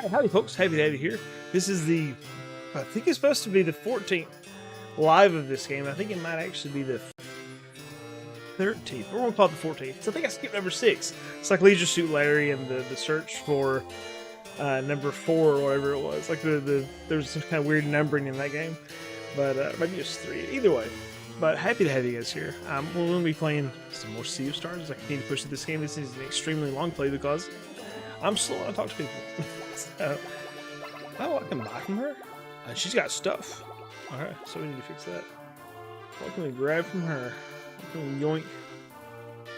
Hey, howdy folks, happy to have you here. This is I think it's supposed to be the 14th live of this game. I think it might actually be the 13th. We're going to call it the 14th. So I think I skipped number 6. It's like Leisure Suit Larry and the search for number 4 or whatever it was. Like there was some kind of weird numbering in that game. But maybe it was 3. Either way. But happy to have you guys here. We're going to be playing some more Sea of Stars. I continue to push through this game. This is an extremely long play because I'm slow to talk to people. So, oh, I can buy from her? She's got stuff. Alright, so we need to fix that. What can we grab from her? What can we yoink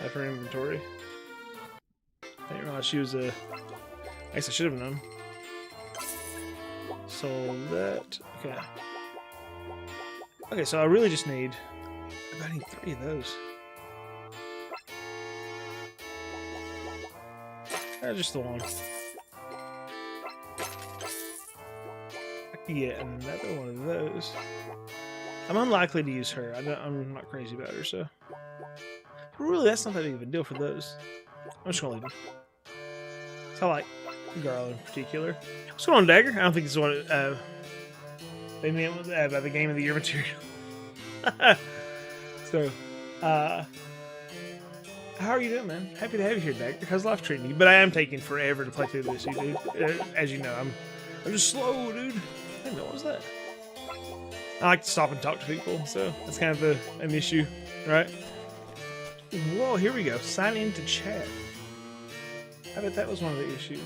out her inventory? I didn't realize she was a... I guess I should have known. So that... Okay. Okay, so I really just need... I need 3 of those. Just the one. I could get another one of those. I'm unlikely to use her. I'm not crazy about her, so. But really, that's not that big of a deal for those. I'm just gonna leave them. So I like Garl in particular. What's going on, Dagger? I don't think this is what they named by the Game of the Year material. So, how are you doing, man? Happy to have you here, Dagger. How's life treating you? But I am taking forever to play through this, dude. As you know, I'm just slow, dude. Hey, what was that? I like to stop and talk to people, so that's kind of an issue, right? Whoa, here we go. Sign into chat. I bet that was one of the issues.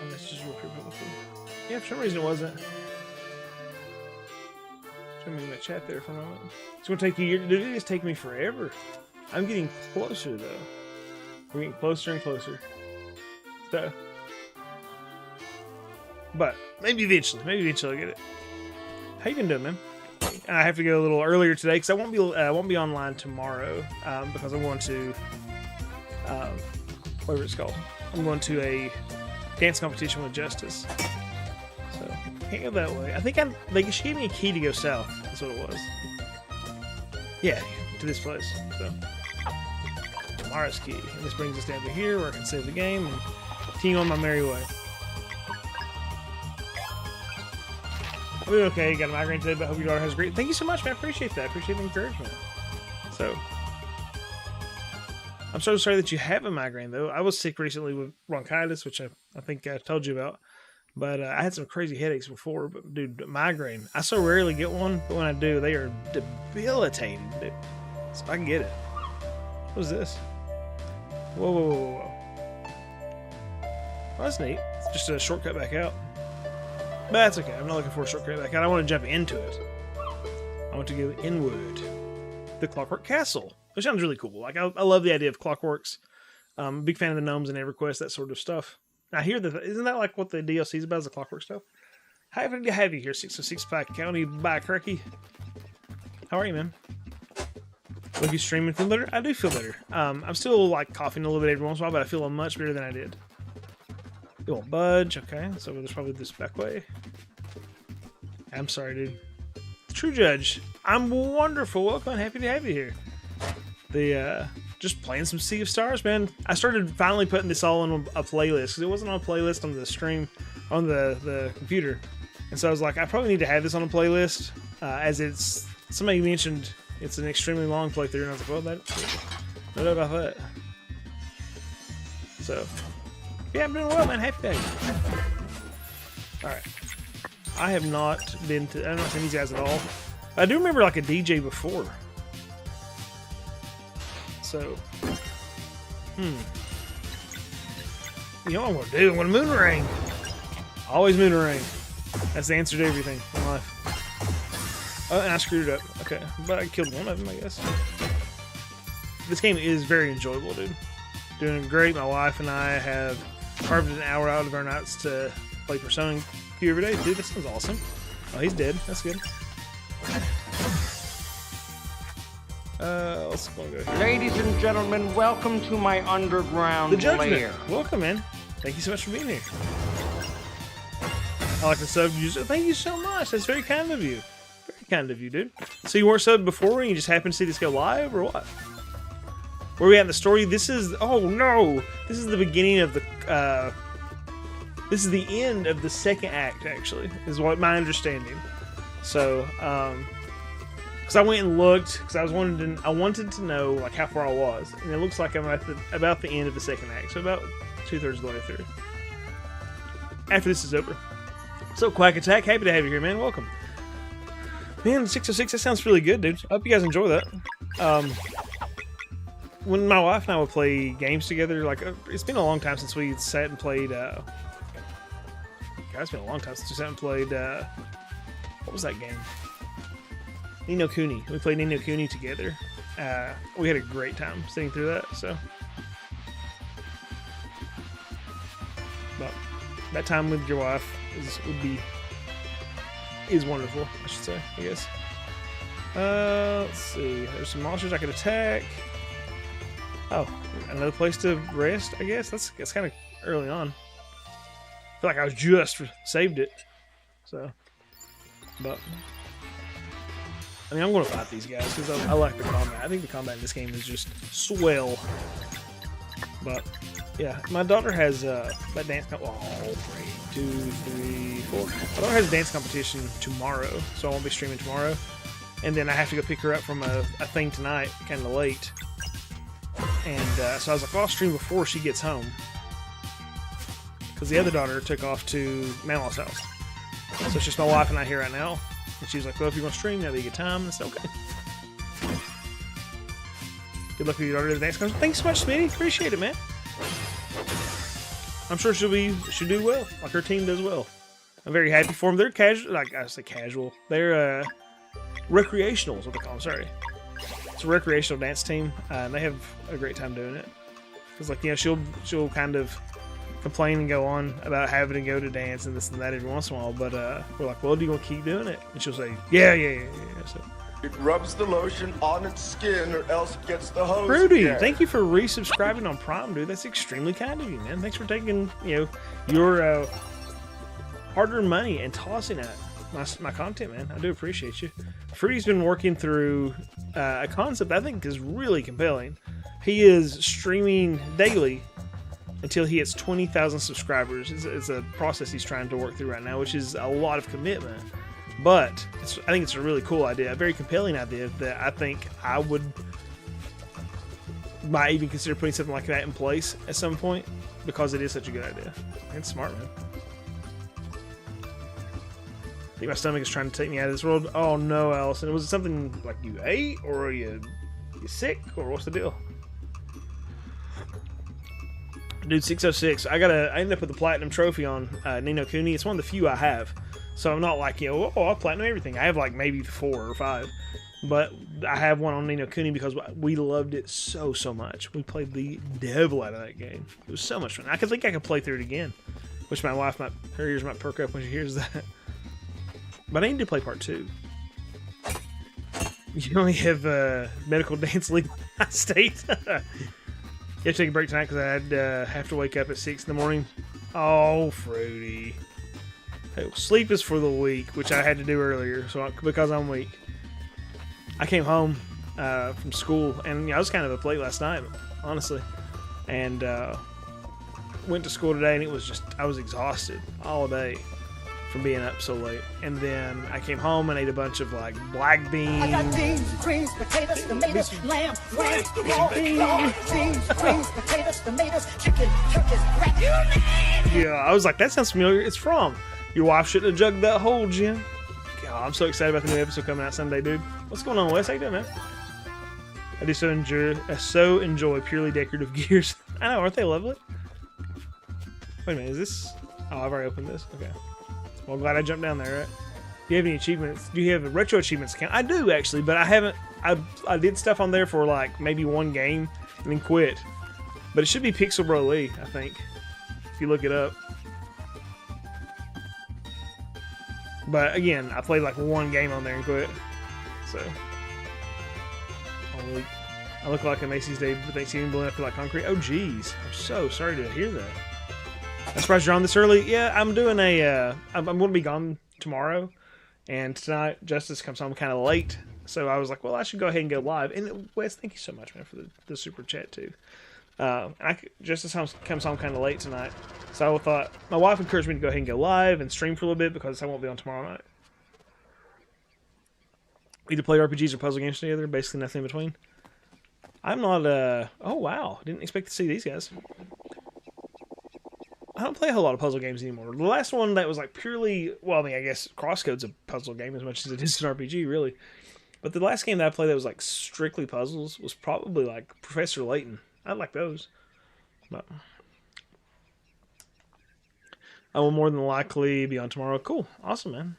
Oh, that's just real creepy. Yeah, for some reason it wasn't. Show me in the chat there for a moment. It's gonna take you years. Dude, it is taking me forever. I'm getting closer though. We're getting closer and closer. So, but maybe eventually I'll get it. How you been doing, man? I have to go a little earlier today because I won't be online tomorrow because I'm going to whatever it's called. I'm going to a dance competition with Justice. So can't go that way. I think she gave me a key to go south. That's what it was. Yeah, to this place. So tomorrow's key. And this brings us down to here where I can save the game and continue on my merry way. I'm doing okay. Got a migraine today, but hope your daughter has a great. Thank you so much, man. I appreciate that. I appreciate the encouragement. So, I'm so sorry that you have a migraine, though. I was sick recently with bronchitis, which I think I told you about. But I had some crazy headaches before. But, dude, migraine. I so rarely get one, but when I do, they are debilitating, dude. So I can get it. What is this? Whoa, whoa, whoa, whoa. Well, that's neat. It's just a shortcut back out. But that's okay. I'm not looking for a shortcut back out. I want to jump into it. I want to go inward. The Clockwork Castle. Which sounds really cool. Like, I love the idea of Clockworks. I'm a big fan of the gnomes and EverQuest, that sort of stuff. I hear that, isn't that like what the DLC is about, is the Clockwork stuff? Happy to have you here, 606 Pike County, by Kirky. How are you, man? Look, you streaming, feel better? I do feel better. I'm still like coughing a little bit every once in a while, but I feel much better than I did. It won't budge. Okay, so there's probably this back way. I'm sorry, dude. True Judge, I'm wonderful. Welcome, happy to have you here. Just playing some Sea of Stars, man. I started finally putting this all in a playlist because it wasn't on a playlist on the stream on the computer, and so I was like, I probably need to have this on a playlist as it's. Somebody mentioned it's an extremely long playthrough, and I was like, well, no doubt about that. So. Yeah, I'm doing well, man. Happy day. Alright. I have not seen these guys at all. I do remember like a DJ before. So. You know what I'm going to do? I'm going to Moonerang. Always Moonerang. That's the answer to everything in life. Oh, and I screwed it up. Okay. But I killed one of them, I guess. This game is very enjoyable, dude. Doing great. My wife and I have carved an hour out of our nights to play Persona Q every day. Dude, this sounds awesome. Oh, he's dead. That's good. Let's go here. Ladies and gentlemen, welcome to my underground lair. Welcome, man. Thank you so much for being here. I like the sub user. Thank you so much. That's very kind of you. Very kind of you, dude. So you weren't subbed before and you just happened to see this go live, or what? Where we at in the story? This is... Oh, no! This is the beginning of the... this is the end of the second act, actually, is what my understanding. So, because I went and looked, because I wanted to know, like, how far I was. And it looks like I'm at about the end of the second act. So about 2/3 of the way through. After this is over. So, Quack Attack, happy to have you here, man. Welcome. Man, 606, that sounds really good, dude. I hope you guys enjoy that. When my wife and I would play games together, like, it's been a long time since we sat and played, God, it's been a long time since we sat and played, what was that game? Ni no Kuni. We played Ni no Kuni together. We had a great time sitting through that, so. But that time with your wife is wonderful, I should say, I guess. Let's see. There's some monsters I could attack. Oh, another place to rest, I guess. That's kind of early on. I feel like I was just saved it. So, but I mean, I'm going to fight these guys because I like the combat. I think the combat in this game is just swell. But yeah, my daughter has that dance. Oh, 3, 2, 3, 4. My daughter has a dance competition tomorrow, so I won't be streaming tomorrow. And then I have to go pick her up from a thing tonight, kind of late. And so I was like, I'll stream before she gets home. Because the other daughter took off to Mamaw's house. So it's just my wife and I here right now. And she's like, well, if you're going to stream, now that you get time. And I said, okay. Good luck with your daughter. Thanks so much, Smitty. Appreciate it, man. I'm sure she'll do well. Like her team does well. I'm very happy for them. They're casual. Like I say casual. They're recreational is what they call them. Sorry. It's a recreational dance team. And they have a great time doing it. Because, like, you know, she'll kind of complain and go on about having to go to dance and this and that every once in a while, but we're like, well, do you want to keep doing it? And she'll say, yeah. So, it rubs the lotion on its skin or else it gets the hose. Rudy, again. thank you for resubscribing on Prime, dude. That's extremely kind of you, man. Thanks for taking, you know, your hard-earned money and tossing at my content, man. I do appreciate you. Fruity's been working through a concept I think is really compelling. He is streaming daily until he hits 20,000 subscribers. It's a process he's trying to work through right now, which is a lot of commitment. But I think it's a really cool idea, a very compelling idea that I think I might even consider putting something like that in place at some point because it is such a good idea. It's smart, man. I think my stomach is trying to take me out of this world. Oh no, Allison. Was it something like you ate, or are you sick, or what's the deal? Dude, 606. I ended up with the platinum trophy on Ni no Kuni. It's one of the few I have. So I'm not like, you know, oh, I platinum everything. I have like maybe 4 or 5. But I have one on Ni no Kuni because we loved it so much. We played the devil out of that game. It was so much fun. I think I could play through it again. Which my wife her ears might perk up when she hears that. But I need to play part 2. You only have medical dance leave my state. You have to take a break tonight because I'd have to wake up at 6 in the morning. Oh, Fruity. Hey, well, sleep is for the weak, which I had to do earlier, because I'm weak. I came home from school, and I was kind of up late last night, honestly. And went to school today, and it was just, I was exhausted all day from being up so late. And then I came home and ate a bunch of like black beans. I got beans, greens, potatoes, tomatoes, lamb, beans, potatoes, tomatoes, chicken, turkeys, rat. Yeah, I was like, that sounds familiar. It's from. Your wife shouldn't have jugged that hole, Jim. God, I'm so excited about the new episode coming out Sunday, dude. What's going on, Wes? How you doing, man? I do so enjoy purely decorative gears. I know, aren't they lovely? Wait a minute, is this? Oh, I've already opened this. Okay. Well, I'm glad I jumped down there, right? Do you have any achievements? Do you have a retro achievements account? I do, actually, but I haven't. I did stuff on there for like maybe one game and then quit. But it should be Pixel Bro Lee, I think, if you look it up. But again, I played like one game on there and quit. So I look like a Macy's Day Thanksgiving balloon after like concrete. Oh, geez, I'm so sorry to hear that. I'm surprised you're on this early. Yeah, I'm doing I'm going to be gone tomorrow, and tonight Justice comes home kind of late, So I was like, well, I should go ahead and go live. And Wes, thank you so much, man, for the super chat too. Just as comes home kind of late tonight, so I thought my wife encouraged me to go ahead and go live and stream for a little bit because I won't be on tomorrow night. Either play RPGs or puzzle games together, basically nothing in between. I'm not oh wow, didn't expect to see these guys. I don't play a whole lot of puzzle games anymore. The last one that was like purely, well, I mean, I guess Crosscode's a puzzle game as much as it is an RPG, really. But the last game that I played that was like strictly puzzles was probably like Professor Layton. I like those. But I will more than likely be on tomorrow. Cool. Awesome, man.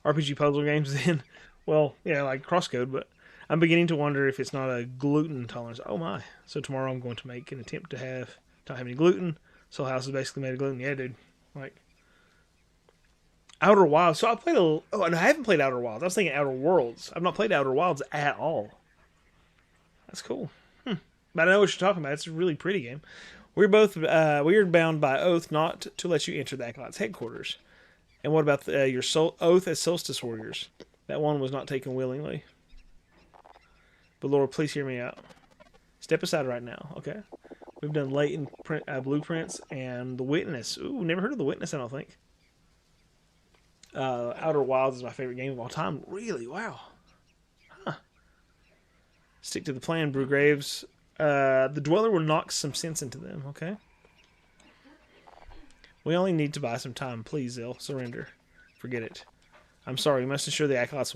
RPG puzzle games then. Well, yeah, like Crosscode, but I'm beginning to wonder if it's not a gluten tolerance. Oh my. So tomorrow I'm going to make an attempt to not have any gluten. Soul House is basically made of gluten. Yeah, dude. Like Outer Wilds. So I played and I haven't played Outer Wilds. I was thinking Outer Worlds. I've not played Outer Wilds at all. That's cool. But I know what you're talking about. It's a really pretty game. We're both we are bound by oath not to let you enter the Acolyte's headquarters. And what about your oath as Solstice Warriors? That one was not taken willingly. But Lord, please hear me out. Step aside right now, okay? We've done Layton blueprints and The Witness. Ooh, never heard of The Witness, I don't think. Outer Wilds is my favorite game of all time. Really? Wow. Huh. Stick to the plan, Brewgraves. The Dweller will knock some sense into them, okay? We only need to buy some time. Please, Zell. Surrender. Forget it. I'm sorry. We must ensure the Acolytes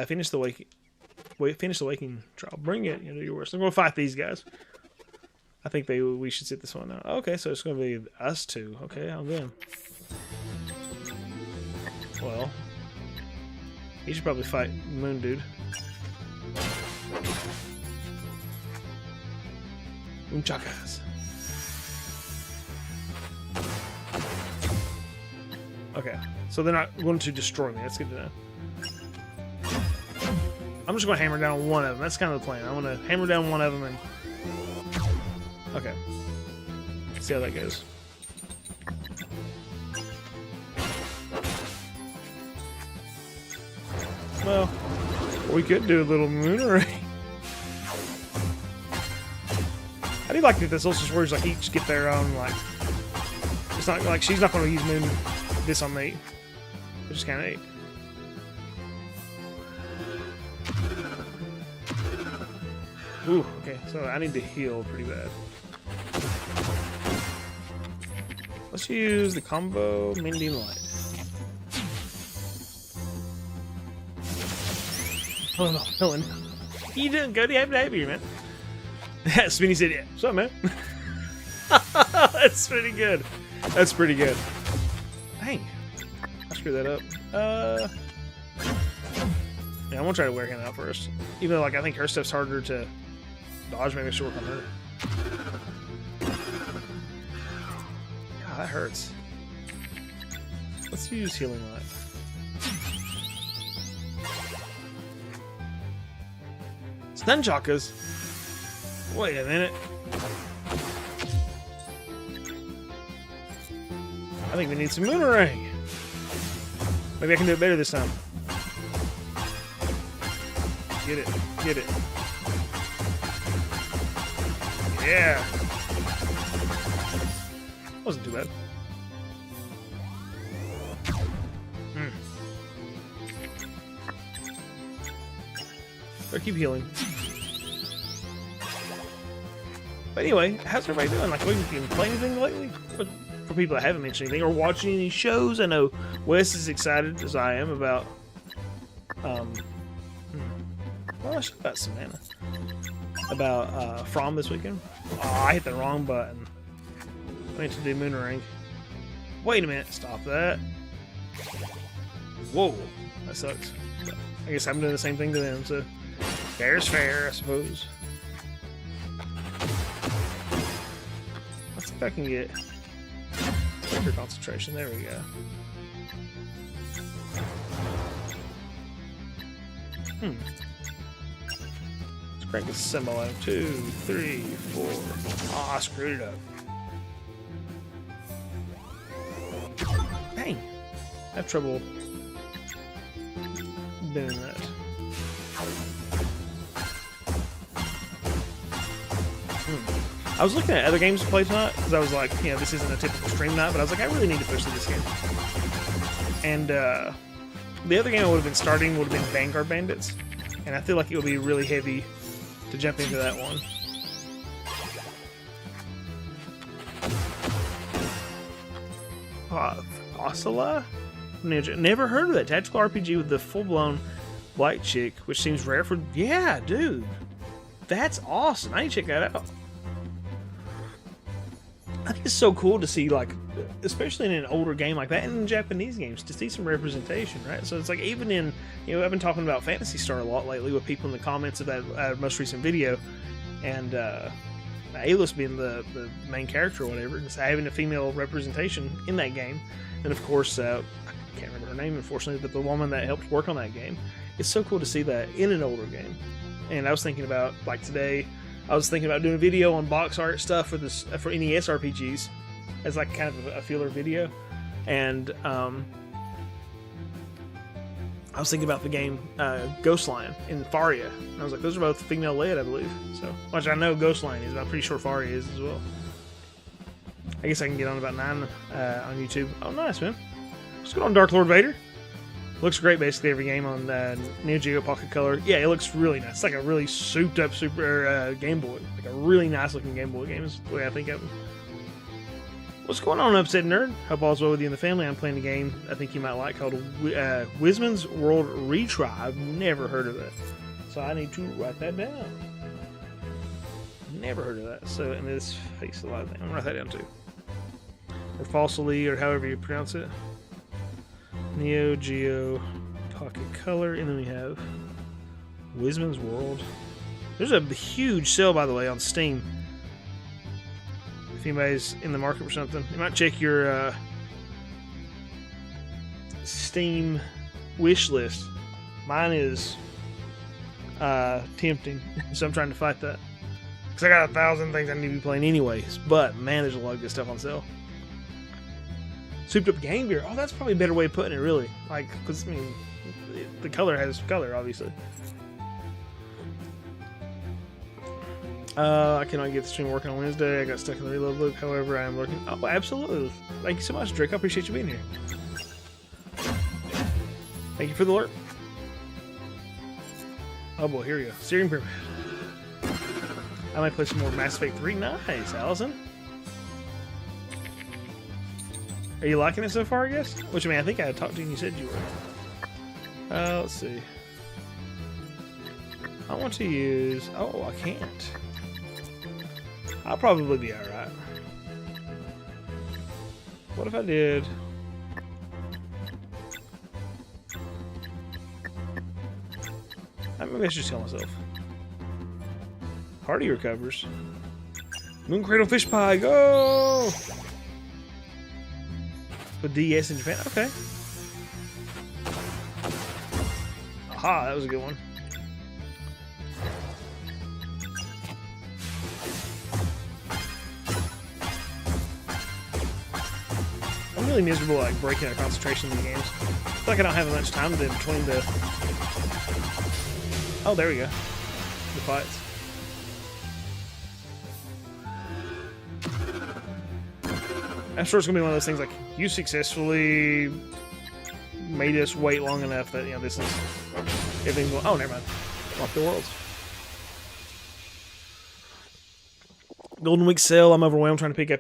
finish the waking trial. Bring it. You know your worst. I'm going to fight these guys. I think we should sit this one out. Okay, so it's going to be us two. Okay, I'm good. Well, he should probably fight Moon Dude. Moonchakas. Okay, so they're not going to destroy me. That's good to know. I'm just going to hammer down one of them. That's kind of the plan. I want to hammer down one of them and... Okay. See how that goes. Well, we could do a little moonery. I do like that the Solstice Warriors like each get their own like. It's not like she's not going to use moon this on me, which is kind of neat. Ooh, okay, so I need to heal pretty bad. Let's use the combo Mending Light. Oh no, Helen. You doing good? Happy to have you, man. Spinny said, yeah. What's up, man? That's pretty good. That's pretty good. Dang. I screwed that up. Yeah, I'm gonna try to wear him out first. Even though, like, I think her stuff's harder to dodge. Maybe I should work on her. God, that hurts. Let's use Healing Light. Nunchakas? Wait a minute. I think we need some Moonerang. Maybe I can do it better this time. Get it. Get it. Yeah. Wasn't too bad. Better keep healing. But anyway, how's everybody doing? Like, have you been playing anything lately? For people that haven't mentioned anything or watching any shows, I know Wes is excited as I am about. Well, I should about Savannah. About From this weekend. Oh, I hit the wrong button. I need to do Moonerang. Wait a minute, stop that. Whoa, that sucks. But I guess I'm doing the same thing to them, so fair's fair, I suppose. Let's see if I can get quicker concentration. There we go. Let's crank this symbol out. 2, 3, 4. Oh, I screwed it up. Dang. I have trouble doing that. I was looking at other games to play tonight because I was like, you know, this isn't a typical stream night, but I was like, I really need to push through this game. And the other game I would have been starting would have been Vanguard Bandits, and I feel like it would be really heavy to jump into that one. Osala? Ninja. Never heard of that. Tactical RPG with the full-blown black chick, which seems rare for... Yeah, dude. That's awesome. I need to check that out. I think it's so cool to see, like, especially in an older game like that, and in Japanese games, to see some representation, right? So it's like, even in, you know, I've been talking about Phantasy Star a lot lately with people in the comments of that most recent video, and Alis being the main character or whatever, just having a female representation in that game. And of course, I can't remember her name, unfortunately, but the woman that helped work on that game. It's so cool to see that in an older game. And I was thinking about, like today, I was thinking about doing a video on box art stuff for this for NES RPGs as like kind of a feeler video, and I was thinking about the game Ghost Lion and Faria, and I was like, those are both female led, I believe. So, which I know Ghost Lion is, but I'm pretty sure Faria is as well. I guess I can get on about 9 on YouTube. Oh, nice, man. What's going on, Dark Lord Vader? Looks great, basically every game on Neo Geo Pocket Color. Yeah, it looks really nice. It's like a really souped up Super Game Boy. Like a really nice looking Game Boy game is the way I think of them. What's going on, Upset Nerd? Hope all's well with you and the family. I'm playing a game I think you might like called Wisman's World Retry. I've never heard of that, so I need to write that down. Never heard of that. So, and this face a lot of things. I'm gonna write that down too. Or Falsely, or however you pronounce it. Neo Geo Pocket Color, and then we have Wisman's World. There's a huge sale, by the way, on Steam. If anybody's in the market for something, you might check your Steam wish list. Mine is tempting, so I'm trying to fight that. Because I got 1,000 things I need to be playing anyways. But, man, there's a lot of good stuff on sale. Souped up Game Gear. Oh, that's probably a better way of putting it, really. Like, because, I mean, the color has color, obviously. I cannot get the stream working on Wednesday. I got stuck in the reload loop. However, I am looking. Oh, absolutely. Thank you so much, Drake. I appreciate you being here. Thank you for the alert. Oh, boy, here we go. Steering Pyramid. I might play some more Mass Effect 3. Nice, Allison. Are you liking it so far, I guess? Which, I mean, I think I had talked to you and you said you were. Let's see. I want to use... Oh, I can't. I'll probably be alright. What if I did... Maybe I should just tell myself. Hardy recovers. Moon Cradle Fish Pie, go! With DS in Japan? Okay. Aha, that was a good one. I'm really miserable at like, breaking out of concentration in the games. I feel like I don't have much time in between the... Oh, there we go. The fights. I'm sure it's going to be one of those things like, you successfully made us wait long enough that, you know, this is... Everything's going... Oh, never mind. Lock the worlds. Golden Week sale. I'm overwhelmed trying to pick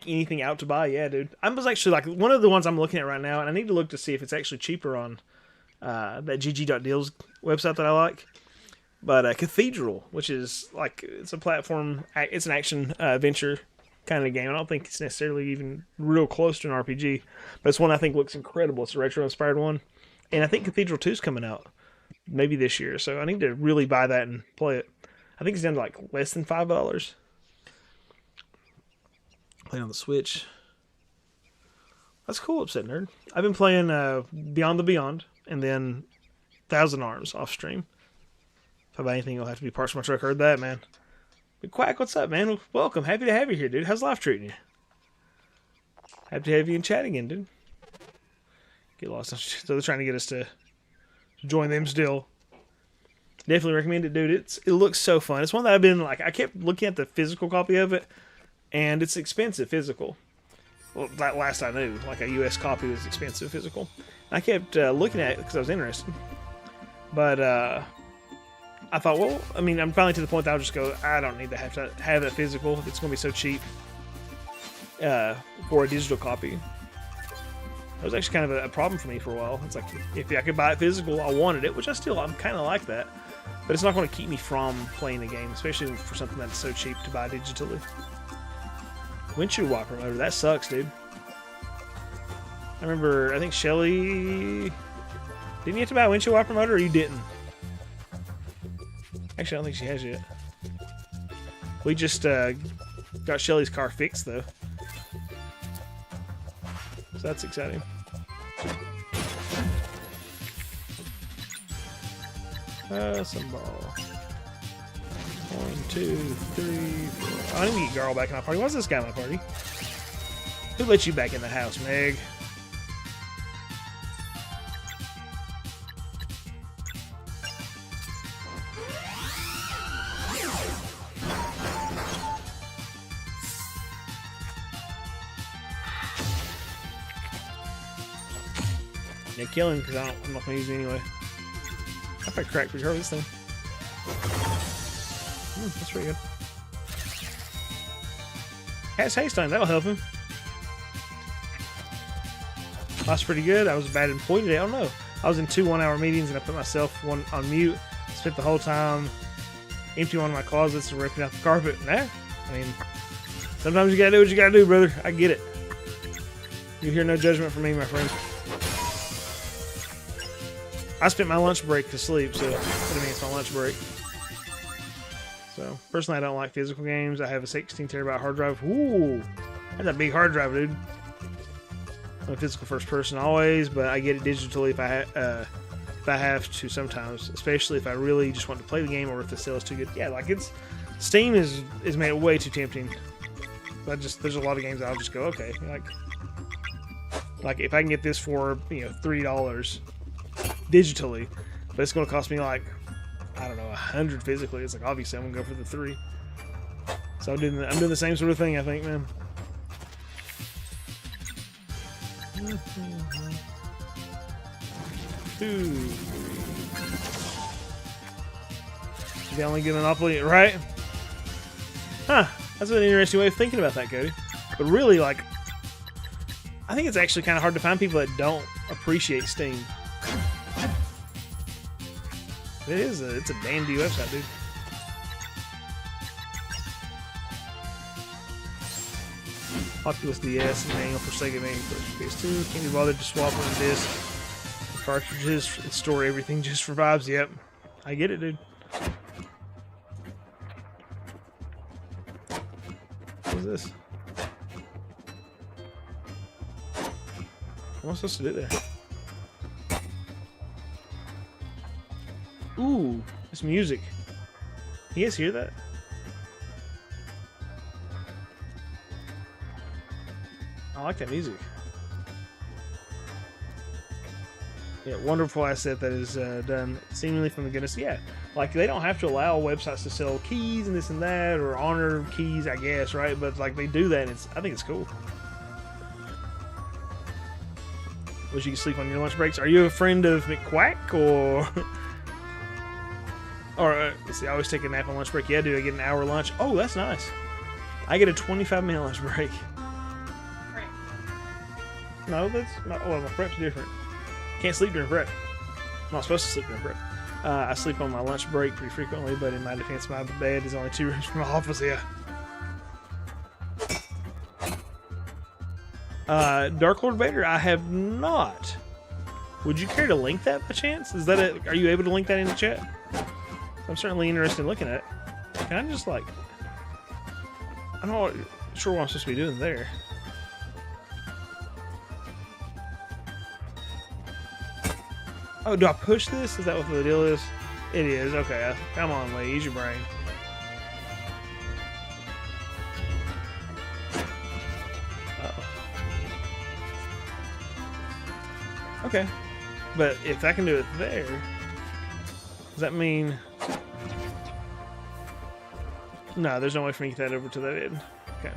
anything out to buy. Yeah, dude. I was actually like one of the ones I'm looking at right now, and I need to look to see if it's actually cheaper on that GG.deals website that I like. But Cathedral, which is like it's a platform, it's an action adventure kind of game. I don't think it's necessarily even real close to an RPG, but it's one I think looks incredible. It's a retro inspired one, and I think Cathedral 2 is coming out maybe this year, so I need to really buy that and play it. I think it's down to like less than $5. Playing on the Switch. That's cool, Upset Nerd. I've been playing Beyond the Beyond and then Thousand Arms off stream. If I buy anything, it'll have to be parts of my truck. Heard that, man. But Quack, what's up, man? Welcome. Happy to have you here, dude. How's life treating you? Happy to have you in chat again, dude. Get lost. So they're trying to get us to join them still. Definitely recommend it, dude. It looks so fun. It's one that I've been like, I kept looking at the physical copy of it, and it's expensive physical. Well, that last I knew, like a US copy was expensive physical. I kept looking at it because I was interested. But I thought, well, I mean, I'm finally to the point that I'll just go, I don't need to have that physical if it's going to be so cheap for a digital copy. That was actually kind of a problem for me for a while. It's like, if I could buy it physical, I wanted it, which I'm kind of like that. But it's not going to keep me from playing the game, especially for something that's so cheap to buy digitally. Windshield wiper motor, that sucks, dude. I remember, I think Shelly... Didn't you have to buy a windshield wiper motor, or you didn't? Actually, I don't think she has yet. We just got Shelly's car fixed, though. So that's exciting. Some ball. 1, 2, 3, 4. I need to get Garl back in my party. Why's this guy in my party? Who let you back in the house, Meg? Yeah, kill him because I'm not going to use it anyway. I probably crack pretty hard with this thing. That's pretty good. Has haste time, that'll help him. That's pretty good. I was a bad employee today. I don't know. I was in 2 1-hour meetings and I put myself on mute. Spent the whole time emptying one of my closets and ripping out the carpet. Nah, I mean, sometimes you gotta do what you gotta do, brother. I get it. You hear no judgment from me, my friend. I spent my lunch break to sleep, so what do you mean it's my lunch break? So, personally, I don't like physical games. I have a 16 terabyte hard drive. Ooh, that's a big hard drive, dude. I'm a physical first person always, but I get it digitally if I have to sometimes, especially if I really just want to play the game or if the sale is too good. Yeah, like Steam is made it way too tempting. But there's a lot of games I'll just go, okay, like if I can get this for $3 digitally, but it's going to cost me like, I don't know, 100 physically. It's like, obviously I'm gonna go for the 3. So I'm doing the same sort of thing, I think, man. Two. The only good Monopoly, right? Huh. That's an interesting way of thinking about that, Cody. But really, like, I think it's actually kind of hard to find people that don't appreciate Steam. It's a dandy website, dude. Oculus DS and manual for Sega Mania for PS2. Can't be bothered to swap on disc. Cartridges and store everything just for vibes. Yep. I get it, dude. What is this? What am I supposed to do there? Ooh, it's music. You guys hear that? I like that music. Yeah, wonderful asset that is done seemingly from the goodness. Yeah, like they don't have to allow websites to sell keys and this and that, or honor keys, I guess, right? But like they do that, and I think it's cool. Wish you could sleep on your lunch breaks. Are you a friend of McQuack or? Or, let's see, I always take a nap on lunch break. Yeah, do I get an hour lunch? Oh, that's nice. I get a 25-minute lunch break. Right. No, that's not. Well, my prep's different. Can't sleep during prep. I'm not supposed to sleep during prep. I sleep on my lunch break pretty frequently, but in my defense, my bed is only 2 rooms from my office. Yeah. Dark Lord Vader, I have not. Would you care to link that by chance? Is that it? Are you able to link that in the chat? I'm certainly interested in looking at it. Can I just like... I'm not sure what I'm supposed to be doing there. Oh, do I push this? Is that what the deal is? It is. Okay. Come on, Lee. Use your brain. Uh-oh. Okay. But if I can do it there... Does that mean... No, there's no way for me to get that over to that end. Okay.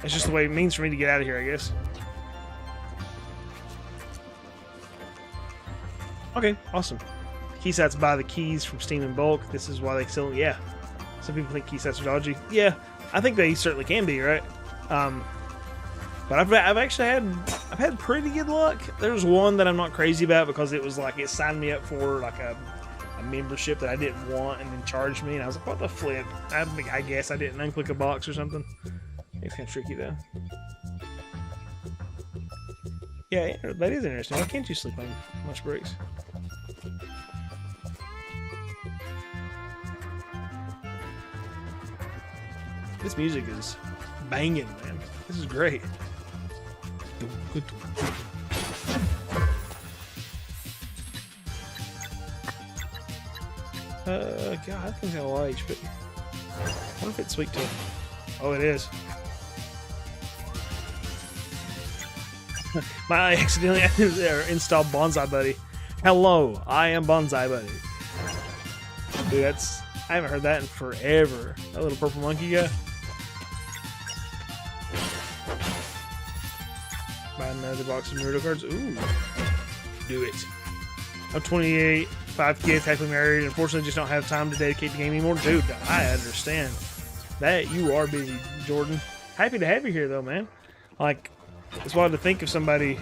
That's just the way it means for me to get out of here, I guess. Okay, awesome. Keysets buy the keys from Steam in bulk. This is why they sell. Yeah, some people think keysets are dodgy. Yeah, I think they certainly can be, right? But I've actually had pretty good luck. There's one that I'm not crazy about because it was like it signed me up for like a membership that I didn't want and then charged me, and I was like, what the flip? I guess I didn't unclick a box or something. It's kind of tricky though. Yeah, that is interesting. Why can't you sleep on lunch breaks? This music is banging, man. This is great. God, that thing's got a lot of HP. I wonder if it's weak to... Oh, it is. I accidentally installed Bonsai Buddy. Hello, I am Bonsai Buddy. Dude, that's... I haven't heard that in forever. That little purple monkey guy. Buy another box of Naruto cards. Ooh. Do it. I'm 28, 5 kids, happily married. Unfortunately, just don't have time to dedicate to gaming anymore. Dude, I understand. That you are busy, Jordan. Happy to have you here, though, man. Like, it's wild to think of somebody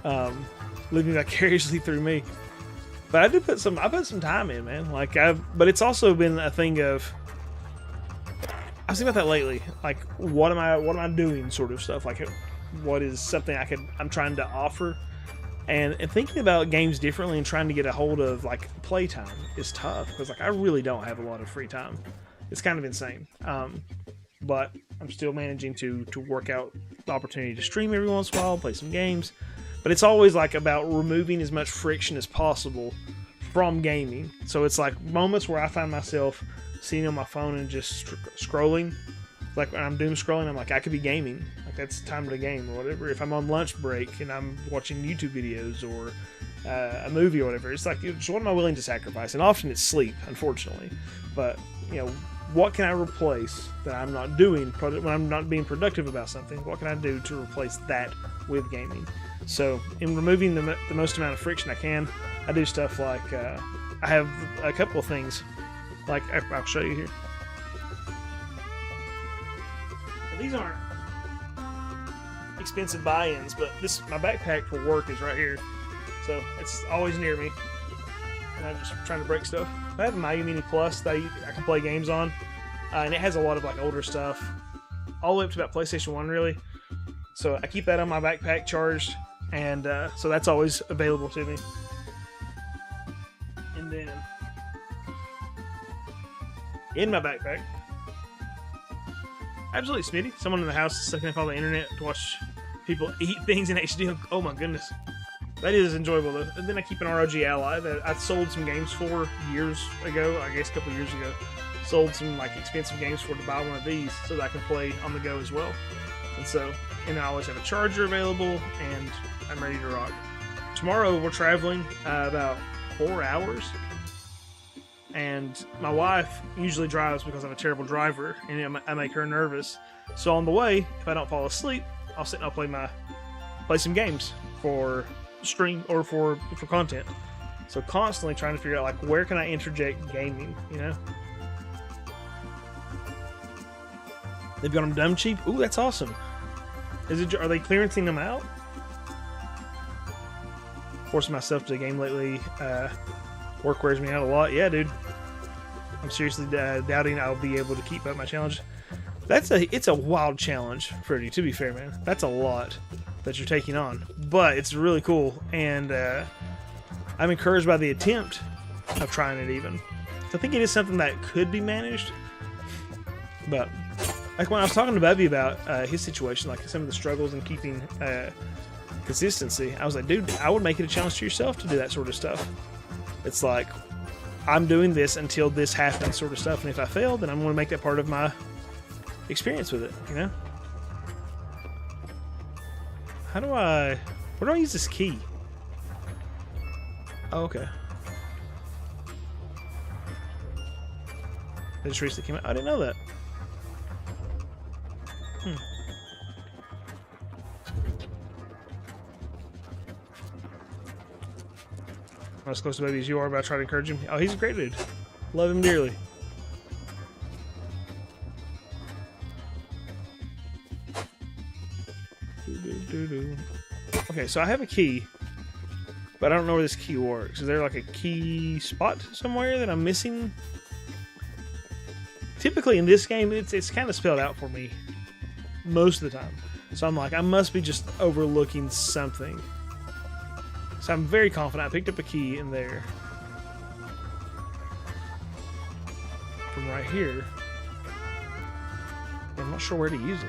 living vicariously through me. But I did put some time in, man. Like, but it's also been a thing of, I was thinking about that lately. Like, what am I doing, sort of stuff. Like, what is something I'm trying to offer, and thinking about games differently and trying to get a hold of like playtime is tough because like I really don't have a lot of free time. It's kind of insane. But I'm still managing to work out the opportunity to stream every once in a while, play some games. But it's always like about removing as much friction as possible from gaming. So it's like moments where I find myself sitting on my phone and just scrolling. Like when I'm doom scrolling, I'm like, I could be gaming. Like that's time to game or whatever. If I'm on lunch break and I'm watching YouTube videos or a movie or whatever, it's like, what am I willing to sacrifice? And often it's sleep, unfortunately. But, you know, what can I replace that I'm not doing when I'm not being productive about something? What can I do to replace that with gaming? So in removing the most amount of friction I can, I do stuff like, I have a couple of things. Like, I'll show you here. These aren't expensive buy-ins, but my backpack for work is right here, so it's always near me, and I'm just trying to break stuff. I have a Mayu Mini Plus that I can play games on, and it has a lot of like older stuff, all the way up to about PlayStation 1 really, so I keep that on my backpack charged, and so that's always available to me. And then in my backpack, absolutely Smitty. Someone in the house is sucking up all the internet to watch people eat things in HD. Oh my goodness. That is enjoyable though. And then I keep an ROG Ally that I sold some games for years ago, I guess a couple years ago. Sold some like expensive games for to buy one of these so that I can play on the go as well. And I always have a charger available and I'm ready to rock. Tomorrow we're traveling about 4 hours. And my wife usually drives because I'm a terrible driver and I make her nervous. So on the way, if I don't fall asleep, I'll sit and I'll play some games for stream or for content. So constantly trying to figure out like where can I interject gaming, you know? They've got them dumb cheap. Ooh, that's awesome. Are they clearancing them out? Forcing myself to game lately. Work wears me out a lot. Yeah, dude. I'm seriously doubting I'll be able to keep up my challenge. It's a wild challenge, Freddie, to be fair, man. That's a lot that you're taking on. But it's really cool, and I'm encouraged by the attempt of trying it even. I think it is something that could be managed. But like when I was talking to Bubby about his situation, like some of the struggles in keeping consistency, I was like, dude, I would make it a challenge to yourself to do that sort of stuff. It's like, I'm doing this until this happens sort of stuff, and if I fail, then I'm going to make that part of my experience with it, you know? Where do I use this key? Oh, okay. They just recently came out. I didn't know that. Not as close to baby as you are, but I try to encourage him. Oh, he's a great dude. Love him dearly. Okay, so I have a key, but I don't know where this key works. Is there like a key spot somewhere that I'm missing? Typically in this game, it's kind of spelled out for me most of the time. So I'm like, I must be just overlooking something. So I'm very confident I picked up a key in there. From right here. I'm not sure where to use it.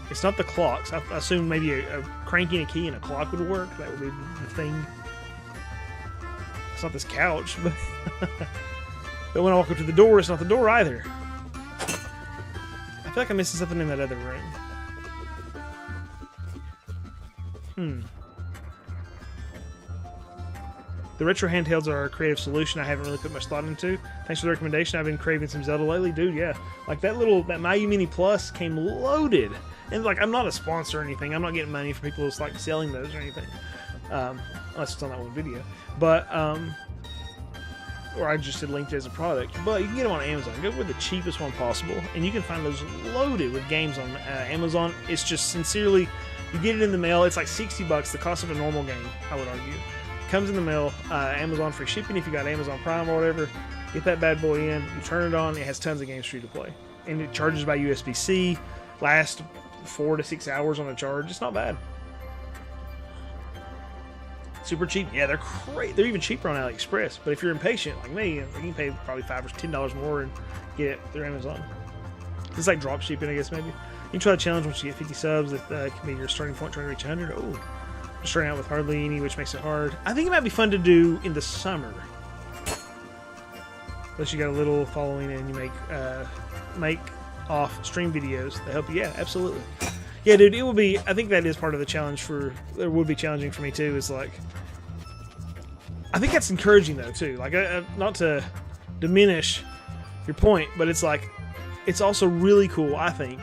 It's not the clocks. I assume maybe a cranking a key and a clock would work. That would be the thing. It's not this couch, but but when I walk up to the door, it's not the door either. I feel like I'm missing something in that other room. The retro handhelds are a creative solution I haven't really put much thought into. Thanks for the recommendation. I've been craving some Zelda lately. Dude, yeah. Like that Mayu Mini Plus came loaded. And like, I'm not a sponsor or anything. I'm not getting money for people who's like selling those or anything. Unless it's on that one video. But, or I just had linked it as a product. But you can get them on Amazon. Go with the cheapest one possible. And you can find those loaded with games on Amazon. It's just sincerely, you get it in the mail. It's like $60, the cost of a normal game, I would argue. Comes in the mail, Amazon free shipping if you got Amazon Prime or whatever. Get that bad boy in, you turn it on, it has tons of games for you to play. And it charges by USB-C, lasts 4 to 6 hours on a charge. It's not bad. Super cheap. Yeah, they're great. They're even cheaper on AliExpress. But if you're impatient like me, you can pay probably $5 or $10 more and get it through Amazon. It's like drop shipping, I guess, maybe. You can try the challenge once you get 50 subs. That can be your starting point trying to reach 100. Oh. Starting out with hardly any, which makes it hard. I think it might be fun to do in the summer. Unless you got a little following and you make off stream videos that help you. Yeah, absolutely. Yeah, dude, it will be. I think that is part of the challenge for. It would be challenging for me too. Is like, I think that's encouraging though too. Like, not to diminish your point, but it's like, it's also really cool. I think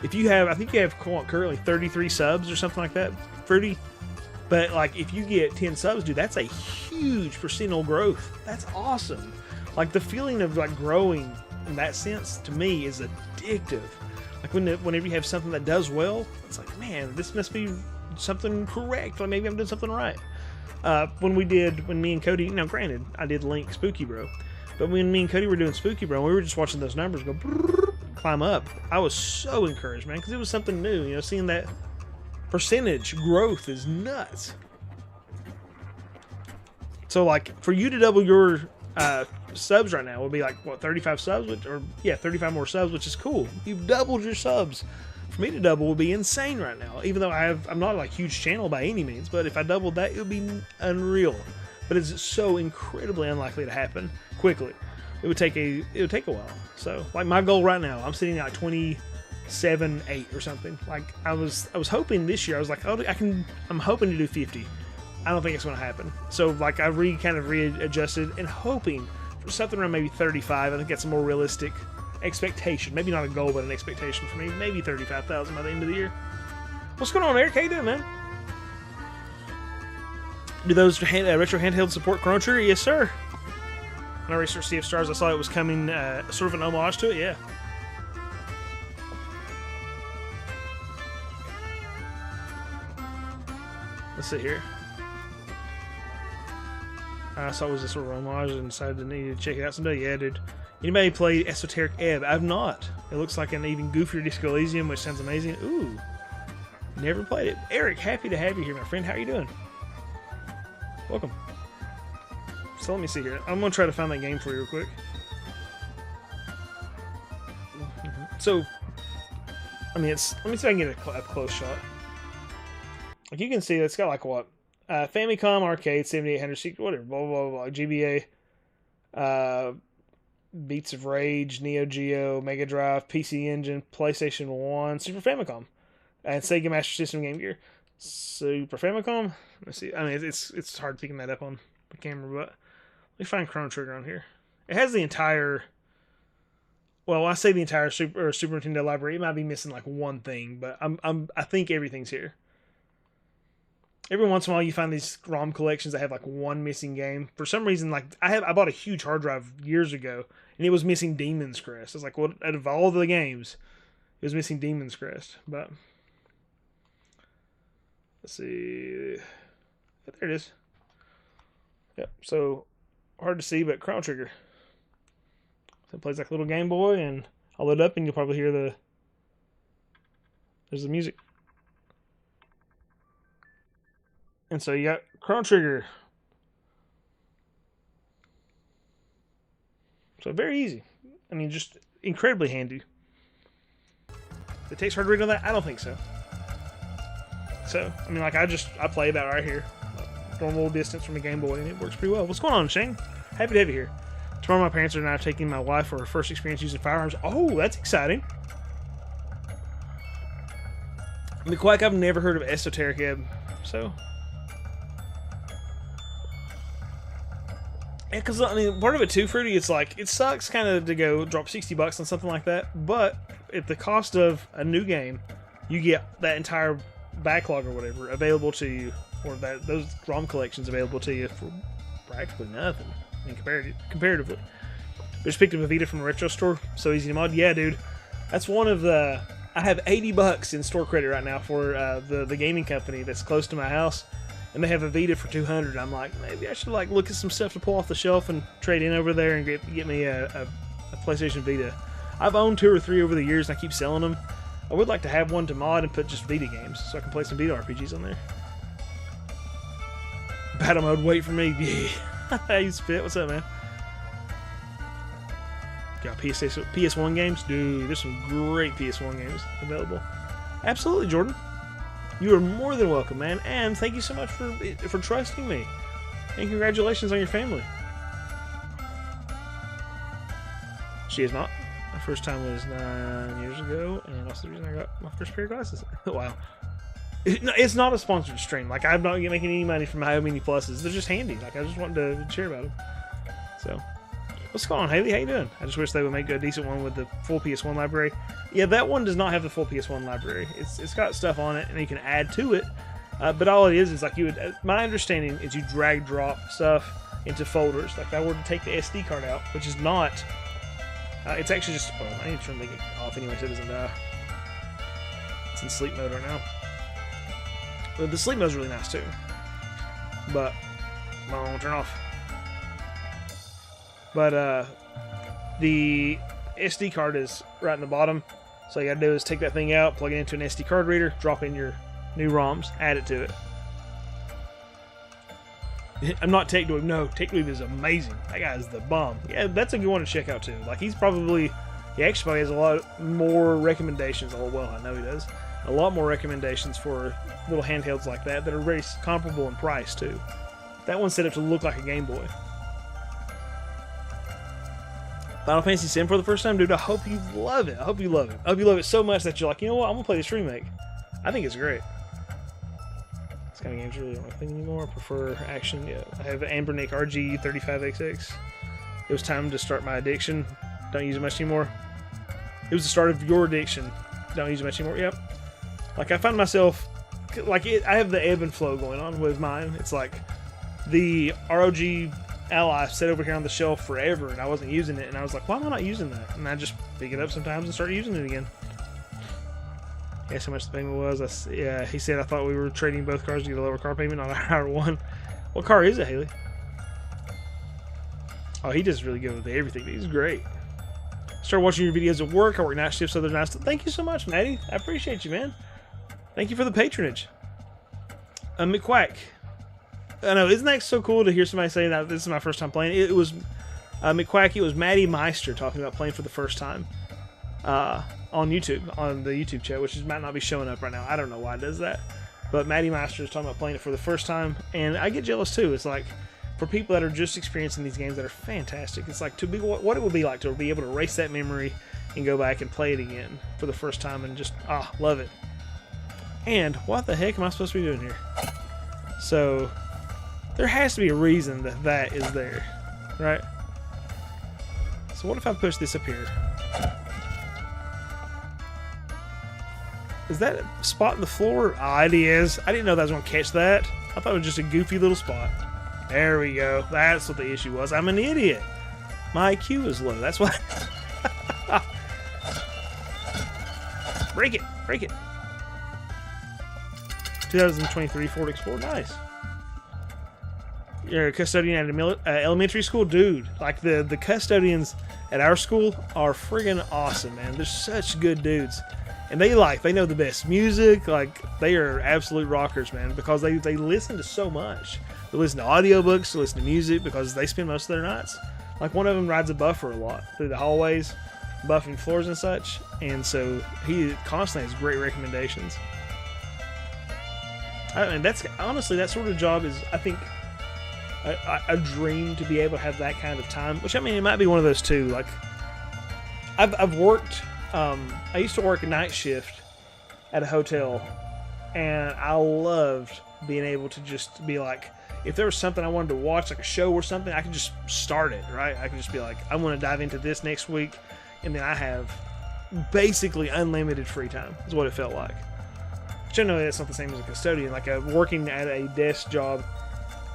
if you have, I think you have currently 33 subs or something like that. 30. But like, if you get 10 subs, dude, that's a huge percentual growth. That's awesome. Like the feeling of like growing in that sense to me is addictive. Like whenever you have something that does well, it's like, man, this must be something correct. Like maybe I'm doing something right. When me and Cody, now granted, I did link Spooky Bro, but when me and Cody were doing Spooky Bro, we were just watching those numbers go climb up. I was so encouraged, man, because it was something new. You know, seeing that percentage growth is nuts. So like for you to double your subs right now would be like what, 35 subs, 35 more subs, which is cool. You've doubled your subs. For me to double would be insane right now. Even though I'm not like huge channel by any means, but if I doubled that, it would be unreal. But it's so incredibly unlikely to happen quickly. It would take a while. So like my goal right now, I'm sitting at like 27.8 or something. Like I was hoping this year. I was like, oh, I'm hoping to do 50. I don't think it's going to happen. So like I kind of readjusted and hoping for something around maybe 35. I think that's a more realistic expectation. Maybe not a goal, but an expectation for me. Maybe 35,000 by the end of the year. What's going on, Eric? How you doing, man? Do those retro handheld support Chrono Trigger? Yes, sir. When I researched Sea of Stars, I saw it was coming, sort of an homage to it. Yeah. Let's see here. I saw it was a sort of homage and decided to need to check it out someday. Yeah, dude. Anybody play Esoteric Ebb? I've not. It looks like an even goofier Disco Elysium, which sounds amazing. Ooh. Never played it. Eric, happy to have you here, my friend. How are you doing? Welcome. So let me see here. I'm going to try to find that game for you real quick. So, I mean, let me see if I can get a close shot. Like you can see, it's got like what? Famicom Arcade, 7800, whatever, blah, blah, blah, GBA, Beats of Rage, Neo Geo, Mega Drive, PC Engine, PlayStation 1, Super Famicom, and Sega Master System Game Gear. Super Famicom? Let me see. I mean, it's hard picking that up on the camera, but me find Chrono Trigger on here. It has the entire. Well, when I say the entire Super Nintendo library, it might be missing like one thing, but I think everything's here. Every once in a while, you find these ROM collections that have like one missing game. For some reason, like I bought a huge hard drive years ago, and it was missing Demon's Crest. I was like, well, out of all the games, it was missing Demon's Crest. But let's see, there it is. Yep. So hard to see, but Chrono Trigger. So it plays like a little Game Boy, and I'll load it up, and you'll probably hear there's the music. And so you got Chrono Trigger. So very easy. I mean, just incredibly handy. It takes hard to read on that? I don't think so. So, I mean, like I play about right here. Normal distance from a Game Boy, and it works pretty well. What's going on, Shane? Happy to have you here. Tomorrow my parents are now taking my wife for her first experience using firearms. Oh, that's exciting. McQuack, I've never heard of Esoteric Ebb. So... yeah, because, I mean, part of it too, Fruity, it's like, it sucks kind of to go drop $60 on something like that, but at the cost of a new game, you get that entire backlog or whatever available to you, or those ROM collections available to you for practically nothing, I mean, comparatively. I just picked up a Vita from a retro store, so easy to mod. Yeah, dude, that's one of the... I have $80 in store credit right now for the gaming company that's close to my house. And they have a Vita for $200. I'm like, maybe I should like look at some stuff to pull off the shelf and trade in over there and get me a PlayStation Vita. I've owned 2 or 3 over the years, and I keep selling them. I would like to have one to mod and put just Vita games, so I can play some Vita RPGs on there. Battle mode, wait for me. Yeah. Hey, Spit, what's up, man? Got PS1 games? Dude, there's some great PS1 games available. Absolutely, Jordan. You are more than welcome, man, and thank you so much for trusting me. And congratulations on your family. She is not. My first time was 9 years ago, and that's the reason I got my first pair of glasses. Wow. It's not a sponsored stream. Like, I'm not making any money from my Mini Pluses. They're just handy. Like, I just wanted to share about them. So, what's going on, Haley? How you doing? I just wish they would make a decent one with the full PS1 library. Yeah, that one does not have the full PS1 library. It's got stuff on it, and you can add to it. But all it is like you would... my understanding is you drag drop stuff into folders. Like, if I were to take the SD card out, which is not... it's actually just... well, I need to turn the thing off anyway so it doesn't die. It's in sleep mode right now. Well, the sleep mode is really nice, too. But... I won't turn off. But, the SD card is right in the bottom. So all you gotta do is take that thing out, plug it into an SD card reader, drop in your new ROMs, add it to it. I'm not TechDweeb. No, TechDweeb is amazing. That guy is the bomb. Yeah, that's a good one to check out too. Like, he actually probably has a lot more recommendations. Oh, well, I know he does. A lot more recommendations for little handhelds like that are very comparable in price too. That one's set up to look like a Game Boy. Final Fantasy VII for the first time, dude. I hope you love it. I hope you love it. I hope you love it so much that you're like, you know what? I'm gonna play this remake. I think it's great. This kind of games really aren't my thing anymore. I prefer action. Yeah, I have Ambernick RG35XX. It was time to start my addiction. Don't use it much anymore. It was the start of your addiction. Don't use it much anymore. Yep. Like, I find myself like I have the ebb and flow going on with mine. It's like the ROG Ally sat over here on the shelf forever, and I wasn't using it, and I was like, why am I not using that? And I just pick it up sometimes and start using it again. Guess how much the payment was? Yeah, he said I thought we were trading both cars to get a lower car payment on a higher one. What car is it, Haley? Oh, he does really good with everything. He's great. Started watching your videos at work. I work night shifts, so they're nice. Thank you so much, Maddie. I appreciate you, man. Thank you for the patronage. McQuack. I know, isn't that so cool to hear somebody say that this is my first time playing? It was McQuack. It was Maddie Meister talking about playing for the first time on YouTube, on the YouTube chat, which might not be showing up right now. I don't know why it does that, but Maddie Meister is talking about playing it for the first time, and I get jealous too. It's like, for people that are just experiencing these games that are fantastic, it's like to be what it would be like to be able to erase that memory and go back and play it again for the first time and just love it. And what the heck am I supposed to be doing here? So there has to be a reason that is there. right? So what if I push this up here? Is that a spot in the floor? Ah, it is. I didn't know that was going to catch that. I thought it was just a goofy little spot. There we go. That's what the issue was. I'm an idiot. My IQ is low. That's why. Break it. Break it. 2023 Ford Explorer. Nice. You're a custodian at a elementary school? Dude, like the custodians at our school are friggin' awesome, man. They're such good dudes. And they know the best music. Like, they are absolute rockers, man, because they listen to so much. They listen to audiobooks, they listen to music, because they spend most of their nights. Like, one of them rides a buffer a lot through the hallways, buffing floors and such. And so he constantly has great recommendations. I mean, that's honestly, that sort of job is, I think, a dream to be able to have that kind of time. Which, I mean, it might be one of those too. Like, I've worked. I used to work a night shift at a hotel, and I loved being able to just be like, if there was something I wanted to watch, like a show or something, I could just start it, right? I could just be like, I want to dive into this next week, and then I have basically unlimited free time, is what it felt like. Which I know that's not the same as a custodian. Like, working at a desk job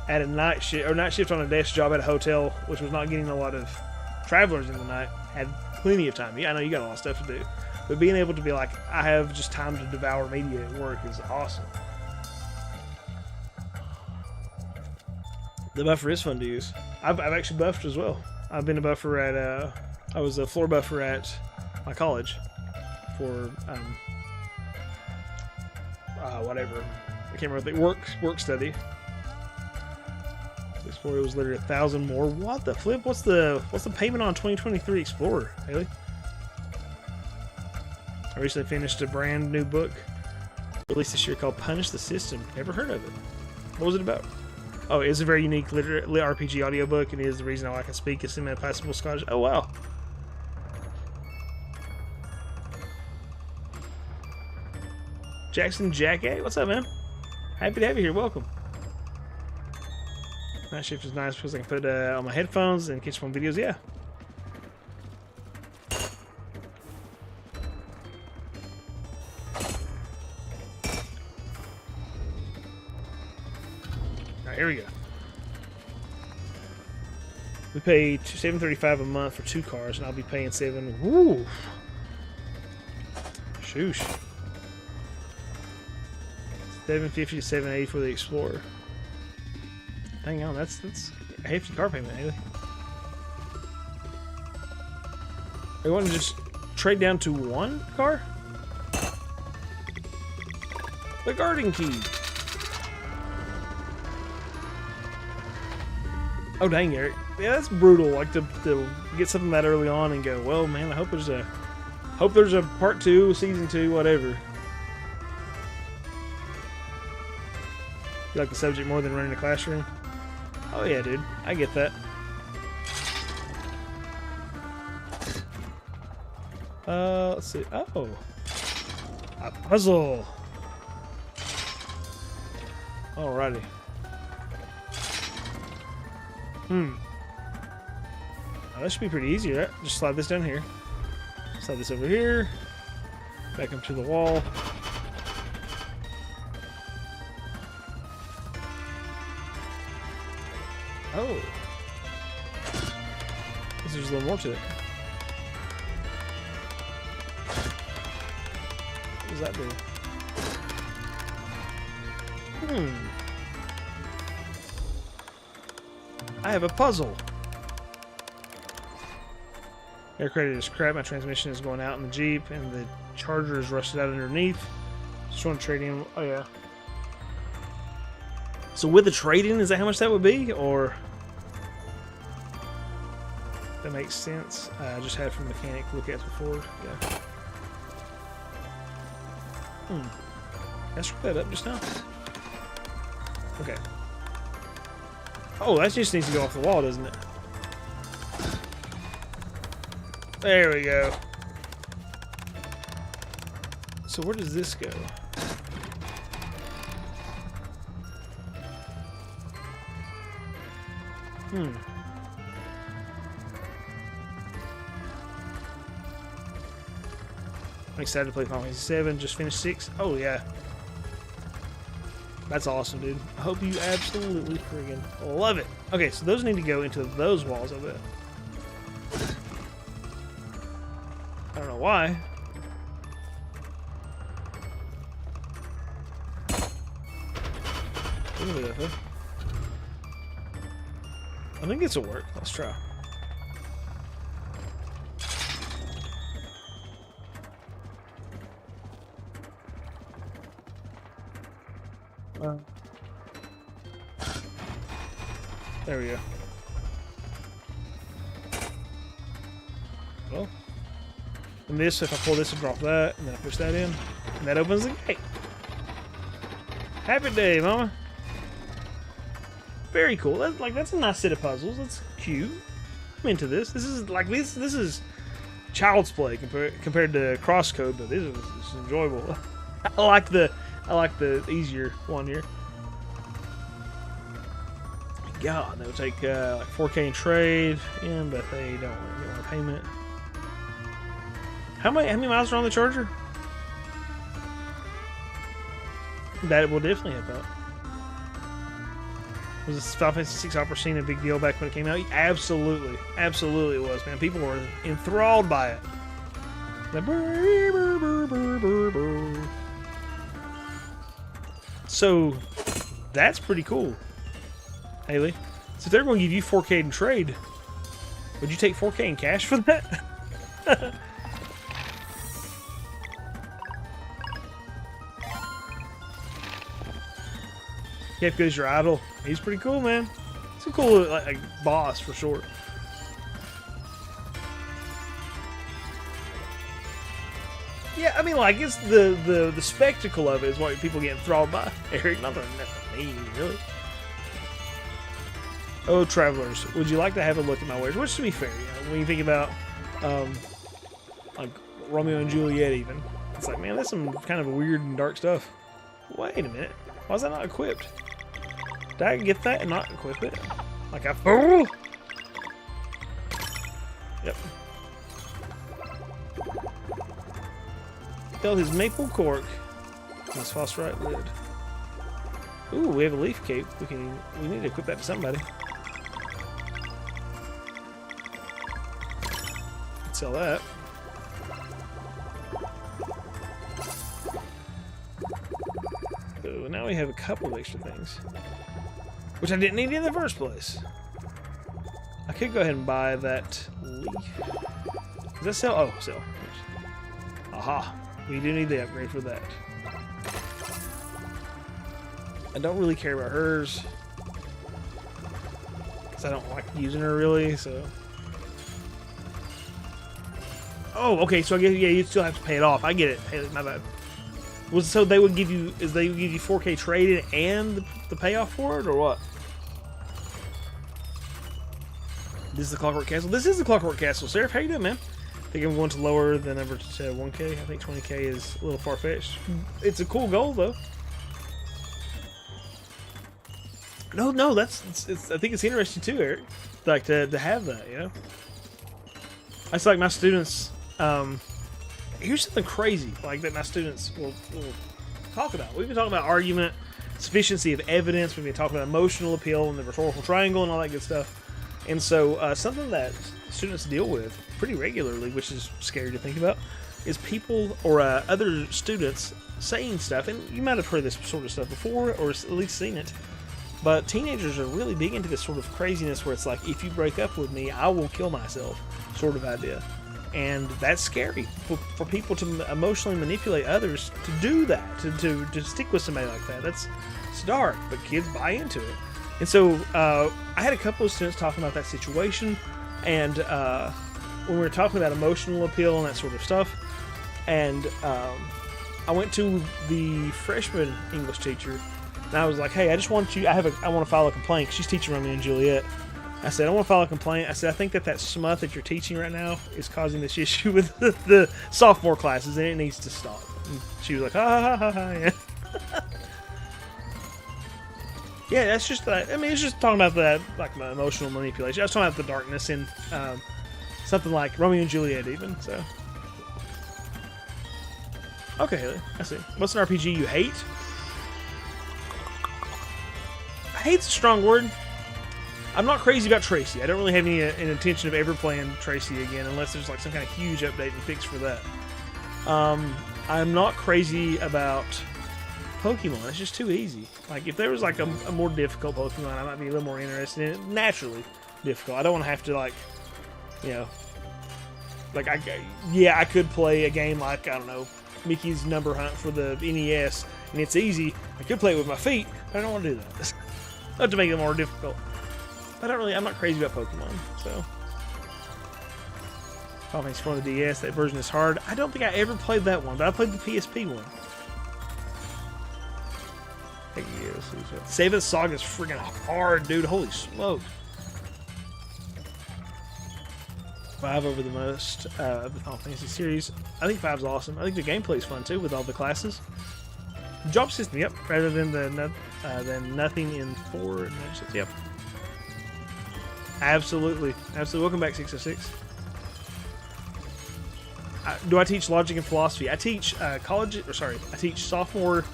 at a night shift on a desk job at a hotel, which was not getting a lot of travelers in the night, had plenty of time. Yeah, I know you got a lot of stuff to do, but being able to be like, I have just time to devour media at work is awesome. The buffer is fun to use. I've actually buffed as well. I've been a buffer at I was a floor buffer at my college for whatever. I can't remember the work study. Explorer was literally 1,000 more. What the flip? What's the payment on 2023 Explorer, Haley? I recently finished a brand new book released this year called Punish the System. Never heard of it. What was it about? Oh, it's a very unique lit RPG audiobook, and it is the reason why I can speak a semi-passable Scottish. Oh, wow. Jackson Jack A, what's up, man? Happy to have you here. Welcome. Night shift is nice because I can put on my headphones and catch some videos. Yeah. All right, here we go. We pay $735 a month for 2 cars, and I'll be paying $7. Woo. Shoosh. $750 to $780 for the Explorer. Hang on, that's a hefty car payment, Haley. They want to just trade down to 1 car? The garden key. Oh dang, Eric. Yeah, that's brutal. Like to get something that early on and go, well, man, I hope there's a part 2, season 2, whatever. You like the subject more than running a classroom? Oh yeah, dude. I get that. Let's see. Oh. A puzzle. Alrighty. Oh, that should be pretty easy, right? Just slide this down here. Slide this over here. Back up to the wall. Oh. There's a little more to it. What does that do? I have a puzzle. Air credit is crap. My transmission is going out in the Jeep, and the charger is rusted out underneath. Just want to trade in. Oh, yeah. So with the trade-in, is that how much that would be? Or... that makes sense. I just had from mechanic look at before. Yeah. Did I screw that up just now? Okay. Oh, that just needs to go off the wall, doesn't it? There we go. So where does this go? I'm excited to play Final Fantasy 7. Just finished 6. Oh, yeah. That's awesome, dude. I hope you absolutely friggin' love it. Okay, so those need to go into those walls, I bet. I don't know why. I think this will work. Let's try. There we go. Well, and this, if I pull this and drop that, and then I push that in, and that opens the gate. Happy day, mama. Very cool. That's a nice set of puzzles. That's cute. I'm into this. This is child's play compared to Crosscode, but this is enjoyable. I like the easier one here. God, they would take like 4K in trade in, but they don't want a payment. How many miles are on the charger? That will definitely help out. Was this Final Fantasy 6 Opera scene a big deal back when it came out? Absolutely. Absolutely it was, man. People were enthralled by it. So, that's pretty cool, Haley. So if they're going to give you 4K in trade, would you take 4K in cash for that? Kept goes your idol. He's pretty cool, man. He's a cool like boss for sure. Yeah, I mean, like it's the spectacle of it is what people get enthralled by. Eric, nothing me, really. Oh, travelers, would you like to have a look at my wares? Which, to be fair, you know, when you think about like Romeo and Juliet, even it's like, man, that's some kind of weird and dark stuff. Wait a minute, why is that not equipped? Did I get that and not equip it? Like I fool? Yep. Fill his maple cork. His phosphorite lid. Ooh, we have a leaf cape. We need to equip that to somebody. Sell that. So now we have a couple of extra things, which I didn't need in the first place. I could go ahead and buy that leaf. Does that sell? Oh, sell. Aha. We do need the upgrade for that. I don't really care about hers, because I don't like using her really, so. Oh, okay, so I guess, yeah, you still have to pay it off. I get it. Hey, my bad. So they would give you, 4K trade-in and the payoff for it, or what? This is the Clockwork Castle. This is the Clockwork Castle. Seraph, how you doing, man? I think I'm going to lower the number to 1K. I think 20K is a little far-fetched. It's a cool goal, though. No, that's I think it's interesting too, Eric. Like to have that, you know. I just like my students. Here's something crazy, like that my students will talk about. We've been talking about argument, sufficiency of evidence. We've been talking about emotional appeal and the rhetorical triangle and all that good stuff. And so something that students deal with pretty regularly, which is scary to think about, is people or other students saying stuff. And you might have heard this sort of stuff before, or at least seen it. But teenagers are really big into this sort of craziness where it's like, if you break up with me, I will kill myself sort of idea. And that's scary for people to emotionally manipulate others to do that, to stick with somebody like that. It's dark, but kids buy into it. And so I had a couple of students talking about that situation, and when we were talking about emotional appeal and that sort of stuff, and I went to the freshman English teacher, and I was like, hey, I want to file a complaint. She's teaching Romeo and Juliet. I said, I want to file a complaint. I said, I think that smut that you're teaching right now is causing this issue with the sophomore classes, and it needs to stop. And she was like, ha ha ha ha, yeah. Yeah, that's just that. I mean, it's just talking about that, like my emotional manipulation. I was talking about the darkness in something like Romeo and Juliet, even. So, Okay, Haley, I see. What's an RPG you hate? Hate's a strong word. I'm not crazy about Tracy. I don't really have any intention of ever playing Tracy again unless there's like some kind of huge update and fix for that. I'm not crazy about Pokemon. It's just too easy. Like, if there was like a more difficult Pokemon, I might be a little more interested in it. Naturally difficult. I don't want to have to, like, you know, like, I could play a game like, I don't know, Mickey's Number Hunt for the NES, and it's easy. I could play it with my feet, but I don't want to do that. Not to make it more difficult. But I'm not crazy about Pokemon, so. Final Fantasy for the DS, that version is hard. I don't think I ever played that one, but I played the PSP one. Saving the Saga is freaking hard, dude. Holy smoke. 5 over the most of the Final Fantasy series. I think 5's awesome. I think the gameplay is fun too with all the classes. Job system, yep. Rather than than nothing in 4 and 6, yep. Absolutely, absolutely. Welcome back, 606. Do I teach logic and philosophy? I teach I teach sophomore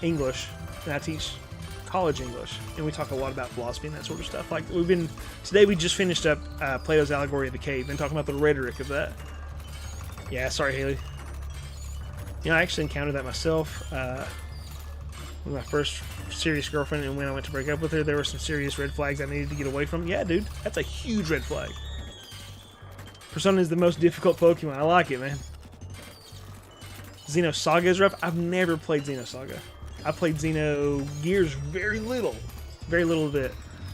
English, and I teach college English, and we talk a lot about philosophy and that sort of stuff. Like today we just finished up Plato's Allegory of the Cave, and talking about the rhetoric of that. Yeah, sorry, Haley. You know, I actually encountered that myself with my first serious girlfriend, and when I went to break up with her, there were some serious red flags I needed to get away from. Yeah, dude, that's a huge red flag. Persona is the most difficult Pokemon. I like it, man. Xenosaga is rough. I've never played Xenosaga. I played Xenogears very little bit.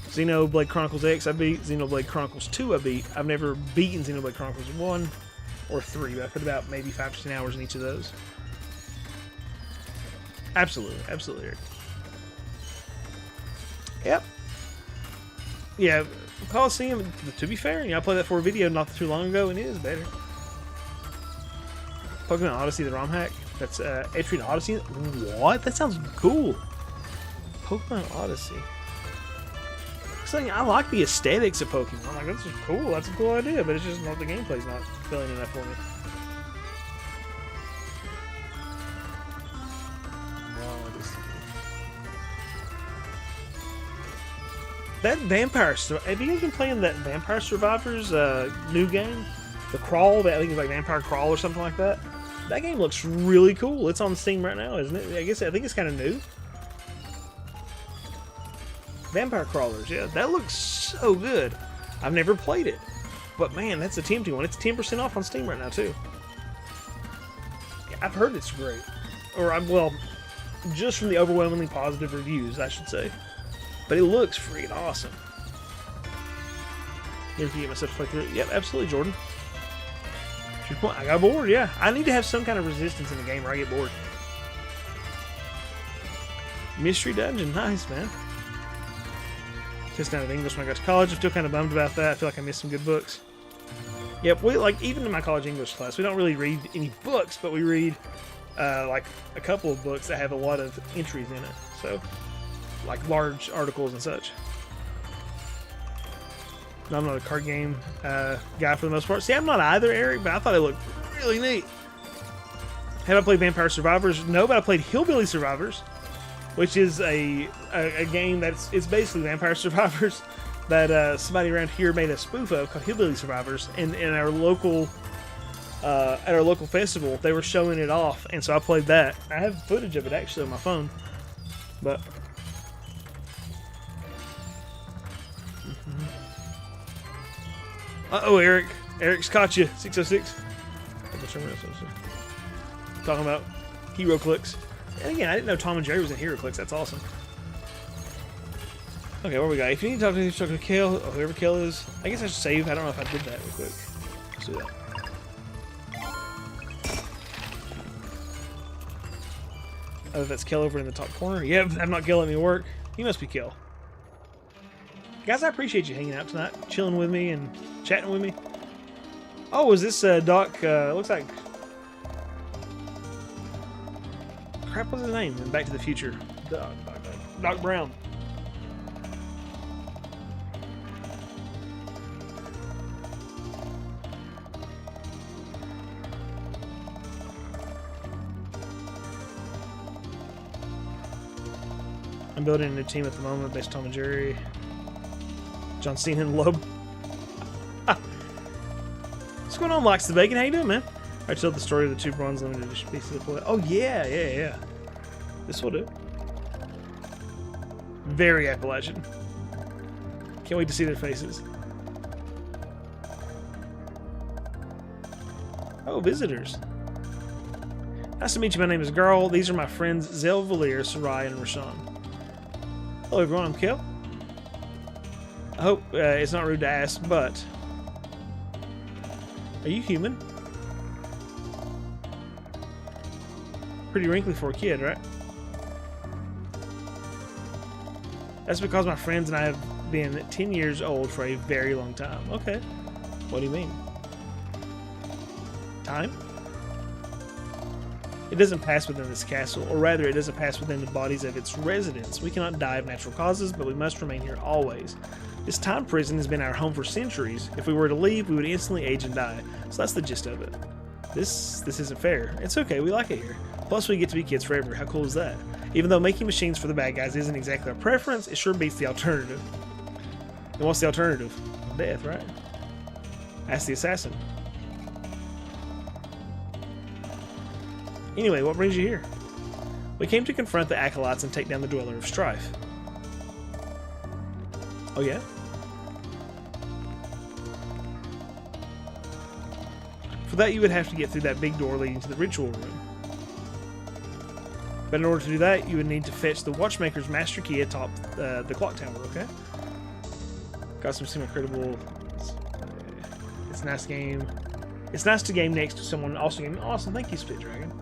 Xenoblade Chronicles X I beat. Xenoblade Chronicles 2 I beat. I've never beaten Xenoblade Chronicles 1 or 3, but I put about maybe 5 to 10 hours in each of those. Absolutely, absolutely. Yep. Yeah, Coliseum, to be fair, I played that for a video not too long ago, and it is better. Pokemon Odyssey, the ROM hack. That's Etrian Odyssey. What? That sounds cool. Pokemon Odyssey. I like the aesthetics of Pokemon. I'm like, that's just cool. That's a cool idea, but it's just not the gameplay's not filling enough for me. That Vampire... Have you guys been playing that Vampire Survivors new game? The Crawl? I think it's like Vampire Crawl or something like that. That game looks really cool. It's on Steam right now, isn't it? I think it's kind of new. Vampire Crawlers, yeah. That looks so good. I've never played it. But man, that's a tempting one. It's 10% off on Steam right now, too. Yeah, I've heard it's great. Well, just from the overwhelmingly positive reviews, I should say. But it looks freaking awesome. Never can get myself to play through it. Yep, absolutely, Jordan. Good point. I got bored, yeah. I need to have some kind of resistance in the game or I get bored. Mystery Dungeon, nice, man. Just out of English when I got to college. I'm still kind of bummed about that. I feel like I missed some good books. Yep, even in my college English class, we don't really read any books, but we read like a couple of books that have a lot of entries in it. So, like large articles and such. I'm not a card game guy for the most part. See, I'm not either, Eric, but I thought it looked really neat. Have I played Vampire Survivors? No, but I played Hillbilly Survivors, which is a game it's basically Vampire Survivors that somebody around here made a spoof of called Hillbilly Survivors. And in our local at our local festival, they were showing it off, and so I played that. I have footage of it actually on my phone, but. Uh-oh, Eric. Eric's caught you. 606. Talking about Hero Clicks. And again, I didn't know Tom and Jerry was in Hero Clicks. That's awesome. Okay, what we got? If you need to talk to Kale, or whoever Kale is, I guess I should save. I don't know if I did that real quick. Let's do that. Oh, that's Kale over in the top corner. Yep, I'm not Kale. Let me work. He must be Kale. Guys, I appreciate you hanging out tonight, chilling with me and chatting with me. Oh, is this Doc? Looks like. Crap, what's his name? In Back to the Future. Doc Brown. I'm building a new team at the moment based on Tom and Jerry. John Cena and Loeb. What's going on, Locks the Bacon? How you doing, man? I told the story of the 2 bronze limited edition pieces of play. Oh, yeah. This will do. Very Appalachian. Can't wait to see their faces. Oh, visitors. Nice to meet you. My name is Garl. These are my friends Zell, Valir, Sarai, and Rashawn. Hello, everyone. I'm Kel. I hope it's not rude to ask, but are you human? Pretty wrinkly for a kid, right? That's because my friends and I have been 10 years old for a very long time. Okay. What do you mean? Time? It doesn't pass within this castle, or rather, it doesn't pass within the bodies of its residents. We cannot die of natural causes, but we must remain here always. This time prison has been our home for centuries. If we were to leave, we would instantly age and die. So that's the gist of it. This isn't fair. It's okay, we like it here. Plus, we get to be kids forever. How cool is that? Even though making machines for the bad guys isn't exactly our preference, it sure beats the alternative. And what's the alternative? Death, right? Ask the assassin. Anyway, what brings you here? We came to confront the Acolytes and take down the Dweller of Strife. Oh yeah? For that, you would have to get through that big door leading to the ritual room. But in order to do that, you would need to fetch the Watchmaker's Master Key atop the clock tower, okay? Got some incredible... It's a nice game. It's nice to game next to someone also gaming. Awesome, thank you, Spit Dragon.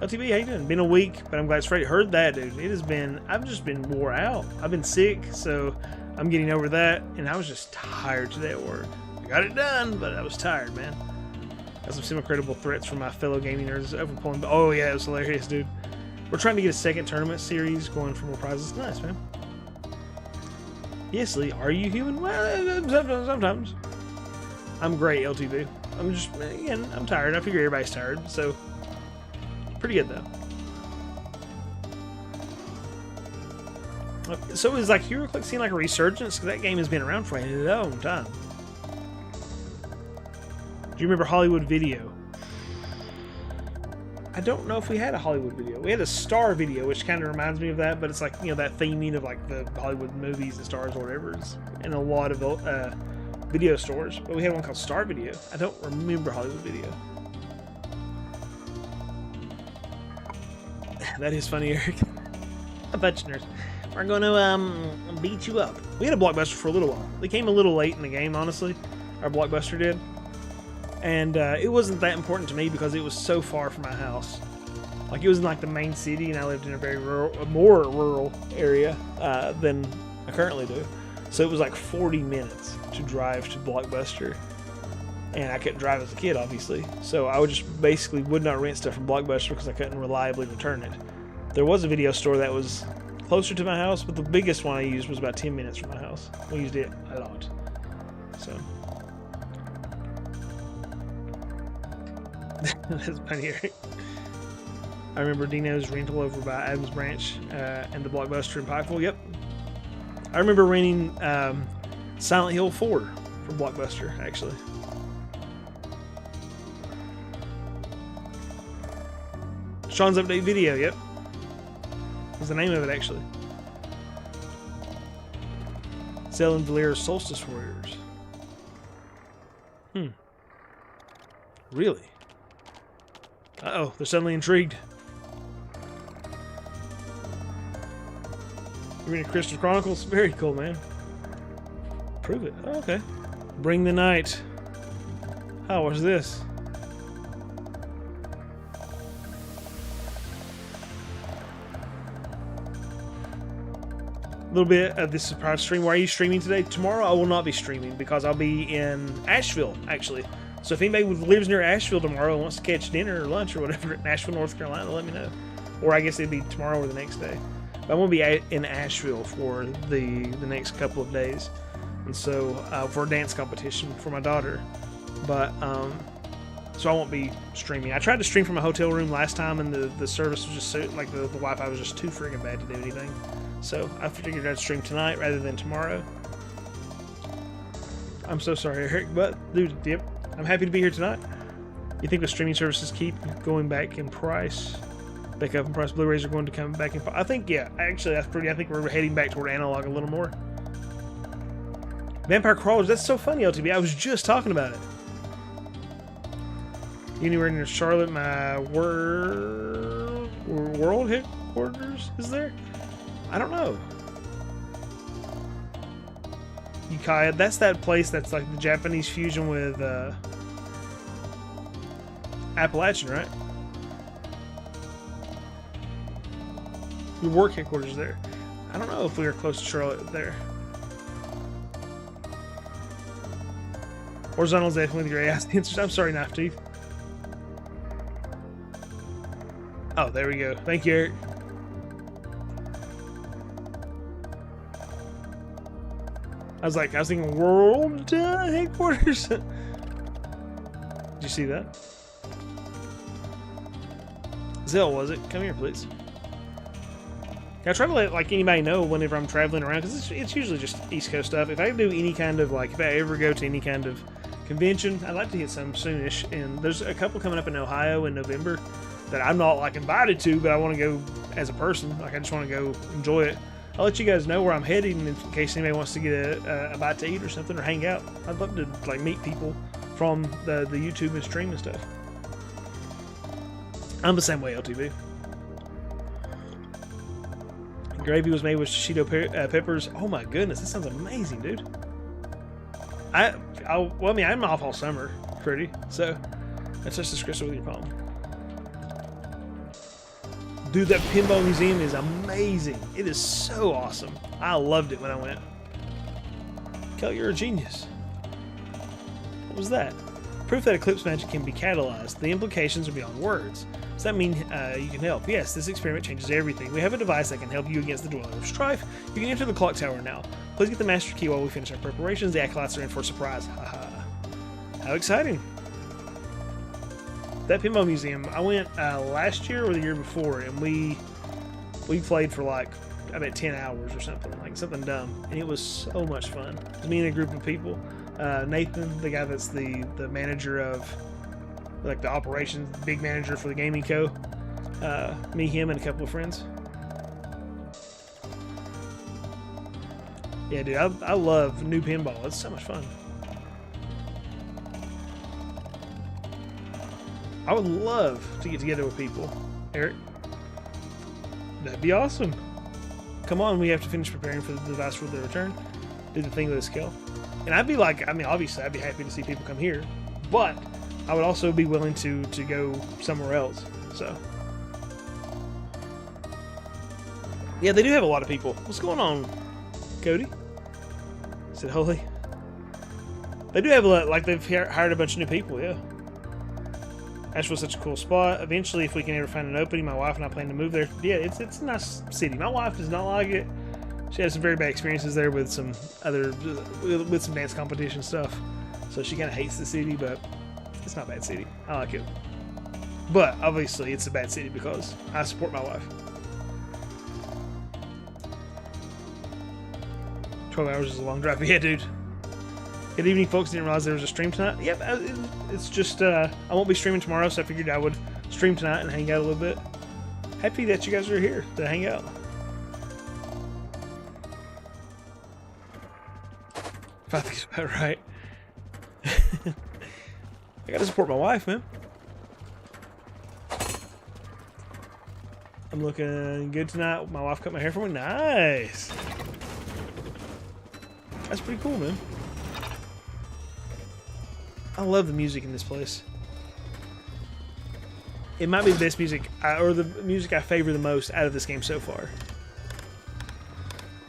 LTV, how you doing? Been a week, but I'm glad it's ready. Heard that, dude. It has been... I've just been wore out. I've been sick, so I'm getting over that, and I was just tired today at work. I got it done, but I was tired, man. Got some incredible threats from my fellow gaming nerds over pulling... Oh, yeah, it was hilarious, dude. We're trying to get a second tournament series going for more prizes. Nice, man. Yes, Lee, are you human? Well, sometimes. I'm great, LTV. I'm just, again, I'm tired. I figure everybody's tired, so pretty good, though. So is like HeroClix seeing like a resurgence? Because that game has been around for a long time. Do you remember Hollywood Video? I don't know if we had a Hollywood Video. We had a Star Video, which kind of reminds me of that, but it's like, you know, that theming of like the Hollywood movies and stars or whatever. It's in a lot of video stores. But we had one called Star Video. I don't remember Hollywood Video. That is funny, Eric. I bet you, nerds. We're going to beat you up. We had a Blockbuster for a little while. They came a little late in the game, honestly. Our Blockbuster did. And it wasn't that important to me because it was so far from my house. Like, it was in like the main city, and I lived in a very more rural area than I currently do. So it was like 40 minutes to drive to Blockbuster. And I couldn't drive as a kid, obviously. So I would just basically would not rent stuff from Blockbuster because I couldn't reliably return it. There was a video store that was closer to my house, but the biggest one I used was about 10 minutes from my house. We used it a lot. So... That's funny, Eric. I remember Dino's rental over by Adams Branch and the Blockbuster in Pikeville. Yep. I remember renting Silent Hill 4 from Blockbuster, actually. Sean's Update Video, yep. Was the name of it, actually. Zell and Valir's Solstice Warriors. Really? Uh-oh, they're suddenly intrigued. You're reading Crystal Chronicles? Very cool, man. Prove it. Oh, okay. Bring the Night. Oh, what's this? A little bit of this surprise stream. Why are you streaming today? Tomorrow I will not be streaming because I'll be in Asheville, actually. So if anybody lives near Asheville tomorrow and wants to catch dinner or lunch or whatever in Asheville, North Carolina, let me know. Or I guess it'd be tomorrow or the next day. But I'm going to be in Asheville for the next couple of days. And so, for a dance competition for my daughter. But, so I won't be streaming. I tried to stream from a hotel room last time and the service was just so, like the Wi-Fi was just too freaking bad to do anything. So I figured I'd stream tonight rather than tomorrow. I'm so sorry, Eric, but dude, yep, I'm happy to be here tonight. You think the streaming services keep going back in price? Back up in price. Blu-rays are going to come back in price. I think, yeah, actually, that's pretty. I think we're heading back toward analog a little more. Vampire Crawlers, that's so funny, LTV. I was just talking about it. Anywhere near Charlotte, my world headquarters is there? I don't know. Ukiah, that's that place that's like the Japanese fusion with Appalachian, right? Your work headquarters there. I don't know if we are close to Charlotte there. Horizontal's definitely the great ass answers. I'm sorry, Knife Teeth. Oh, there we go. Thank you, Eric. I was thinking world headquarters. Did you see that? Zell, was it? Come here, please. I try to let anybody know whenever I'm traveling around, because it's usually just East Coast stuff. If I do any kind of if I ever go to any kind of convention, I'd like to hit some soonish. And there's a couple coming up in Ohio in November that I'm not invited to, but I want to go as a person. I just want to go enjoy it. I'll let you guys know where I'm heading in case anybody wants to get a bite to eat or something or hang out. I'd love to meet people from the YouTube and stream and stuff. I'm the same way, LTV. Gravy was made with shishito peppers. Oh my goodness, that sounds amazing, dude. I'm off all summer, pretty. So that's just discussing with your problem. Dude, that pinball museum is amazing. It is so awesome. I loved it when I went. Kel, you're a genius. What was that? Proof that eclipse magic can be catalyzed. The implications are beyond words. Does that mean you can help? Yes, this experiment changes everything. We have a device that can help you against the Dweller of Strife. You can enter the clock tower now. Please get the master key while we finish our preparations. The acolytes are in for a surprise. Haha. How exciting. That pinball museum, I went last year or the year before, and we played for I bet 10 hours or something, something dumb, and it was so much fun. It was me and a group of people. Nathan, the guy that's the manager of the operations, big manager for the gaming co. Me, him, and a couple of friends. Yeah, dude, I love new pinball. It's so much fun. I would love to get together with people. Eric, that'd be awesome. Come on, we have to finish preparing for the device for the return. Do the thing with the scale. And I'd be obviously I'd be happy to see people come here, but I would also be willing to go somewhere else. So yeah, they do have a lot of people. What's going on, Cody? Is it Holy? They do have they've hired a bunch of new people. Yeah. Asheville's such a cool spot. Eventually, if we can ever find an opening, my wife and I plan to move there. Yeah, it's a nice city. My wife does not like it. She had some very bad experiences there with some dance competition stuff. So she kind of hates the city, but it's not a bad city. I like it. But obviously, it's a bad city because I support my wife. 12 hours is a long drive. Yeah, dude. Good evening, folks. Didn't realize there was a stream tonight. Yep, it's just I won't be streaming tomorrow, so I figured I would stream tonight and hang out a little bit. Happy that you guys are here to hang out. If I think it's about right. I gotta support my wife, man. I'm looking good tonight. My wife cut my hair for me. Nice. That's pretty cool, man. I love the music in this place. It might be the best music, or the music I favor the most out of this game so far.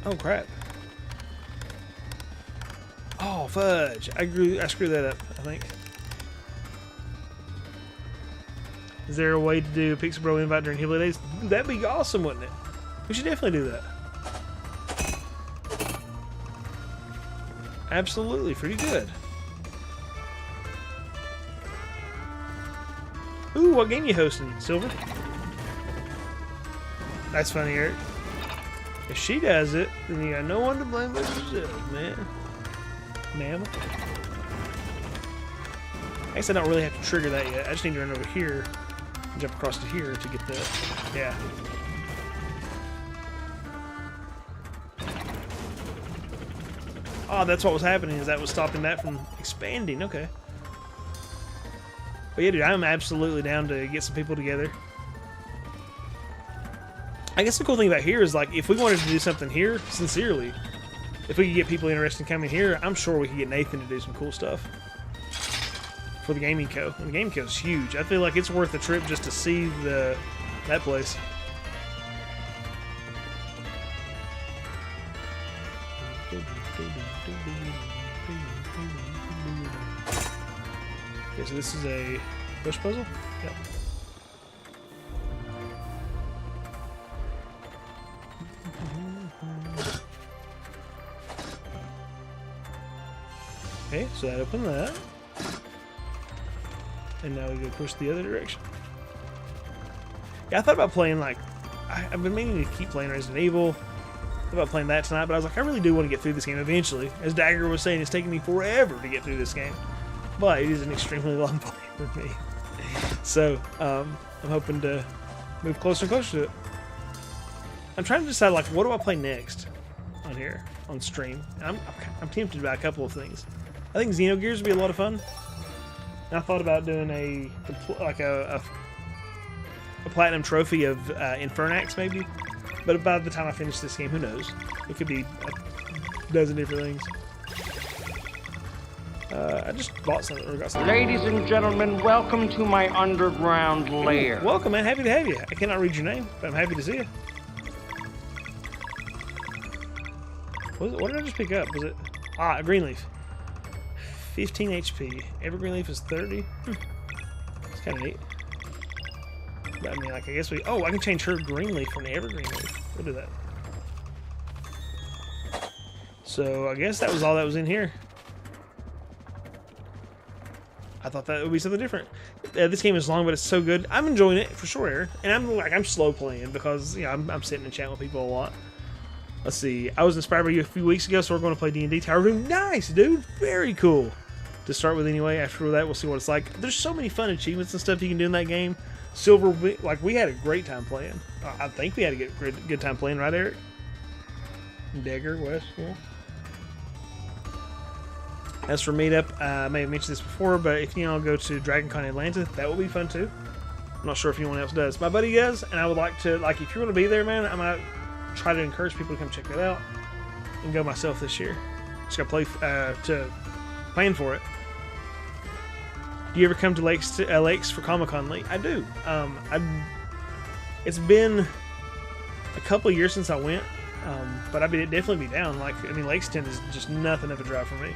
Oh crap! Oh fudge! I screwed that up, I think. Is there a way to do a Pixel Bro invite during Hillbilly Days? That'd be awesome, wouldn't it? We should definitely do that. Absolutely, pretty good. Ooh, what game you hosting, Silver? That's funny, Eric. If she does it, then you got no one to blame but yourself, man. Ma'am. I guess I don't really have to trigger that yet. I just need to run over here and jump across to here to get the... Yeah. Oh, that's what was happening, is that was stopping that from expanding. Okay. But yeah, dude, I'm absolutely down to get some people together. I guess the cool thing about here is, like, if we wanted to do something here, sincerely, if we could get people interested in coming here, I'm sure we could get Nathan to do some cool stuff for the Gaming Co. And the Gaming Co is huge. I feel like it's worth the trip just to see that place. Okay, so this is a push puzzle? Yep. Okay, so that opened that. And now we go push the other direction. Yeah, I thought about playing, like, I've been meaning to keep playing Resident Evil. I thought about playing that tonight, but I was like, I really do want to get through this game eventually. As Dagger was saying, it's taking me forever to get through this game. But it is an extremely long play for me. So, I'm hoping to move closer and closer to it. I'm trying to decide, like, what do I play next on here, on stream? I'm tempted by a couple of things. I think Xenogears would be a lot of fun. And I thought about doing a platinum trophy of Infernax, maybe. But by the time I finish this game, who knows? It could be a dozen different things. I just bought something. Or got something. Ladies and gentlemen, welcome to my underground lair. Welcome, man. Happy to have you. I cannot read your name, but I'm happy to see you. What did I just pick up? Was it... Ah, a Greenleaf. 15 HP. Evergreen Leaf is 30. It's kind of neat. But I mean, like, I guess we... Oh, I can change her Greenleaf from the Evergreen Leaf. We'll do that. So, I guess that was all that was in here. I thought that would be something different. This game is long, but it's so good. I'm enjoying it, for sure. And I'm slow playing because, you know, I'm sitting and chatting with people a lot. Let's see. I was inspired by you a few weeks ago, so we're going to play D&D Tower Room. Nice, dude. Very cool. To start with anyway. After that, we'll see what it's like. There's so many fun achievements and stuff you can do in that game. Silver, like, we had a great time playing. I think we had a good time playing, right, Eric? Dagger, Wes, yeah. As for meetup, I may have mentioned this before, but if you all go to DragonCon Atlanta, that will be fun too. I'm not sure if anyone else does. My buddy does, and I would like to, like, if you're going to be there, man, I might try to encourage people to come check that out and go myself this year. Just got to plan for it. Do you ever come to Lakes for Comic-Con, Lee? I do. It's been a couple of years since I went, but I'd definitely be down. Like, I mean, Lakes 10 is just nothing of a drive for me.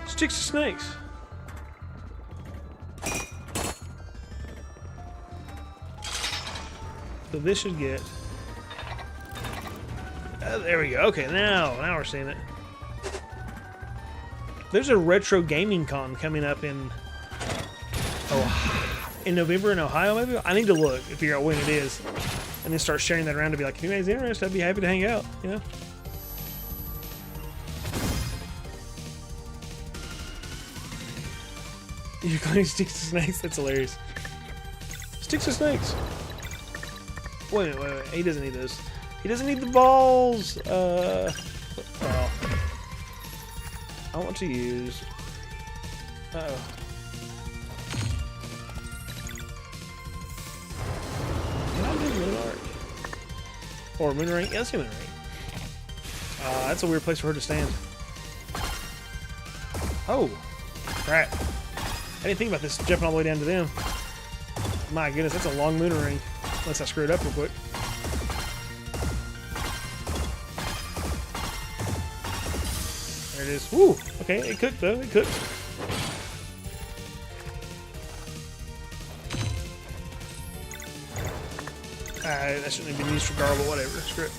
Sticks to snakes. So this should get... there we go. Okay, now we're seeing it. There's a retro gaming con coming up in November in Ohio, maybe? I need to look and figure out when it is. And then start sharing that around to be like, if anybody's interested, I'd be happy to hang out, you know? You're calling sticks to snakes? That's hilarious. Sticks to snakes. Wait. He doesn't need those. He doesn't need the balls. Well, I want to use... Uh-oh. Can I do Moon Arc? Or Moon Ring? Yeah, let's do Moon Ring. That's a weird place for her to stand. Oh, crap. I didn't think about this jumping all the way down to them. My goodness, that's a long Moon Ring. Unless I screw it up real quick. There it is. Woo! Okay, it cooked though. It cooked. That shouldn't have been used for garble, whatever. Screw it.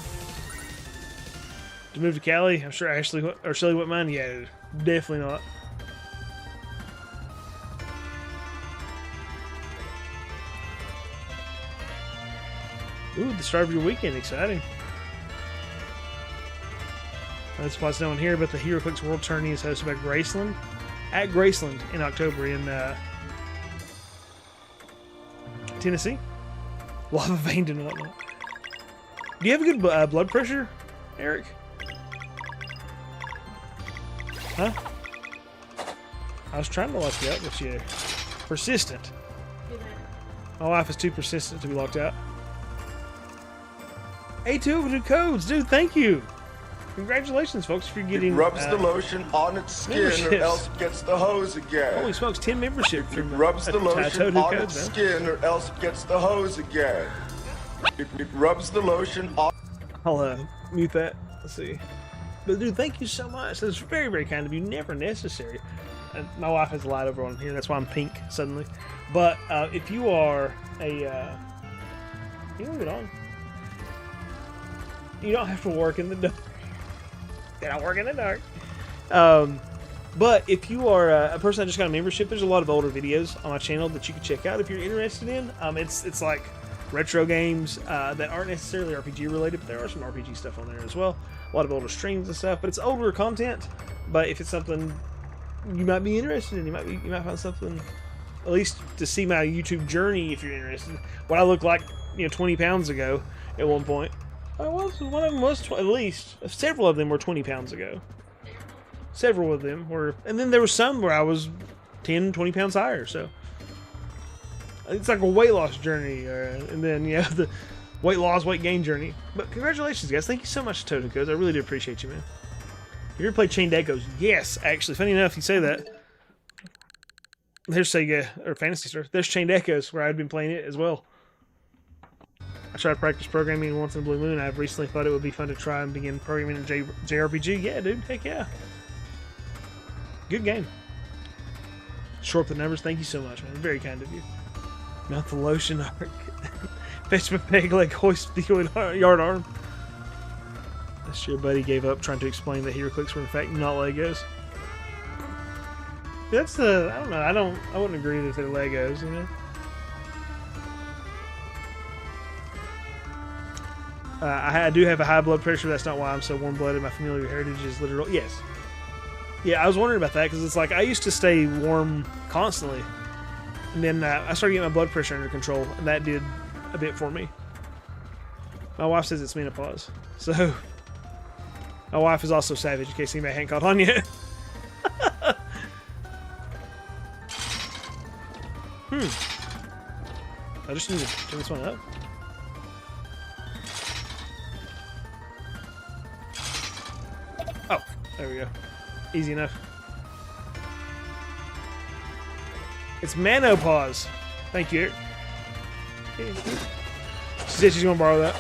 To move to Cali, I'm sure Ashley or Shelly wouldn't mind. Yeah, definitely not. Ooh, the start of your weekend. Exciting. That's why it's known here, but the HeroClix World Tourney is hosted by Graceland at Graceland in October in Tennessee. Lava veined and whatnot. Do you have a good blood pressure, Eric? Huh? I was trying to lock you up, but you're persistent. My wife is too persistent to be locked out. A2 with the codes, dude. Thank you. Congratulations, folks, for getting. It rubs the lotion on its skin, or memberships. else it gets the hose again. Holy smokes, 10 membership It from rubs the lotion on codes, its man. skin, or else it gets the hose again. It rubs the lotion on. I'll mute that. Let's see. But dude, thank you so much. That's very, very kind of you. Never necessary. My wife has a light over on here. That's why I'm pink suddenly. But if you are a, you leave it on. You don't have to work in the dark. They don't work in the dark. But if you are a person that just got a membership, there's a lot of older videos on my channel that you can check out if you're interested in. It's like retro games that aren't necessarily RPG related, but there are some RPG stuff on there as well. A lot of older streams and stuff, but it's older content. But if it's something you might be interested in, you might find something, at least to see my YouTube journey if you're interested. What I looked like, 20 pounds ago at one point. One of them was at least several of them were 20 pounds ago. Several of them were, and then there was some where I was 10, 20 pounds higher. So it's like a weight loss journey, and then the weight loss, weight gain journey. But congratulations, guys! Thank you so much, Totocos. I really do appreciate you, man. Have you ever played Chained Echoes? Yes, actually. Funny enough, you say that. There's Sega or Fantasy Star. There's Chained Echoes where I'd been playing it as well. I tried to practice programming once in a blue moon. I've recently thought it would be fun to try and begin programming in JRPG. Yeah, dude. Heck yeah. Good game. Short up the numbers. Thank you so much, man. Very kind of you. Not the lotion arc. Fetch my peg leg, hoist the yard arm. That's your buddy gave up trying to explain that HeroClix were in fact not Legos. That's I don't know. I wouldn't agree that they're Legos, I do have a high blood pressure. That's not why I'm so warm-blooded. My familial heritage is literal. Yes. Yeah, I was wondering about that because it's like I used to stay warm constantly, and then I started getting my blood pressure under control, and that did a bit for me. My wife says it's menopause, so my wife is also savage. In case anybody hadn't caught on yet. I just need to turn this one up. Oh, there we go. Easy enough. It's Manopause. Thank you, Eric. She said she's gonna borrow that.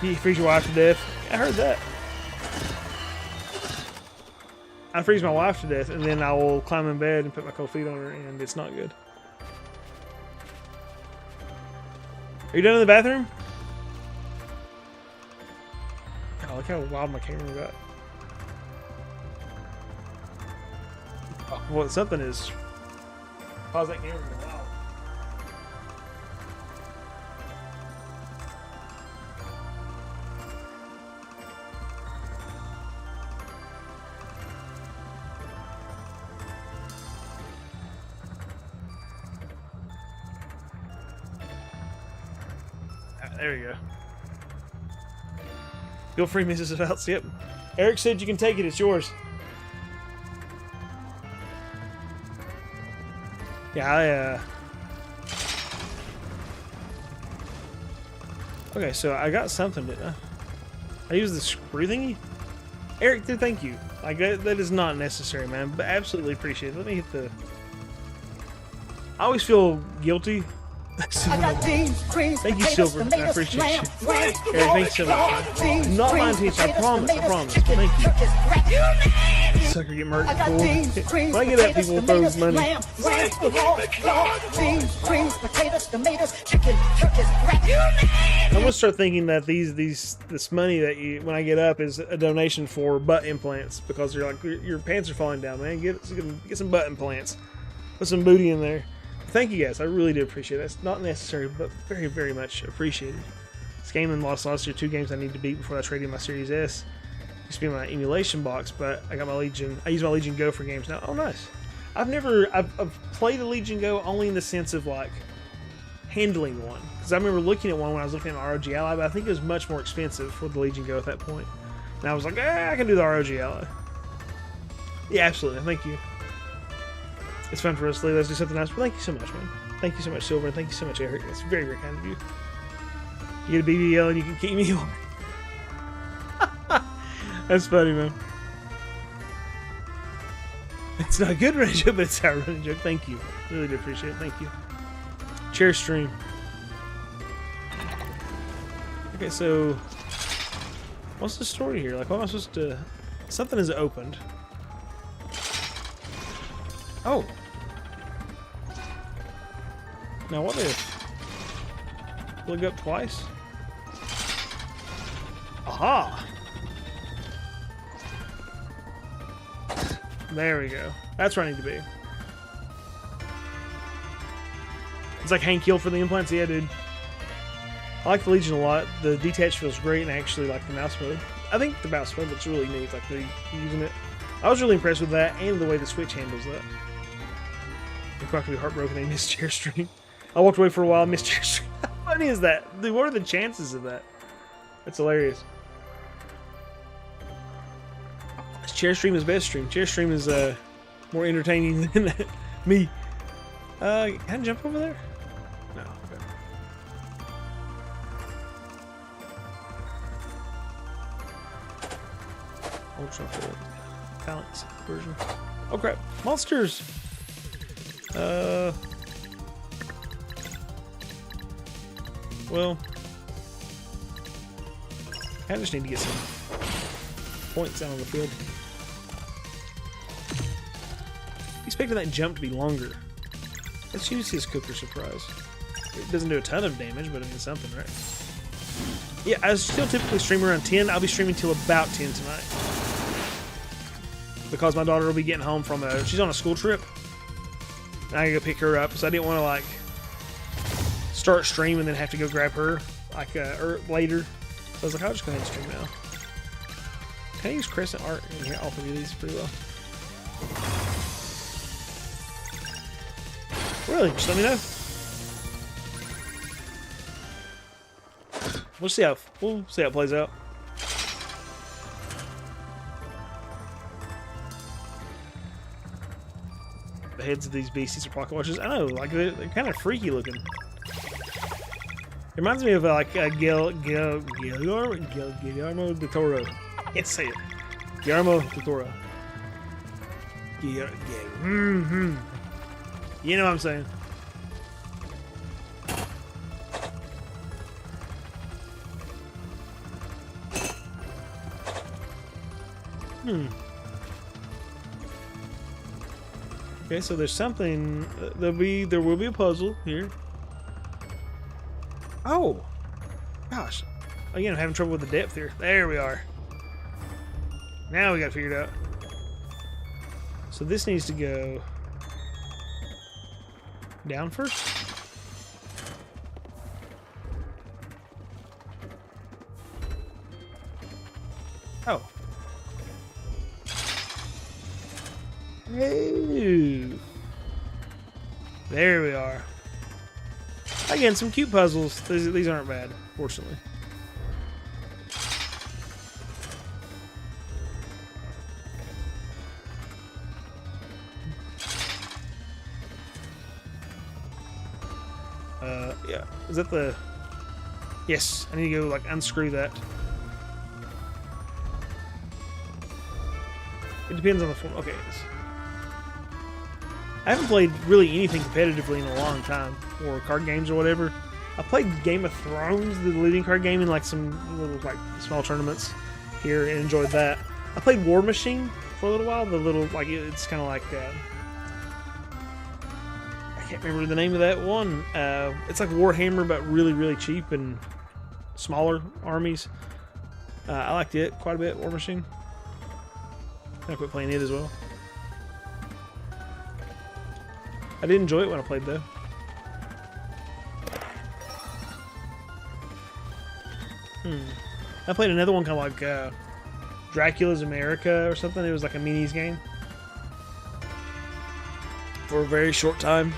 You freeze your wife to death. I heard that. I freeze my wife to death, and then I will climb in bed and put my cold feet on her, and it's not good. Are you done in the bathroom? Oh, look how wild my camera got. Oh, well, something is. Pause that camera. Wow. There you go. Feel free, Mrs. Phelps. Yep. Eric said you can take it. It's yours. Yeah, Okay, so I got something, didn't I? I used the screw thingy? Eric, thank you. Like, that is not necessary, man. But absolutely appreciate it. Let me hit the... I always feel guilty. Thank you, Silver. I appreciate you. Eric, thanks so much. Man. Not mine, teach. I promise. I promise. Thank you. Sucker get murdered. When I get at people with those money. I'm gonna start thinking that this money that you when I get up is a donation for butt implants because you're like your pants are falling down, man. Get some butt implants. Put some booty in there. Thank you guys. I really do appreciate it. It's not necessary, but very, very much appreciated. This game and Lost Odyssey are 2 games I need to beat before I trade in my Series S. Used to be my emulation box, but I got my Legion. I use my Legion Go for games now. Oh, nice. I've played a Legion Go only in the sense of like handling one, because I remember looking at one when I was looking at my ROG Ally, but I think it was much more expensive for the Legion Go at that point. And I was like, I can do the ROG Ally. Yeah, absolutely. Thank you. It's fun for us, Lee. Let's do something nice. But thank you so much, man. Thank you so much, Silver, and thank you so much, Eric. It's very, very kind of you. You get a BBL and you can keep me on. That's funny, man. It's not a good running joke, but it's our running joke. Thank you. Really do appreciate it. Thank you. Chair stream. Okay, so what's the story here? Like, what am I supposed to... Something is opened. Oh. Now what if... Look up twice? Aha! There we go. That's where I need to be. It's like Hank Hill for the implants. Yeah, dude. I like the Legion a lot. The detach feels great, and I actually like the mouse mode. I think the mouse mode looks really neat, like using it. I was really impressed with that, and the way the Switch handles that. I'm about to be heartbroken. I missed chair stream. I walked away for a while, missed chair stream. How funny is that? Dude, what are the chances of that? That's hilarious. Chair stream is best stream. Chair stream is more entertaining than me. Can I jump over there? No. Okay. Ultra full balance version. Oh crap! Monsters. Well, I just need to get some points out on the field. Expecting that jump to be longer. Let's use his cooker surprise. It doesn't do a ton of damage, but it means something, right? Yeah, I still typically stream around 10. I'll be streaming till about 10 tonight. Because my daughter will be getting home from she's on a school trip. And I gotta go pick her up, so I didn't want to like start stream and then have to go grab her like later. So I was like, I'll just go ahead and stream now. Can I use Crescent Art in here? All 3 of these pretty well. Really? Just let me know. We'll see how it plays out. The heads of these beasties are pocket watches. I know, like they're kind of freaky looking. It reminds me of like Guillermo del Toro. I can't say it. Guillermo del Toro. You know what I'm saying. Okay, so there's something. There will be a puzzle here. Oh, gosh! Again, I'm having trouble with the depth here. There we are. Now we got it figured out. So this needs to go down first. Oh. Ooh. There we are. Again, some cute puzzles. These aren't bad, fortunately. Yeah. Is that the... Yes, I need to go, like, unscrew that. It depends on the form. Okay. I haven't played really anything competitively in a long time, or card games or whatever. I played Game of Thrones, the leading card game, in like some little like small tournaments here, and enjoyed that. I played War Machine for a little while. The little like it's kind of like I can't remember the name of that one. It's like Warhammer, but really really cheap and smaller armies. I liked it quite a bit. War Machine. I quit playing it as well. I did enjoy it when I played though. I played another one kind of like Dracula's America or something. It was like a minis game for a very short time.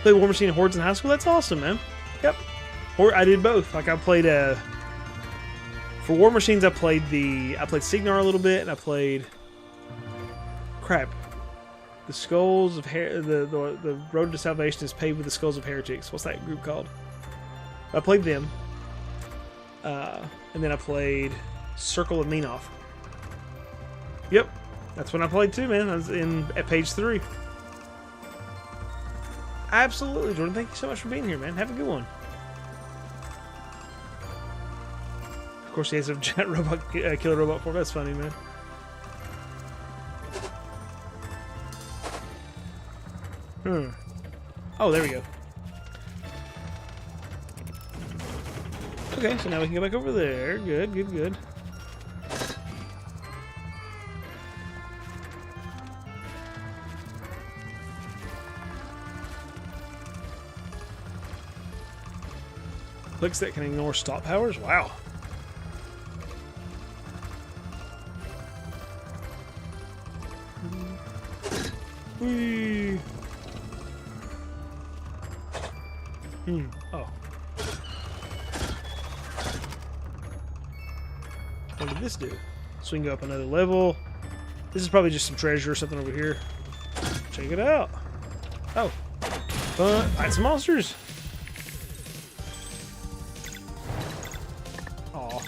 Played War Machine and Hordes in high school. That's awesome, man. Yep. Or I did both. Like I played for War Machines. I played Signar a little bit, and I played the Skulls of the Road to Salvation is paved with the Skulls of Heretics. What's that group called? I played them, and then I played Circle of Menoth. Yep, that's when I played too, man. I was at page 3. Absolutely, Jordan. Thank you so much for being here, man. Have a good one. Of course, he has a giant robot, killer robot form. That's funny, man. Oh, there we go. Okay, so now we can go back over there. Good, good, good. Clicks that can ignore stop powers? Wow. Whee. Oh. What did this do? So we can go up another level. This is probably just some treasure or something over here. Check it out. Oh. Fun. Fight some monsters. Aw.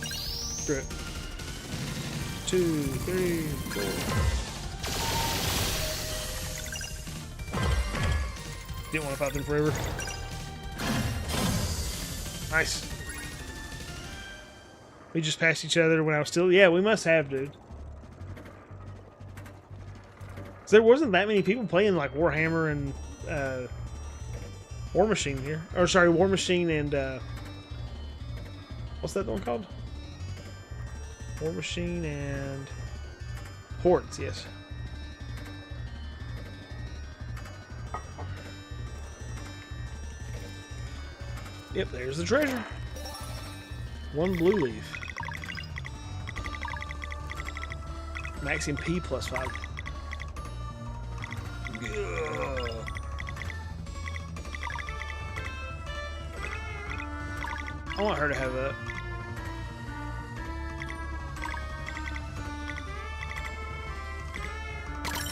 Screw it. 2, 3, 4. Didn't want to fight them forever. Nice. We just passed each other when I was still... Yeah, we must have, dude. So there wasn't that many people playing like Warhammer and War Machine here. Or sorry, War Machine and... what's that one called? War Machine and... Hordes, yes. Yep, there's the treasure. 1 blue leaf. Max MP plus 5. Ugh. I want her to have that.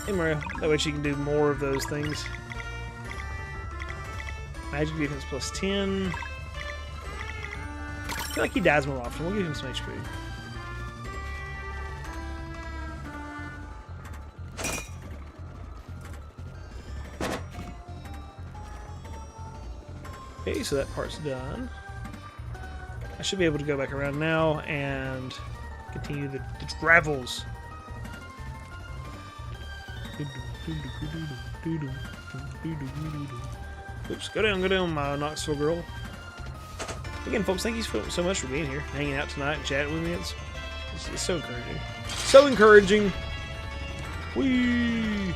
Hey Mario, that way she can do more of those things. Magic defense plus 10. I feel like he dies more often. We'll give him some HP. Okay, so that part's done. I should be able to go back around now and continue the travels. Oops, go down, my Knoxville girl. Again, folks, thank you so much for being here, hanging out tonight, and chatting with me. It's so encouraging. So encouraging! Whee!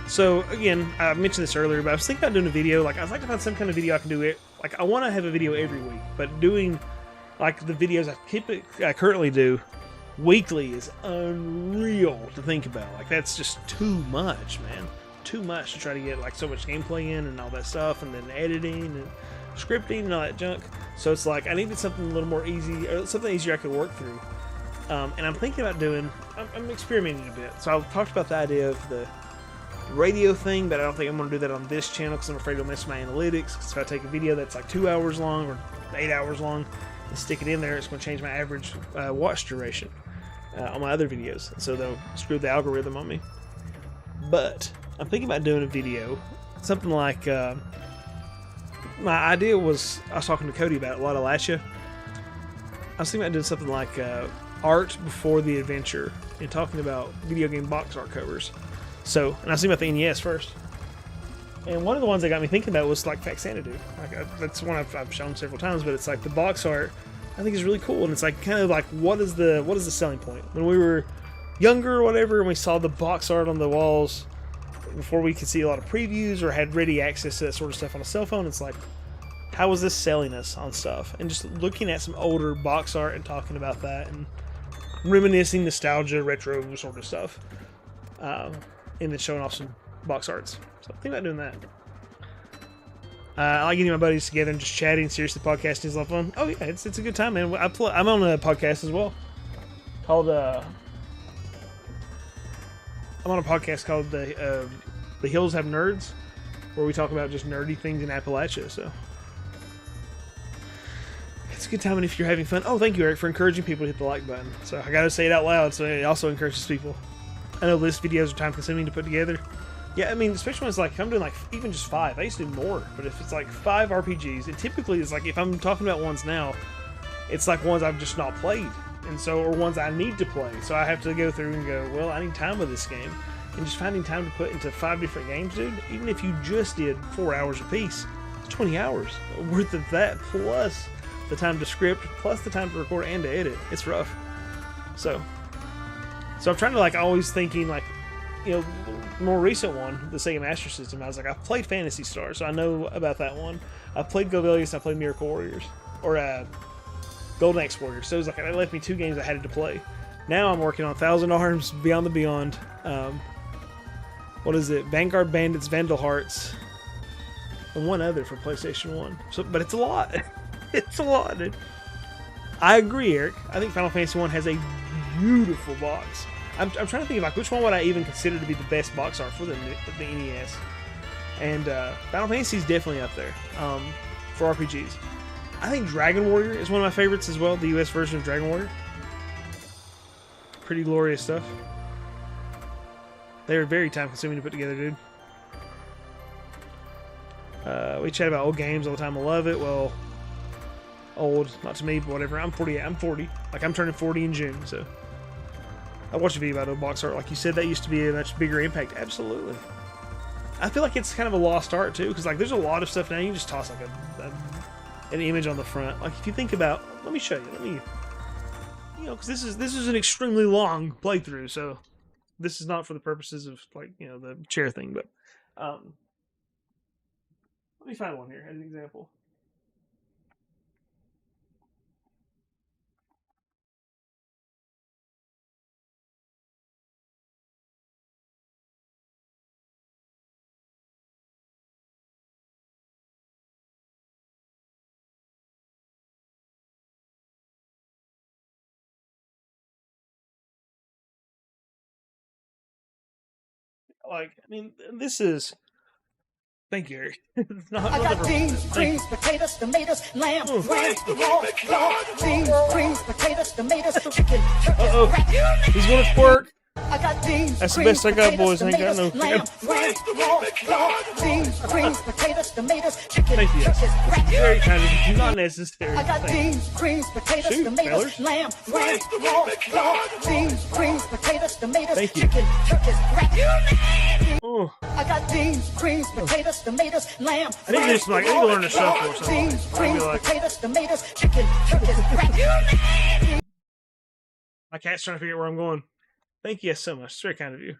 So, again, I mentioned this earlier, but I was thinking about doing a video. Like, I'd like to find some kind of video I can do it. Like, I want to have a video every week, but doing, like, the videos I currently do weekly is unreal to think about. Like, that's just too much, man. Too much to try to get like so much gameplay in and all that stuff, and then editing and scripting and all that junk. So it's like I needed something a little more easy, or something easier I could work through. And I'm thinking about doing. I'm experimenting a bit. So I've talked about the idea of the radio thing, but I don't think I'm going to do that on this channel because I'm afraid it'll mess my analytics. So if I take a video that's like 2 hours long or 8 hours long and stick it in there, it's going to change my average watch duration on my other videos. So they'll screw the algorithm on me. But I'm thinking about doing a video, something like, my idea was, I was talking to Cody about it a lot last year. I was thinking about doing something like art before the adventure and talking about video game box art covers. So, and I was thinking about the NES first. And one of the ones that got me thinking about was like Faxanadu. Like that's one I've shown several times, but it's like the box art I think is really cool, and it's like kind of like what is the selling point? When we were younger or whatever, and we saw the box art on the walls before we could see a lot of previews or had ready access to that sort of stuff on a cell phone, it's like, how is this selling us on stuff? And just looking at some older box art and talking about that and reminiscing, nostalgia, retro sort of stuff, and then showing off some box arts. So think about doing that. I like getting my buddies together and just chatting. Seriously, podcasting is a lot of fun. Oh yeah, it's a good time, man. I'm on a podcast as well called I'm on a podcast called the Hills Have Nerds, where we talk about just nerdy things in Appalachia. So it's a good time, and if you're having fun, oh, thank you, Eric, for encouraging people to hit the like button. So I gotta say it out loud, so it also encourages people. I know list videos are time consuming to put together. Yeah, I mean, especially when it's like, I'm doing like even just 5. I used to do more, but if it's like 5 RPGs, it typically is like, if I'm talking about ones now, it's like ones I've just not played, and so, or ones I need to play. So I have to go through and go, well, I need time with this game, and just finding time to put into 5 different games, dude. Even if you just did 4 hours a piece, it's 20 hours worth of that, plus the time to script, plus the time to record and to edit. It's rough. So I'm trying to like always thinking like, you know, more recent one, the Sega Master System, I was like, I've played Phantasy Star, so I know about that one. I've played Govelius, I played Miracle Warriors, or Golden Axe Warriors. So it was like, it left me 2 games I had to play. Now I'm working on Thousand Arms, Beyond the Beyond, what is it, Vanguard Bandits, Vandal Hearts, and one other for PlayStation 1. So, but it's a lot. It's a lot, dude. I agree, Eric. I think Final Fantasy 1 has a beautiful box. I'm trying to think of like which one would I even consider to be the best box art for the NES, and Final Fantasy is definitely up there for RPGs. I think Dragon Warrior is one of my favorites as well. The US version of Dragon Warrior, pretty glorious stuff. They're very time consuming to put together, dude. We chat about old games all the time. I love it. Well, old, not to me, but whatever. I'm 40. Like I'm turning 40 in June, so. I watched a video about old box art. Like you said, that used to be a much bigger impact. Absolutely. I feel like it's kind of a lost art, too, because like there's a lot of stuff now. You can just toss like an image on the front. Like if you think about... Let me show you. You know, because this is an extremely long playthrough, so this is not for the purposes of, like, you know, the chair thing, but... let me find one here as an example. Like, I mean, this is... Thank you, Eric. I got beans, greens, potatoes, tomatoes, lamb, lamb, raw, beans, greens, potatoes, tomatoes, chicken, turkey, He's gonna twerk. I got beans, That's the greens, best I got, potatoes, boys. I ain't got no... tomatoes, lamb, raw, beans, greens, potatoes, tomatoes, chicken, Thank you. turkey, Very kind of not necessary. I got Thank you. beans, greens, potatoes, Shoot, tomatoes, fellas. lamb, raw, beans, greens, potatoes, tomatoes, Thank you. chicken, turkey, Oh, I got beans, greens, potatoes, tomatoes, lamb. I need to do some, like, I need to learn to shuffle or something. Beans, I'd greens, be like- potatoes, tomatoes, chicken, turkey. my cat's trying to figure out where I'm going. Thank you guys so much. It's very kind of you.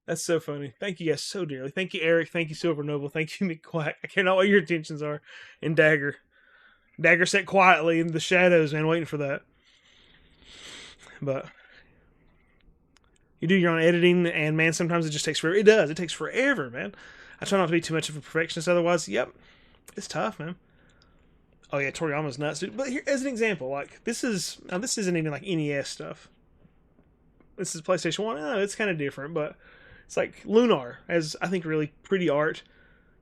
That's so funny. Thank you guys so dearly. Thank you, Eric. Thank you, Silver Noble. Thank you, McQuack. I care not what your intentions are. And Dagger. Dagger sat quietly in the shadows, man, waiting for that. But you do your own editing, and man, sometimes it just takes forever. It does. It takes forever, man. I try not to be too much of a perfectionist. Otherwise, yep, it's tough, man. Oh yeah, Toriyama's nuts, dude. But here, as an example, like this isn't even like NES stuff. This is PlayStation 1. Oh, it's kind of different, but it's like Lunar has, I think, really pretty art,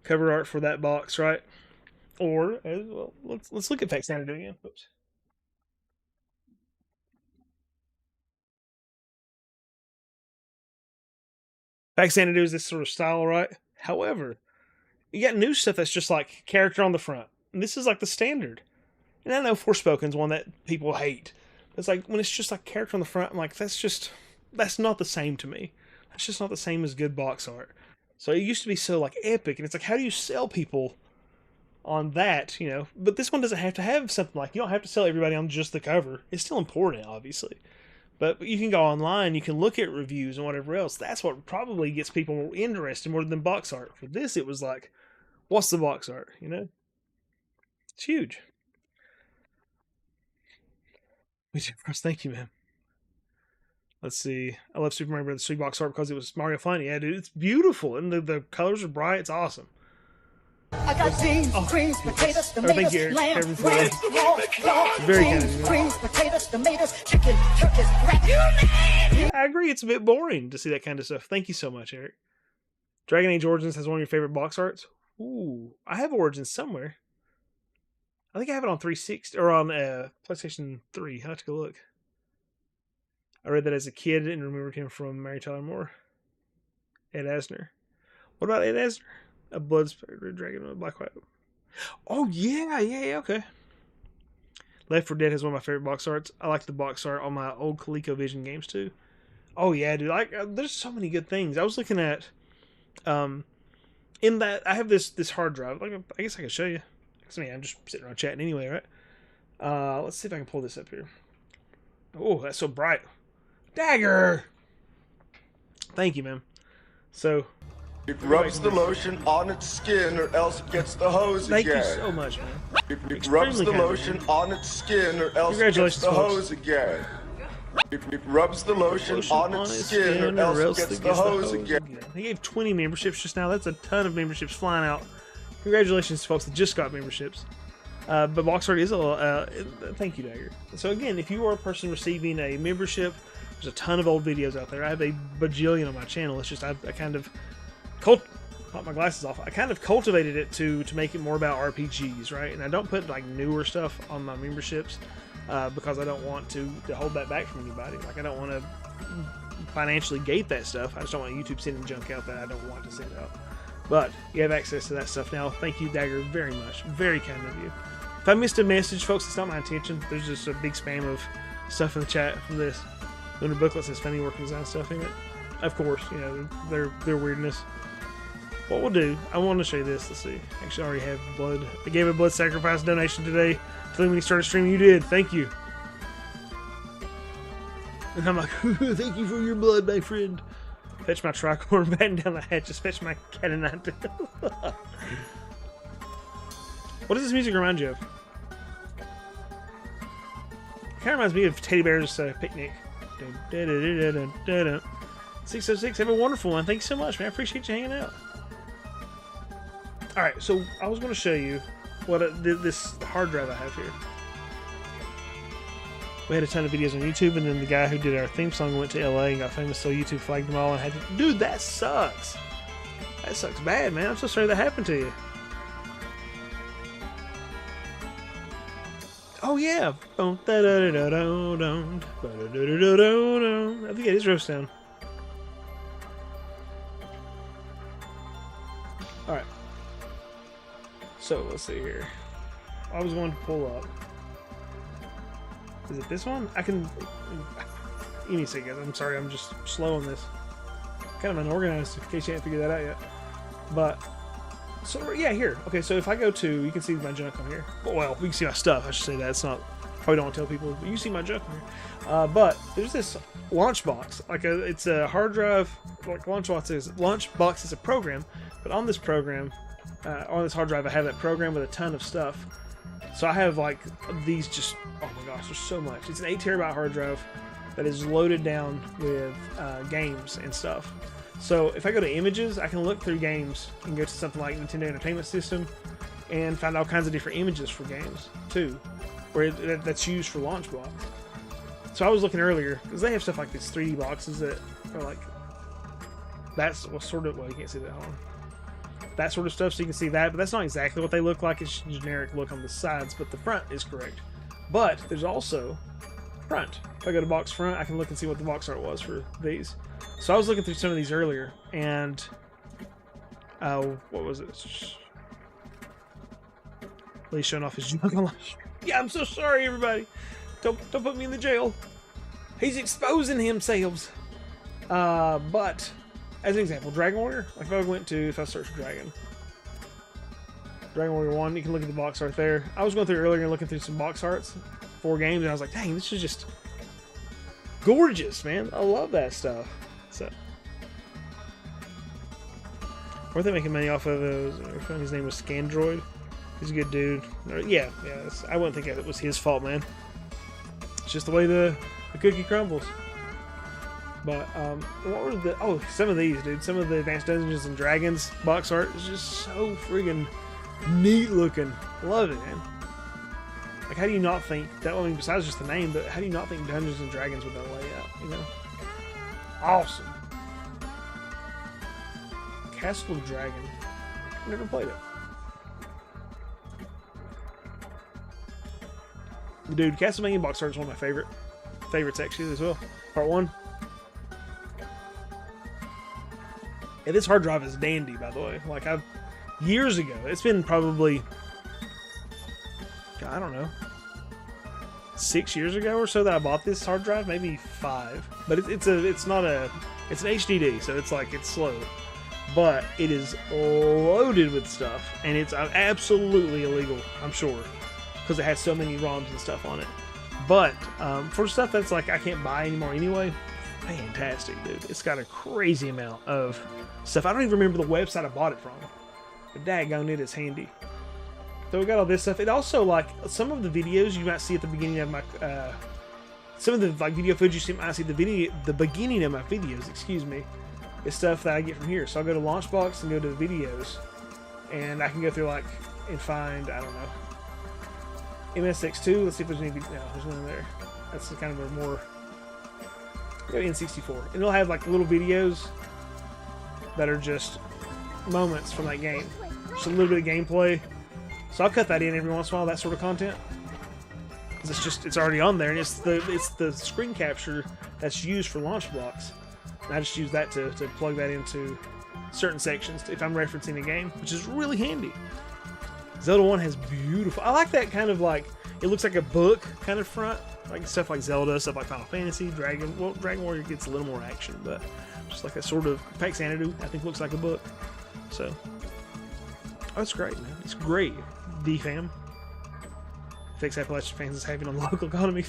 cover art for that box, right? Or well, let's look at Faxanadu again. Oops. Faxanadu is this sort of style, right? However, you got new stuff that's just like character on the front. And this is like the standard. And I know Forspoken's one that people hate. It's like when it's just like character on the front, I'm like, that's not the same to me. That's just not the same as good box art. So it used to be so like epic, and it's like, how do you sell people on that, you know. But this one doesn't have to have something like, you don't have to sell everybody on just the cover. It's still important, obviously. But you can go online, you can look at reviews and whatever else. That's what probably gets people interested more than box art. For this, it was like, what's the box art, you know? It's huge. Of course, thank you, man. Let's see. I love Super Mario Bros. 3 box art because it was Mario Funny. Yeah, dude, it's beautiful. And the colors are bright. It's awesome. I got beans, greens, potatoes, thank you, tomatoes, lamb, Kevin, for rice, raw, Very beans, kind of you. greens, potatoes, tomatoes, chicken, turkeys, rat, you name it. I agree. It's a bit boring to see that kind of stuff. Thank you so much, Eric. Dragon Age Origins has one of your favorite box arts. Ooh, I have Origins somewhere. I think I have it on 360 or on PlayStation 3. I'll have to go look. I read that as a kid and remembered him from Mary Tyler Moore. Ed Asner. What about Ed Asner? A Blood-Spirited Dragon with Black White. Oh, yeah, okay. Left 4 Dead has one of my favorite box arts. I like the box art on my old ColecoVision games, too. Oh, yeah, dude. There's so many good things. I was looking at... in that, I have this hard drive. I guess I can show you. I mean, I'm just sitting around chatting anyway, right? Let's see if I can pull this up here. Oh, that's so bright. Dagger! Thank you, man. So... It rubs the lotion on its skin or else it gets the hose Thank again. you so much, man. It rubs the kind of lotion on its skin or else it gets Congratulations, the folks. hose again. It rubs the lotion on its skin or else it gets the hose again. He gave 20 memberships just now. That's a ton of memberships flying out. Congratulations to folks that just got memberships. But box art is a thank you, Dagger. So again, if you are a person receiving a membership, there's a ton of old videos out there. I have a bajillion on my channel. It's just I kind of pop my glasses off. I kind of cultivated it to make it more about RPGs, right? And I don't put like newer stuff on my memberships because I don't want to hold that back from anybody. Like I don't want to financially gate that stuff. I just don't want YouTube sending junk out that I don't want to send out. But you have access to that stuff now. Thank you, Dagger, very much. Very kind of you. If I missed a message, folks, it's not my intention. There's just a big spam of stuff in the chat from this. Lunar Booklet says funny work design stuff in it. Of course, you know, their weirdness. What we'll do, I want to show you this. Let's see. Actually, I already have blood. I gave a blood sacrifice donation today. Telling when you started streaming, you did. Thank you. And I'm like, thank you for your blood, my friend. Fetch my tricorn, batten down the hatch, just fetch my cat and knife. What does this music remind you of? Kind of reminds me of Teddy Bear's Picnic. 606, have a wonderful one. Thanks so much, man. I appreciate you hanging out. Alright, so I was going to show you what this hard drive I have here. We had a ton of videos on YouTube, and then the guy who did our theme song went to LA and got famous, so YouTube flagged them all and had to... Dude, that sucks! That sucks bad, man. I'm so sorry that happened to you. Oh, yeah! I think it is Roast Town. Alright. So, let's see here. I was going to pull up. Is it this one? I can... Give me a second, guys. I'm sorry, I'm just slow on this. Kind of unorganized, in case you haven't figured that out yet. But... So, yeah, here. Okay, so if I go to... You can see my junk on here. Well, you can see my stuff. I should say that. It's not... Probably don't want to tell people, but you see my junk on here. But there's this Launchbox. Like, it's a hard drive... Like, Launchbox is a program. But on this program... on this hard drive, I have that program with a ton of stuff. So I have like these just, oh my gosh, there's so much. It's an 8 terabyte hard drive that is loaded down with games and stuff. So if I go to images, I can look through games and go to something like Nintendo Entertainment System and find all kinds of different images for games too, where that's used for Launchbox. So I was looking earlier, because they have stuff like these 3D boxes that are like, that's what sort of, well, you can't see that, hold on. That sort of stuff, so you can see that, but that's not exactly what they look like. It's generic look on the sides, but the front is correct. But there's also front. If I go to box front, I can look and see what the box art was for these. So I was looking through some of these earlier, and what was it? Lee's showing off his junk online. Yeah, I'm so sorry, everybody. Don't put me in the jail. He's exposing himself. But as an example, Dragon Warrior. Like if I search for Dragon, Dragon Warrior 1, you can look at the box art there. I was going through earlier and looking through some box arts for games, and I was like, dang, this is just gorgeous, man. I love that stuff. So, weren't they making money off of his name was Scandroid? He's a good dude. Yeah, I wouldn't think it was his fault, man. It's just the way the cookie crumbles. But, what were the... Oh, some of these, dude. Some of the Advanced Dungeons and Dragons box art is just so friggin' neat looking. Love it, man. Like, how do you not think... that? I mean, besides just the name, but how do you not think Dungeons and Dragons with that layout, you know? Awesome. Castle of Dragon. I've never played it. Dude, Castlevania box art is one of my favorites actually as well. Part 1. Yeah, this hard drive is dandy, by the way. Like, years ago, it's been probably, I don't know, 6 years ago or so that I bought this hard drive, maybe 5. But it's an HDD, so it's like, it's slow. But it is loaded with stuff, and it's absolutely illegal, I'm sure, because it has so many ROMs and stuff on it. But for stuff that's like I can't buy anymore anyway, fantastic, dude. It's got a crazy amount of stuff. I don't even remember the website I bought it from. But daggone, it is handy. So we got all this stuff. It also, like, some of the videos you might see at the beginning of my some of the like video footage you might see the beginning of my videos, excuse me, is stuff that I get from here. So I'll go to Launchbox and go to the videos, and I can go through like and find, I don't know, MSX2. Let's see if there's any. No, there's none there. That's kind of a more. Go to N64, and it'll have like little videos that are just moments from that game, just a little bit of gameplay. So I'll cut that in every once in a while, that sort of content, because it's already on there, and it's the screen capture that's used for Launchbox. And I just use that to plug that into certain sections if I'm referencing a game, which is really handy. Zelda 1 has beautiful. I like that kind of like, it looks like a book kind of front, like stuff like Zelda, stuff like Final Fantasy, Dragon Warrior gets a little more action, but just like a sort of Pax Xanadu, I think looks like a book. So, oh, it's great, man. It's great. DFAM. Fix Appalachian fans is having on local economy.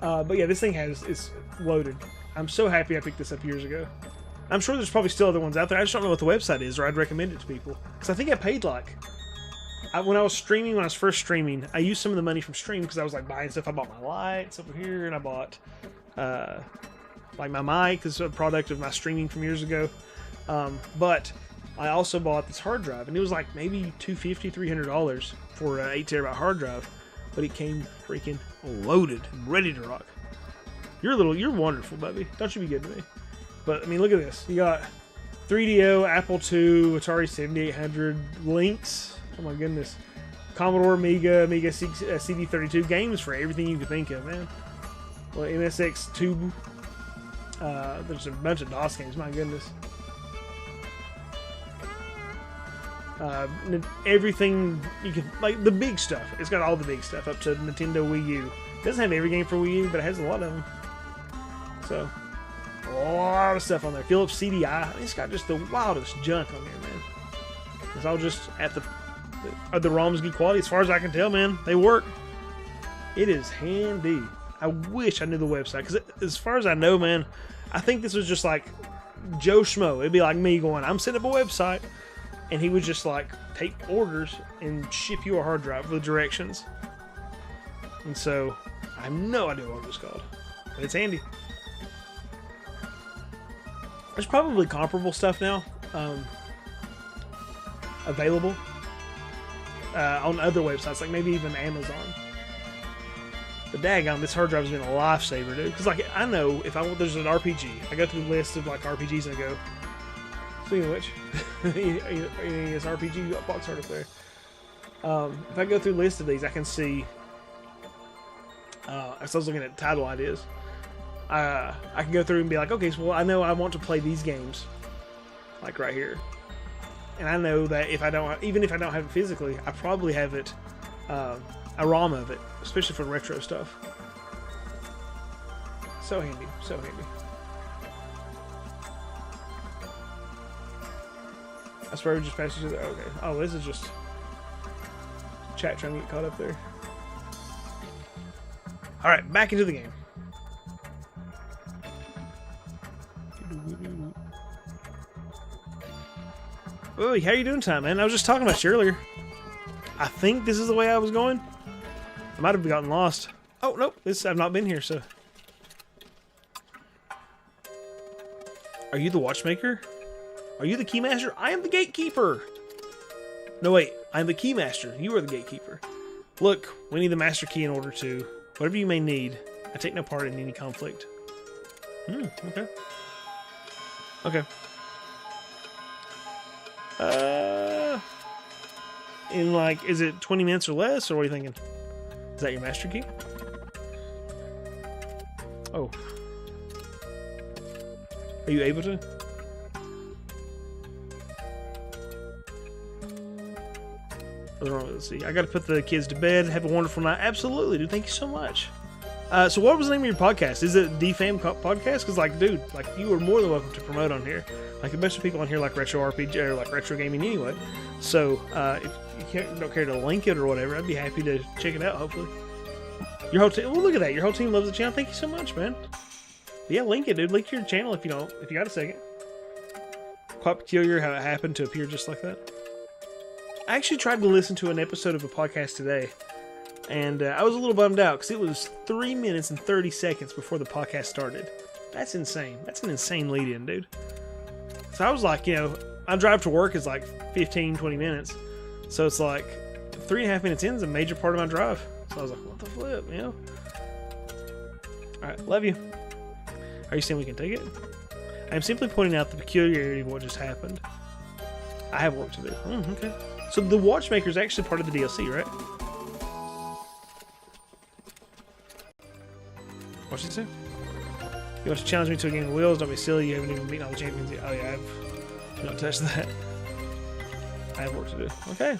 But yeah, this thing is loaded. I'm so happy I picked this up years ago. I'm sure there's probably still other ones out there. I just don't know what the website is, or I'd recommend it to people. Because I think I paid like... when I was first streaming, I used some of the money from Stream because I was like buying stuff. I bought my lights over here, and I bought like my mic. This is a product of my streaming from years ago. But I also bought this hard drive, and it was like maybe $250, $300 for an 8TB hard drive. But it came freaking loaded and ready to rock. You're wonderful, baby. Don't you be good to me. But I mean, look at this. You got 3DO, Apple II, Atari 7800, Lynx. Oh my goodness. Commodore, Amiga CD32, games for everything you could think of, man. Well, MSX2. There's a bunch of DOS games, my goodness. Everything you can, like the big stuff. It's got all the big stuff up to Nintendo Wii U. It doesn't have every game for Wii U, but it has a lot of them. So, a lot of stuff on there. Philips CDI. It's got just the wildest junk on there, man. It's all just at the ROMs good quality, as far as I can tell, man. They work. It is handy. I wish I knew the website, because as far as I know, man, I think this was just like Joe Schmo. It'd be like me going, I'm setting up a website, and he would just like take orders and ship you a hard drive with directions. And so I have no idea what it was called, but it's handy. There's probably comparable stuff now available on other websites, like maybe even Amazon. But daggone, this hard drive has been a lifesaver, dude. Because like I know if there's an RPG, I go through the list of like RPGs and I go. Speaking of which, it's RPG box art up there. If I go through a list of these, I can see. As I was looking at title ideas, I can go through and be like, okay, so well, I know I want to play these games, like right here, and I know that even if I don't have it physically, I probably have it, a ROM of it, especially for retro stuff. So handy, so handy. I swear we just passed each other. Okay. Oh, this is just chat trying to get caught up there. Alright, back into the game. Oh, how you doing tonight, man? I was just talking about you earlier. I think this is the way I was going. I might have gotten lost. Oh, nope. I've not been here, so... Are you the watchmaker? Are you the keymaster? I am the gatekeeper! No, wait. I'm the keymaster. You are the gatekeeper. Look, we need the master key in order to... Whatever you may need. I take no part in any conflict. Okay. Okay. In like, is it 20 minutes or less, or what are you thinking? Is that your master key? Oh. Are you able to? What's wrong with it? See, I gotta put the kids to bed. Have a wonderful night. Absolutely, dude. Thank you so much. So what was the name of your podcast? Is it DFAM Podcast? Because, like, dude, like, you are more than welcome to promote on here. Like, the best of people on here like retro RPG or like retro gaming anyway. So if you don't care to link it or whatever, I'd be happy to check it out. Hopefully, your whole team. Well, look at that. Your whole team loves the channel. Thank you so much, man. But yeah, link it, dude. Link your channel if you don't. If you got a second. Quite peculiar how it happened to appear just like that. I actually tried to listen to an episode of a podcast today. And I was a little bummed out because it was 3 minutes and 30 seconds before the podcast started. That's insane. That's an insane lead-in, dude. So I was like, you know, my drive to work is like 15, 20 minutes. So it's like 3.5 minutes in is a major part of my drive. So I was like, what the flip, you know? Alright, love you. Are you saying we can take it? I'm simply pointing out the peculiarity of what just happened. I have work to do. Okay. So the watchmaker is actually part of the DLC, right? What'd she say? You want to challenge me to a game of wheels? Don't be silly, you haven't even beaten all the champions yet. Oh yeah, I've not touched that. I have work to do. Okay.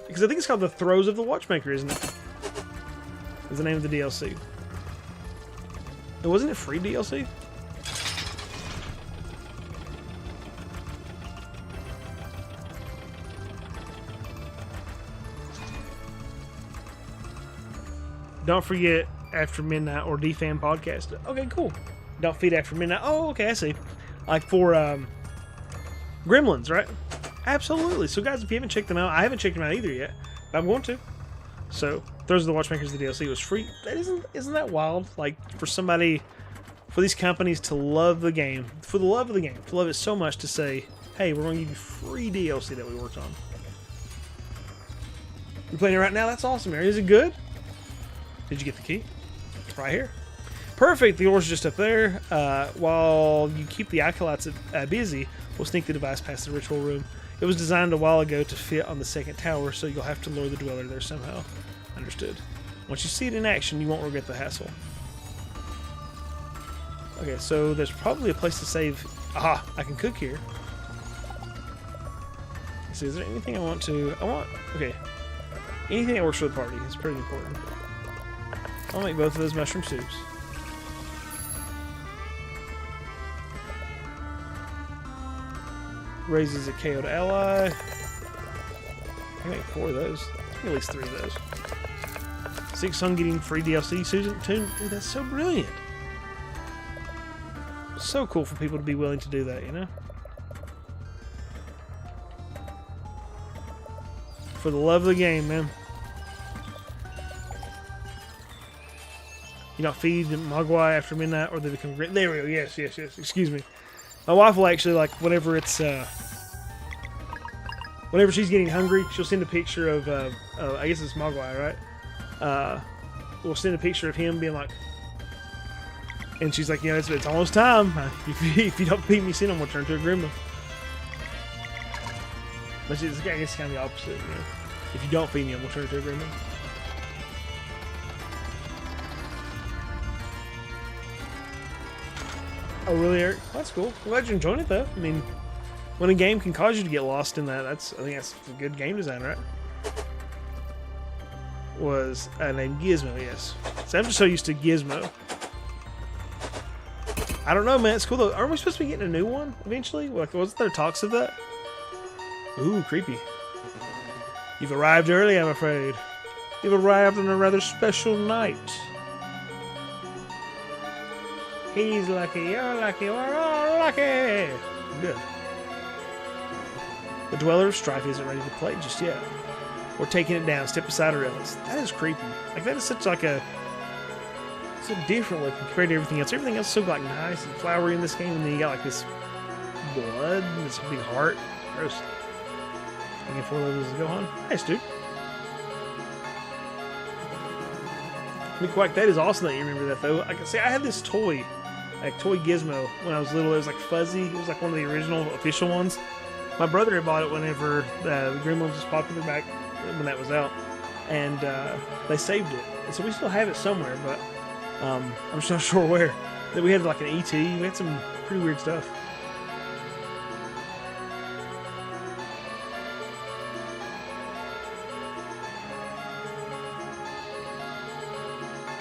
Because I think it's called The Throes of the Watchmaker, isn't it? Is the name of the DLC. Wasn't it free DLC? Don't forget After Midnight or DFAM Podcast. Okay, cool. Don't feed After Midnight. Oh, okay, I see. Like for Gremlins, right? Absolutely. So guys, if you haven't checked them out, I haven't checked them out either yet, but I'm going to. So Those Are the Watchmakers, the DLC was free. That isn't that wild? Like for these companies to love the game, for the love of the game, to love it so much to say, hey, we're going to give you free DLC that we worked on. You're playing it right now? That's awesome, Mary. Is it good? Did you get the key? Right here. Perfect. The ore's just up there. While you keep the acolytes busy, we'll sneak the device past the ritual room. It was designed a while ago to fit on the second tower, so you'll have to lure the dweller there somehow. Understood. Once you see it in action, you won't regret the hassle. Okay, so there's probably a place to save. Aha! I can cook here. Let's see, is there anything I want? Okay. Anything that works for the party is pretty important. I'll make both of those mushroom soups. Raises a KO'd ally. I can make 4 of those. At least 3 of those. 6 on getting free DLC season 2. Dude, that's so brilliant. So cool for people to be willing to do that, you know? For the love of the game, man. You don't feed Mogwai after midnight or they become great. There we go. Yes. Excuse me. My wife will actually, like, whenever she's getting hungry, she'll send a picture of, I guess it's Mogwai, right? We'll send a picture of him being like, and she's like, you know, it's almost time. If you don't feed me soon, I'm going to turn to a gremlin. But I guess it's kind of the opposite, you know? If you don't feed me, I'm going to turn to a gremlin. Oh, really, Eric? That's cool. I'm glad you're enjoying it, though. I mean, when a game can cause you to get lost in that, I think that's a good game design, right? Was named Gizmo, yes. So I'm just so used to Gizmo. I don't know, man. It's cool, though. Aren't we supposed to be getting a new one eventually? Like, wasn't there talks of that? Ooh, creepy. You've arrived early, I'm afraid. You've arrived on a rather special night. He's lucky, you're lucky, we're all lucky. Good. The Dweller of Strife isn't ready to play just yet. We're taking it down, step aside or else. That is creepy. Like, that is such like a... so different looking compared to everything else. Everything else is so like nice and flowery in this game, and then you got like this blood and this big heart. Gross. You get 4 levels to go on. Nice, dude. Quack, that is awesome that you remember that, though. I can say I had this toy, like Toy Gizmo, when I was little. It was like fuzzy. It was like one of the original official ones. My brother had bought it whenever the Gremlins was popular back when that was out, and they saved it. And so we still have it somewhere, but I'm just not sure where. That we had like an ET. We had some pretty weird stuff.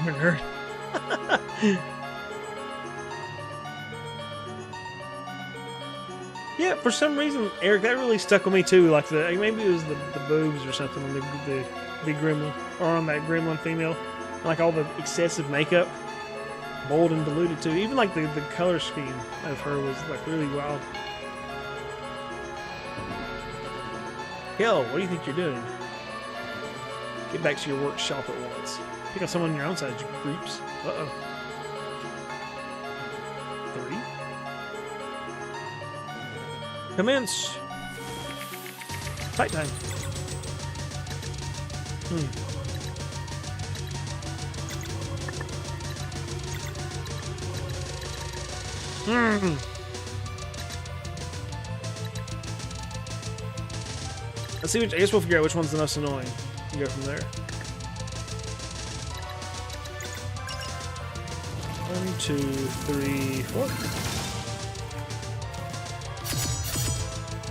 I'm a nerd. Yeah, for some reason, Eric, that really stuck with me too. Like maybe it was the boobs or something on the big gremlin, or on that gremlin female. Like all the excessive makeup, bold and diluted too. Even like the color scheme of her was like really wild. Hell, what do you think you're doing? Get back to your workshop at once. Pick up someone on your own side, you creeps. Uh-oh. 3. Commence. Fight time. Let's see. I guess we'll figure out which one's the most annoying. You go from there. 1, 2, 3, 4.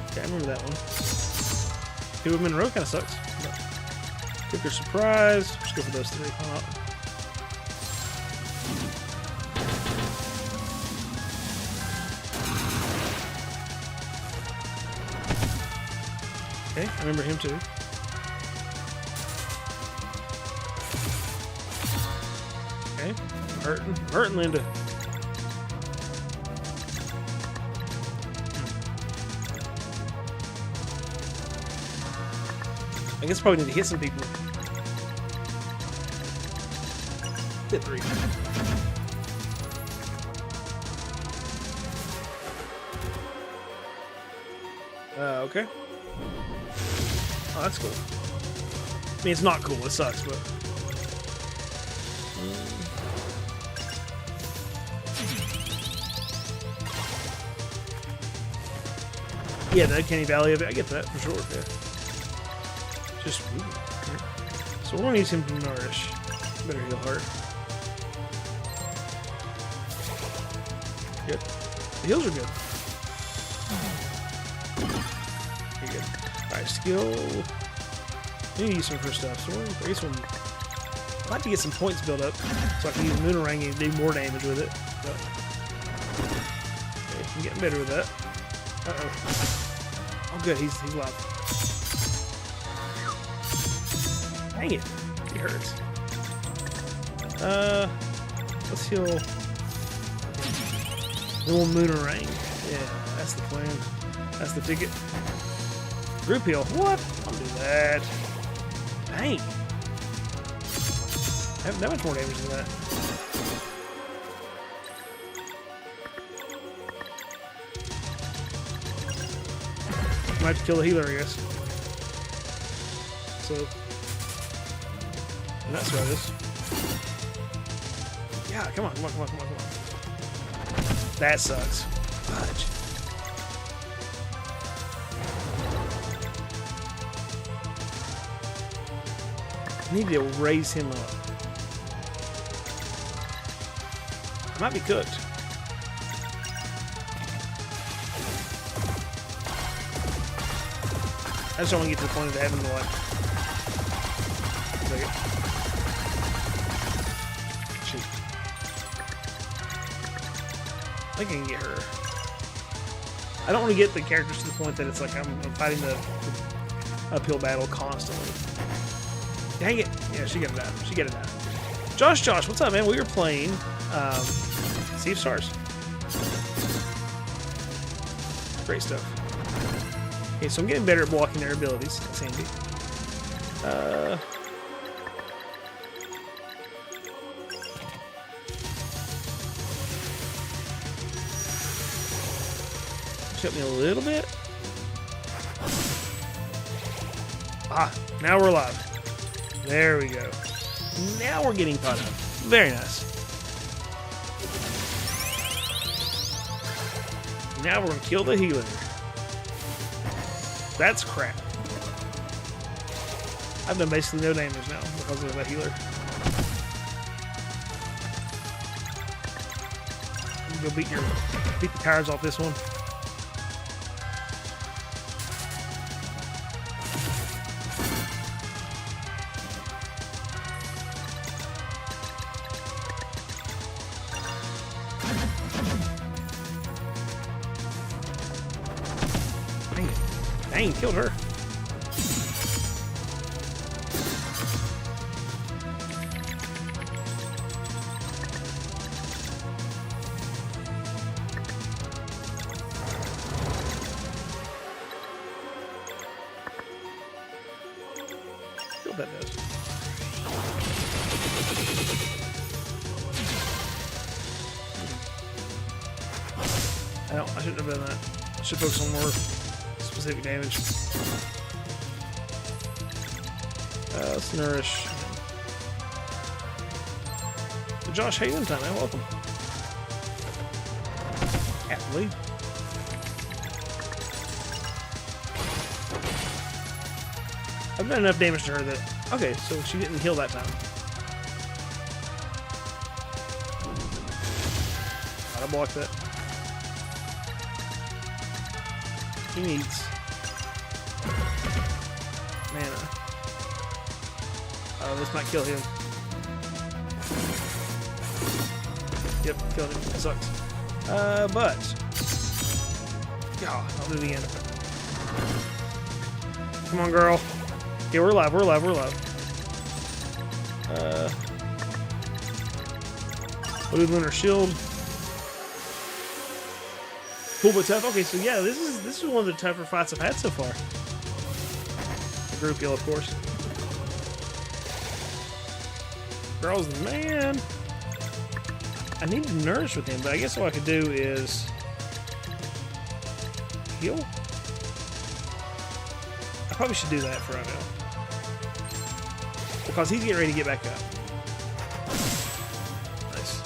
Okay, I remember that one. 2 of them in a row kind of sucks. Quick or surprise. Just go for those 3. Why not? Okay, I remember him too. Okay, I'm hurting Linda. I guess I probably need to hit some people. Hit 3. Okay. Oh, that's cool. I mean, it's not cool. It sucks, but... Yeah, the Uncanny Valley of it. I get that, for sure. Yeah. Just... So we're going to use him to nourish. Better heal hard. Good. The heals are good. Pretty good. Alright, skill... I need to use some for stuff, so I guess I'd like to get some points built up so I can use Moonerang and do more damage with it. But, okay, I'm getting better with that. Uh-oh. Oh good, he's alive. Dang it. He hurts. Let's heal. Then we'll Moonerang. Yeah, that's the plan. That's the ticket. Group heal. What? I'll do that. Dang. I have that much more damage than that. Might have to kill the healer, I guess. So. And that's what it is. Yeah, come on. That sucks. Fudge. I need to raise him up. I might be cooked. I just don't want to get to the point of having to like... Shoot. I think I can get her. I don't want to get the characters to the point that it's like I'm fighting the uphill battle constantly. Dang it. Yeah, she got it out. She got it out. Josh, what's up, man? We were playing Sea of Stars. Great stuff. Okay, so I'm getting better at blocking their abilities. That's handy. Help me a little bit. Ah, now we're alive. There we go. Now we're getting caught up. Very nice. Now we're gonna kill the healer. That's crap. I've done basically no damage now because of that healer. Go beat the tires off this one. Dang, killed her. See what that does. I shouldn't have done that. I should focus on more specific damage. Let's nourish. Josh Hayden time, man. Welcome. Happily. I've done enough damage to her that... Okay, so she didn't heal that time. Gotta block that. He needs mana. Oh, this might kill him. Yep, killed him. That sucks. But... God, I'll do it again. Come on, girl. Okay, we're alive, we're alive, we're alive. Blue Lunar Shield. Cool but tough. Okay, so yeah, this is one of the tougher fights I've had so far. The group kill, of course. Girl's the man. I need to nourish with him, but I guess what I could do is heal. I probably should do that for right now. Because he's getting ready to get back up. Nice.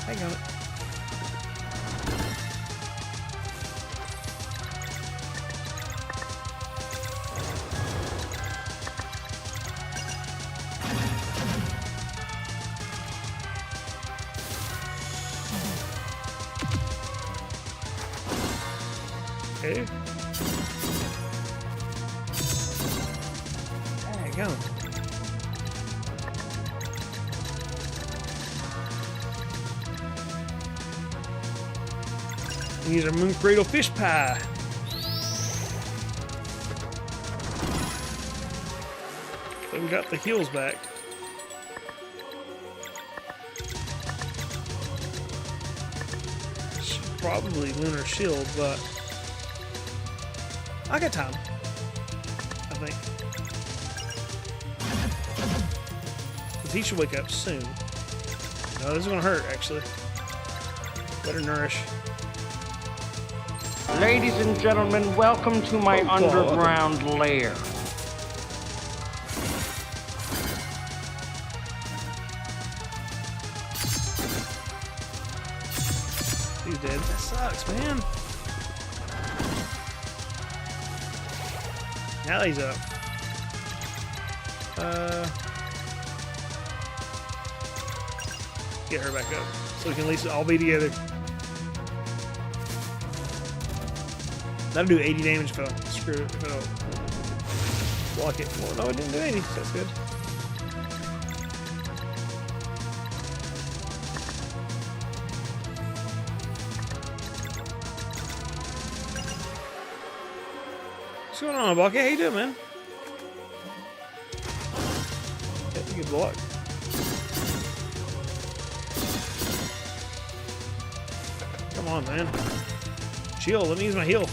Hang on. Okay. There you go. These are Moon Cradle fish pie. So we got the heels back. Probably Lunar Shield, but I got time, I think. Because he should wake up soon. No, this is going to hurt, actually. Better nourish. Ladies and gentlemen, welcome to my underground lair. He's dead. That sucks, man. Now he's up. Get her back up so we can at least all be together. That'll do 80 damage if I screw it. If I don't block it. Well, no, it didn't do 80. So that's good. What's going on, Bucky? How you doing, man? Yeah, good block. Come on, man. Chill. Let me use my heal.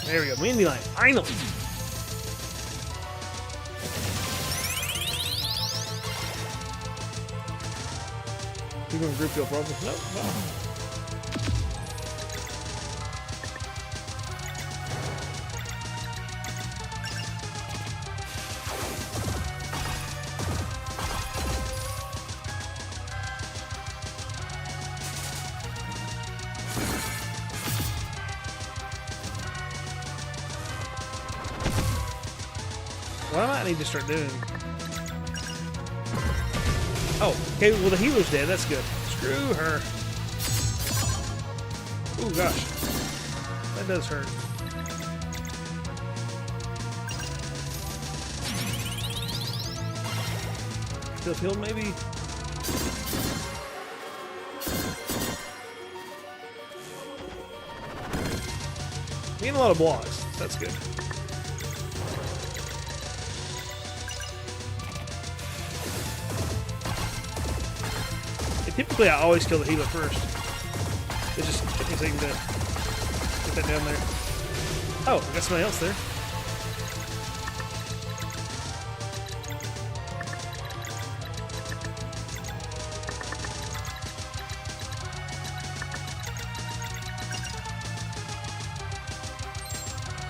There we go. Windy line. Finally. You going group heal probably? Nope. No. What I might need to start doing. Oh, okay, well the healer's dead, that's good. Screw her. Oh gosh. That does hurt. Still healed maybe? Getting a lot of blocks, that's good. Typically, I always kill the healer first. It just took me a second to get that down there. Oh, I got somebody else there.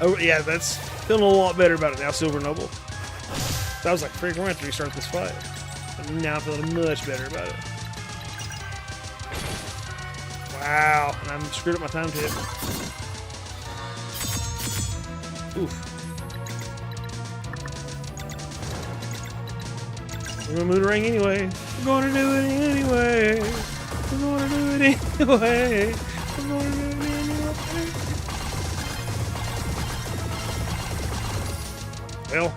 Oh, yeah, that's feeling a lot better about it now, Silver Noble. So I was like, freak, we're going to have to restart this fight. But now I'm feeling much better about it. Wow, and I'm screwed up my time to hit. Oof. We're gonna move the ring anyway. We're gonna do it anyway. We're gonna do it anyway. We're gonna do it anyway. Well.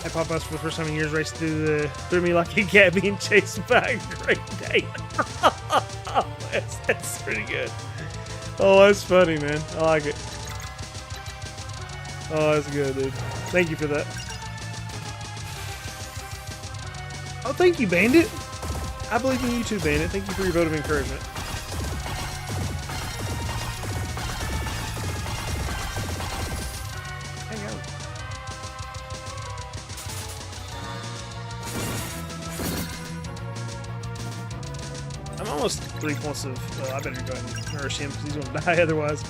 I pop us for the first time in years, raced through me like a cat being chased by a Great Dane. that's pretty good. Oh, that's funny, man. I like it. Oh, that's good, dude. Thank you for that. Oh, thank you, Bandit. I believe in you too, Bandit. Thank you for your vote of encouragement. Hang on. I'm almost 3 points of... Well, I better go ahead and nourish him because he's going to die otherwise.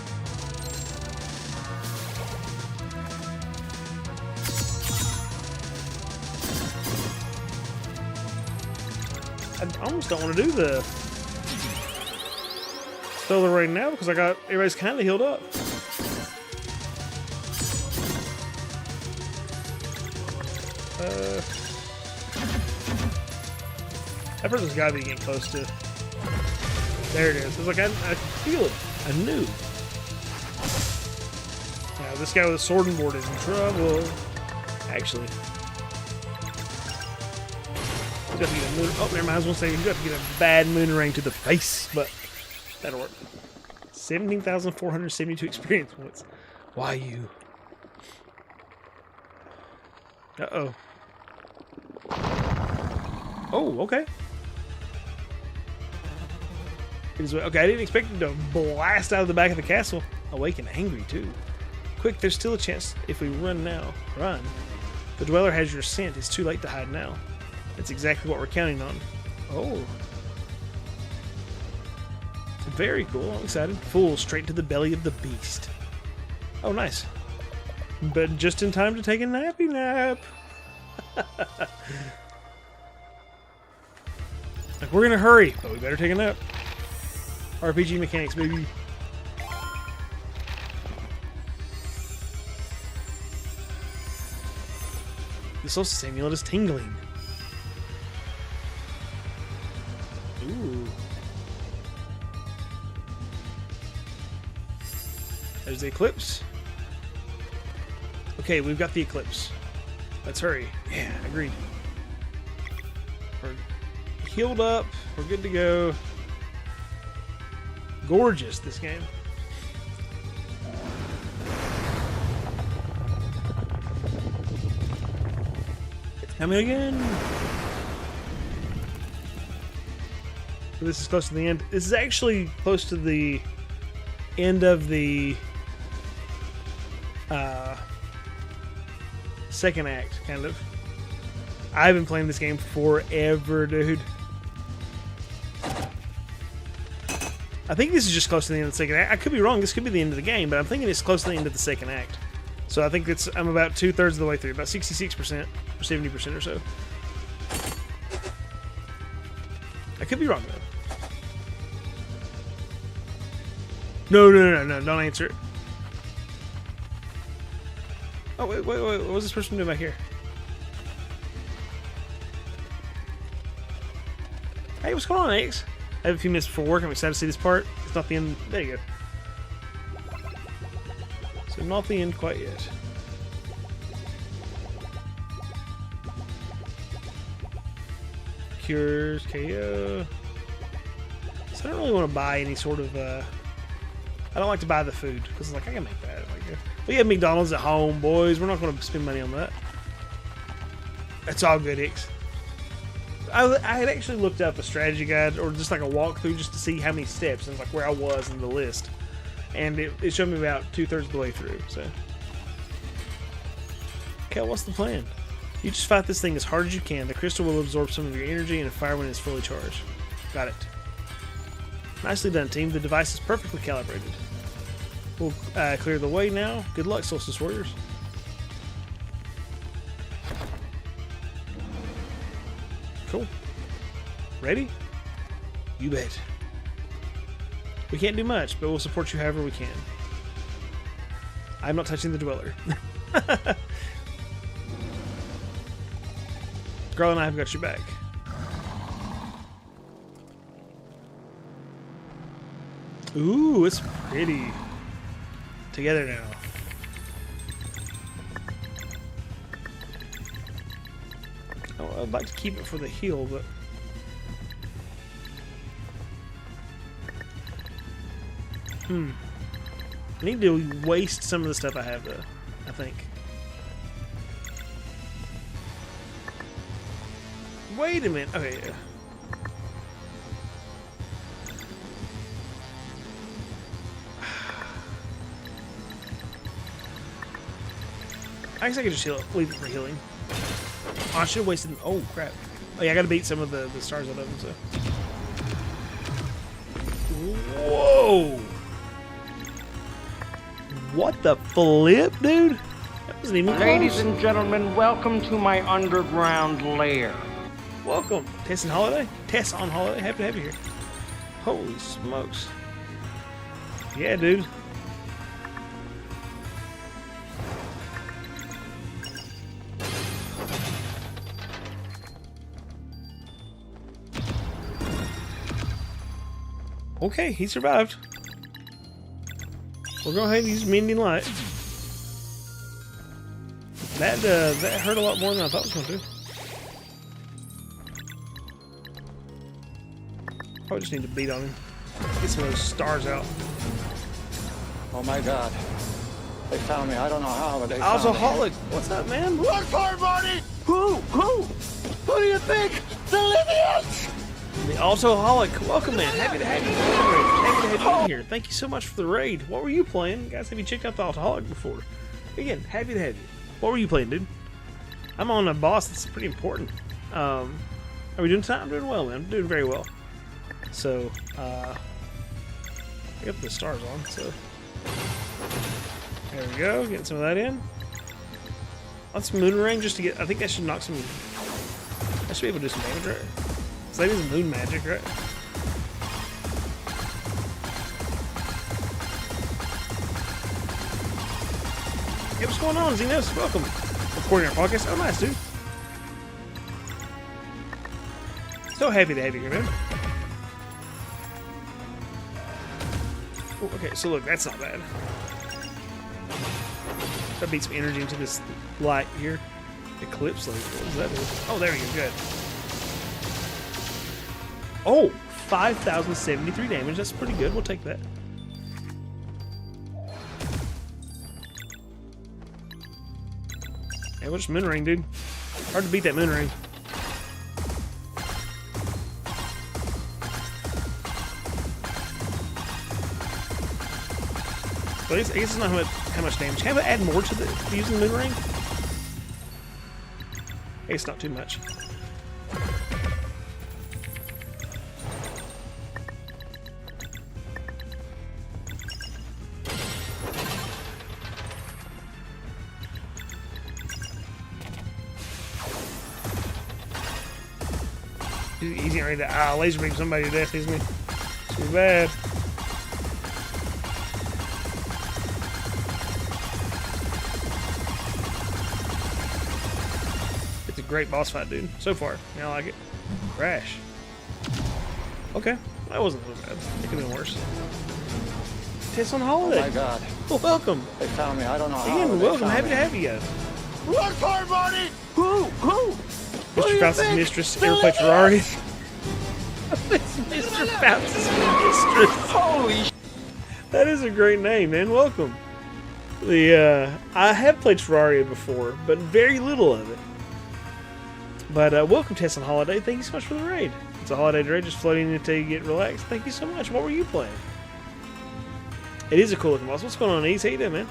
I almost don't want to do the solar right now because I got everybody's kind of healed up. That person's got to be getting close to. There it is. It's like I feel it. I knew. Now this guy with a sword and board is in trouble. Actually. You have to get a moon. Oh, never mind. I was going to say you have to get a bad moonerang to the face, but that'll work. 17,472 experience points. Why you? Uh-oh. Oh, okay. Okay, I didn't expect him to blast out of the back of the castle. Awake and angry, too. Quick, there's still a chance if we run now. Run. The Dweller has your scent. It's too late to hide now. That's exactly what we're counting on. Oh. Very cool. I'm excited. Full straight to the belly of the beast. Oh, nice. But just in time to take a nappy nap. Like, we're gonna hurry, but we better take a nap. RPG mechanics, baby. The social amulet is tingling. Ooh. There's the eclipse. Okay, we've got the eclipse. Let's hurry. Yeah, agreed. We're healed up. We're good to go. Gorgeous, this game. It's coming again. This is close to the end. This is actually close to the end of the second act, kind of. I've been playing this game forever, dude. I think this is just close to the end of the second act. I could be wrong. This could be the end of the game, but I'm thinking it's close to the end of the second act. So I think I'm about 2/3 of the way through, about 66% or 70% or so. I could be wrong though. No, don't answer it. Oh, wait, what was this person doing back here? Hey, what's going on, Ace? I have a few minutes before work. I'm excited to see this part. It's not the end. There you go. So not the end quite yet. Cures, KO. So I don't really want to buy any sort of... I don't like to buy the food, because like, I can make that. Like, we have McDonald's at home, boys. We're not going to spend money on that. It's all good, Ix. I had actually looked up a strategy guide, or just like a walkthrough, just to see how many steps and like where I was in the list. And it showed me about 2/3 of the way through, so. Okay, what's the plan? You just fight this thing as hard as you can. The crystal will absorb some of your energy and fire when it's fully charged. Got it. Nicely done, team. The device is perfectly calibrated. We'll clear the way now. Good luck, Solstice Warriors. Cool. Ready? You bet. We can't do much, but we'll support you however we can. I'm not touching the Dweller. Girl and I have got your back. Ooh, it's pretty. Together now. Oh, I'd like to keep it for the heal, but... I need to waste some of the stuff I have, though, I think. Wait a minute. Okay, yeah. I guess I could just leave it for healing. Oh, I should have wasted... Oh, crap. Oh, yeah, I gotta beat some of the stars out of them, so... Whoa! What the flip, dude? That wasn't even close. Ladies and gentlemen, welcome to my underground lair. Welcome. Tess on holiday? Tess on holiday? Happy to have you here. Holy smokes. Yeah, dude. Okay, he survived. We'll go ahead and use Mending Light. That hurt a lot more than I thought it was going to. Probably just need to beat on him. Get some of those stars out. Oh my God. They found me. I don't know how, but they found me. Alcoholic. What's up, man? Look for it, Marty! Who do you think? The Libyans! The Alcoholic. Welcome, man. Happy to have you. Happy to have you in here. Thank you so much for the raid. What were you playing? Guys, have you checked out the Alcoholic before? Again, happy to have you. What were you playing, dude? I'm on a boss that's pretty important. Are we doing time? I'm doing well, man. I'm doing very well. So, I got the stars on, so. There we go. Getting some of that in. On some moon ring just to get. I think that should knock some. I should be able to do some damage, right? So that is moon magic, right? Hey, what's going on, Xenos? Welcome. Recording our podcast. Oh, nice, dude. So happy to have you here, man. Oh, okay, so look, that's not bad. Try to beat some energy into this light here. Eclipse laser. What does that do? Oh, there we go. Good. Oh, 5,073 damage. That's pretty good. We'll take that. Hey, what's moon ring, dude? Hard to beat that moon ring. But I guess it's not how much damage. Can I add more to using the moon ring? Hey, it's not too much. He's getting ready to laser beam somebody to death, isn't he? Too bad. It's a great boss fight, dude. So far, I like it. Crash. Okay, that wasn't so bad. It could have been worse. Tesla Holiday. Oh my God. Well, welcome. They found me. I don't know how. Again, they welcome. found Happy me. to have you guys. Look for Marty! Who? Mr. Faust's mistress, Airplay Ferrari. Mr. Faust's mistress. Holy sh! That is a great name, man. Welcome. I have played Terraria before, but very little of it. But welcome, Tesla Holiday. Thank you so much for the raid. It's a holiday raid, just floating until you get relaxed. Thank you so much. What were you playing? It is a cool looking boss. What's going on, Ease? How you doing, man?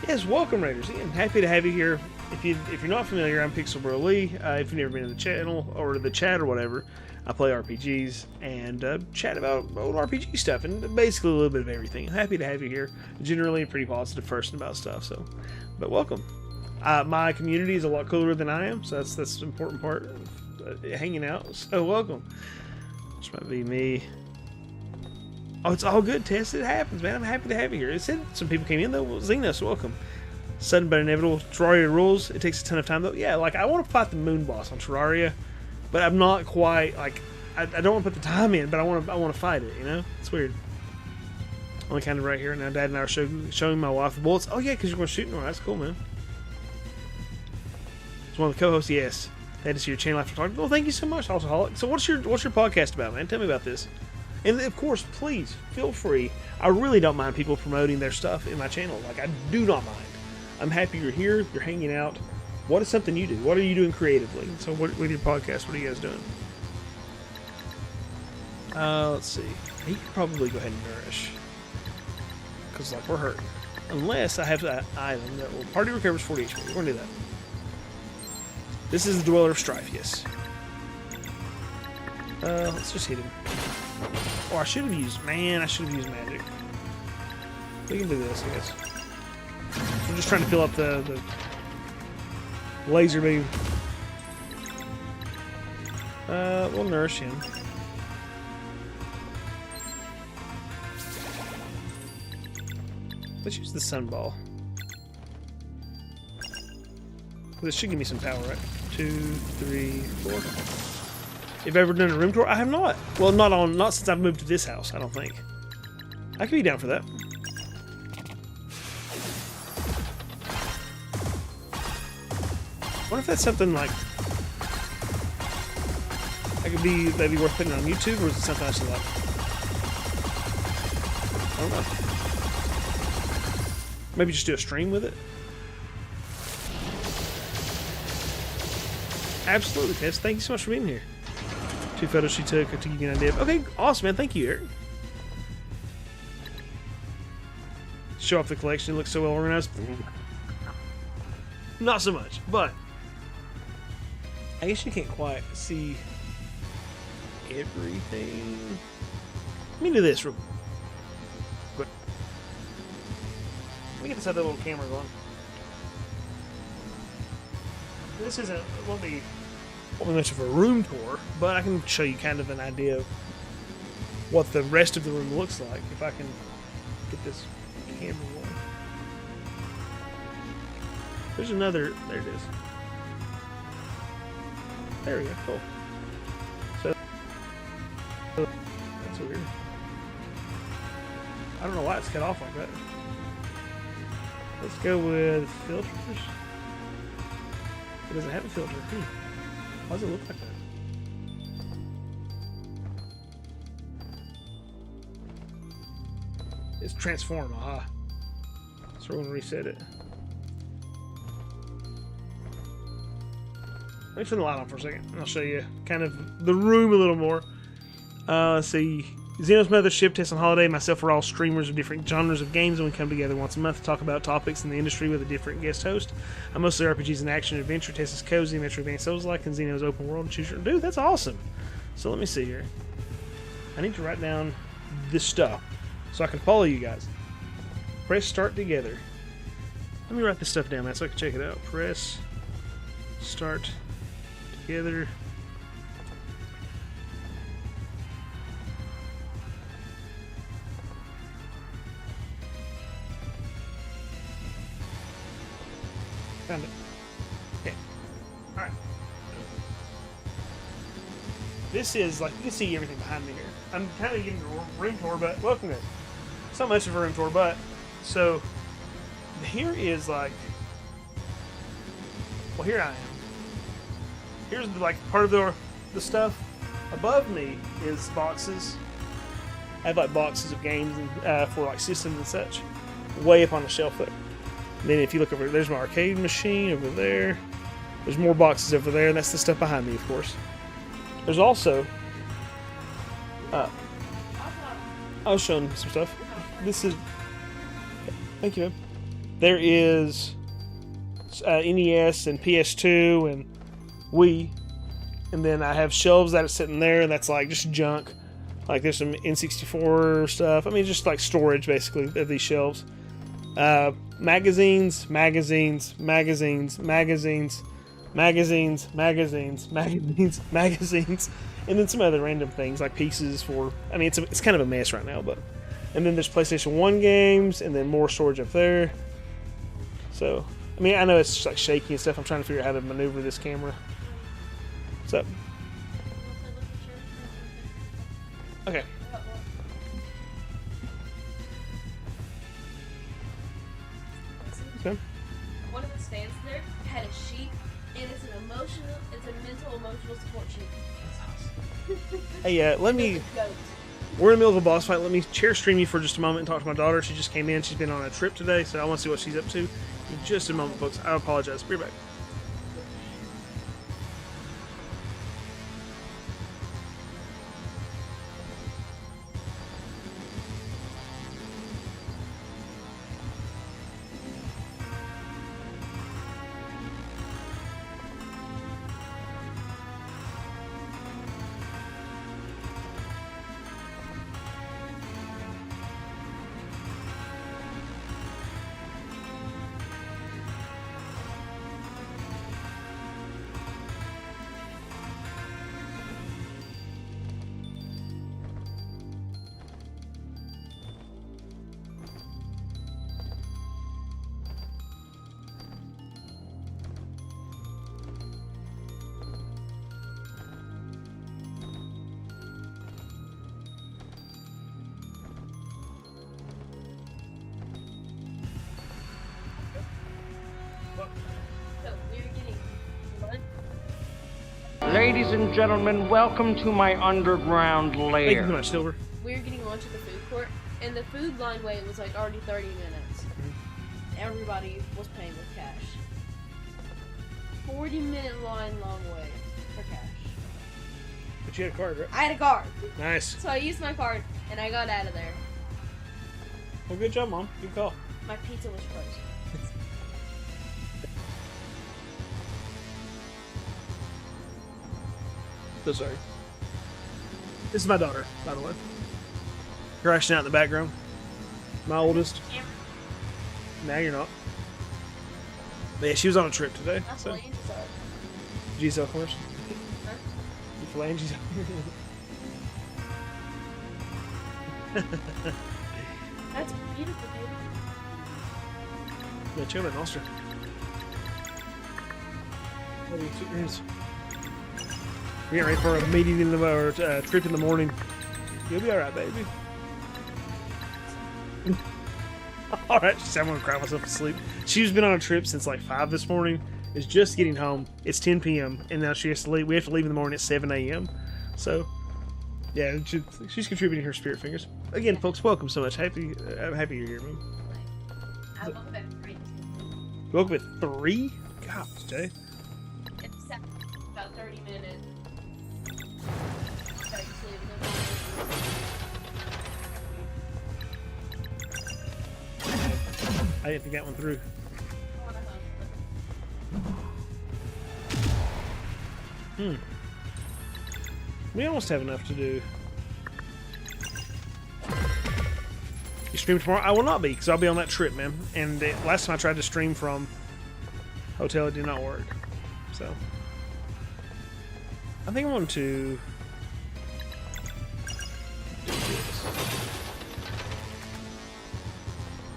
Yes, welcome, Raiders. Again, happy to have you here. If you're not familiar, I'm Pixel Bro Lee. If you've never been to the channel or the chat or whatever, I play RPGs and chat about old RPG stuff and basically a little bit of everything. Happy to have you here. Generally a pretty positive person about stuff. So, but welcome. My community is a lot cooler than I am, so that's the important part of hanging out. So welcome. This might be me. Oh, it's all good, Tess. It happens, man. I'm happy to have you here. It said some people came in, though. Xenos, welcome. Sudden but inevitable. Terraria rules. It takes a ton of time, though. Yeah, like, I want to fight the moon boss on Terraria, but I'm not quite, like, I don't want to put the time in, but I want to fight it, you know? It's weird. Only kind of right here. Now, Dad and I are showing my wife the bullets. Oh, yeah, because you're going to shoot more. That's cool, man. It's one of the co-hosts, yes. They had to see your channel after talking. Well, thank you so much, Alcoholic. So what's your podcast about, man? Tell me about this. And of course, please feel free. I really don't mind people promoting their stuff in my channel. Like, I do not mind. I'm happy you're here. You're hanging out. What is something you do? What are you doing creatively? So, with your podcast, what are you guys doing? Let's see. He could probably go ahead and nourish, because like we're hurting. Unless I have that item that will party recovers 40 HP. We're gonna do that. This is the Dweller of Strife. Yes. Let's just hit him. Oh, I should have used... Man, I should have used magic. We can do this, I guess. I'm just trying to fill up the laser beam. We'll nourish him. Let's use the sun ball. This should give me some power, right? 2, 3, 4. Have you ever done a room tour? I have not. Well, not since I've moved to this house, I don't think. I could be down for that. I wonder if that's something like that'd be worth putting on YouTube, or is it something I should like? I don't know. Maybe just do a stream with it. Absolutely, Tess. Thank you so much for being here. 2 photos she took to give you an idea. Okay, awesome, man. Thank you, Eric. Show off the collection. It looks so well organized. Not so much, but I guess you can't quite see everything. Let me do this real quick. Let me get this other little camera going. This won't be much of a room tour, but I can show you kind of an idea of what the rest of the room looks like if I can get this camera going. There's another. There it is. There we go. Cool. So that's weird. I don't know why it's cut off like that. Let's go with filters. It doesn't have a filter. Why does it look like that? It's transform. Aha. So we're going to reset it. Let me turn the light on for a second, and I'll show you kind of the room a little more. Let's see. Xenos Mothership Test on Holiday. Myself, we're all streamers of different genres of games, and we come together once a month to talk about topics in the industry with a different guest host. I'm mostly RPGs and action adventure. Test is cozy, Metro Advanced Souls-like, and Xenos Open World. Choose your... Dude, that's awesome. So let me see here. I need to write down this stuff so I can follow you guys. Press start together. Let me write this stuff down, man, so I can check it out. Press start together. Found it. Okay. Alright. This is, like, you can see everything behind me here. I'm kind of getting a room tour, but, welcome to it. It's not much of a room tour, but, so, here is, like, well, here I am. Here's, like, part of the stuff. Above me is boxes. I have, like, boxes of games and, for, like, systems and such. Way up on the shelf there. And then if you look over, there's my arcade machine over there. There's more boxes over there, and that's the stuff behind me, of course. There's also... I was showing some stuff. This is... Thank you, man. There is NES and PS2 and Wii. And then I have shelves that are sitting there, and that's like just junk. Like there's some N64 stuff. I mean, just like storage, basically, of these shelves. Magazines, magazines, magazines, magazines, magazines, magazines, magazines, magazines, and then some other random things like pieces for. I mean, it's kind of a mess right now, but. And then there's PlayStation 1 games, and then more storage up there. So, I mean, I know it's just like shaky and stuff. I'm trying to figure out how to maneuver this camera. What's up? Okay. Okay. One of the stands there had a sheet, and it's a mental emotional support sheet. That's awesome. Hey, let me. We're in the middle of a boss fight. Let me chair stream you for just a moment and talk to my daughter. She just came in. She's been on a trip today, so I want to see what she's up to. In just a moment, folks. I apologize. Be right back. Ladies and gentlemen, welcome to my underground lair. Thank you so much, Silver. We were getting lunch at the food court, and the food line wait was like already 30 minutes. Everybody was paying with cash. 40-minute line long way for cash. But you had a card, right? I had a card. Nice. So I used my card, and I got out of there. Well, good job, Mom. Good call. My pizza was frozen. So sorry. This is my daughter, by the way. Crashing out in the background. My oldest. Now you're not. But yeah, she was on a trip today. That's So. what Angie's are. G's of course. Huh? You phalanges. That's beautiful, baby. Yeah, chill in Austria. What do you two dreams? We're getting ready for a meeting in the or trip in the morning. You'll be alright, baby. All right, she said I'm gonna cry myself to sleep. She's been on a trip since like 5 this morning. Is just getting home. It's 10 p.m. and now she has to leave. We have to leave in the morning at 7 a.m. So, yeah, she's contributing her spirit fingers. Again, folks, welcome so much. I'm happy you're here, man. I woke up at 3. You woke up at 3? God, Jay. It's about 30 minutes. Started sleeping in the morning. I didn't think that one through. I wanna hug. We almost have enough to do. You stream tomorrow? I will not be, because I'll be on that trip, man. And last time I tried to stream from hotel, it did not work. So, I think I want to do this.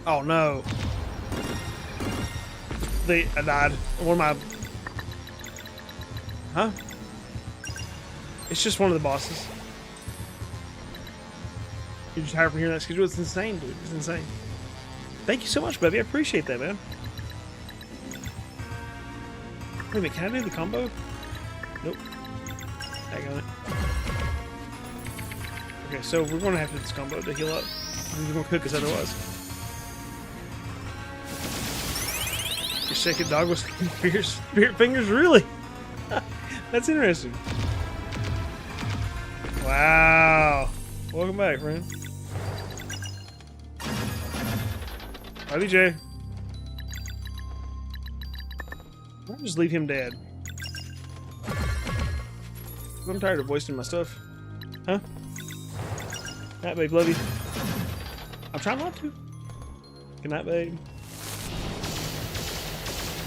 Oh no! I died. One of my... Huh? It's just one of the bosses. You just hire from here on that schedule. It's insane, dude. It's insane. Thank you so much, baby. I appreciate that, man. Wait a minute, can I do the combo? Nope. Hang on it. Okay, so we're going to have to do this combo to heal up. We're going to cook us otherwise. Your second dog was spirit fingers? Really? That's interesting. Wow. Welcome back, friend. Love you, Jay. I'll just leave him dead. I'm tired of wasting my stuff. Huh? Night, babe. Love you. I'm trying not to. Good night, babe.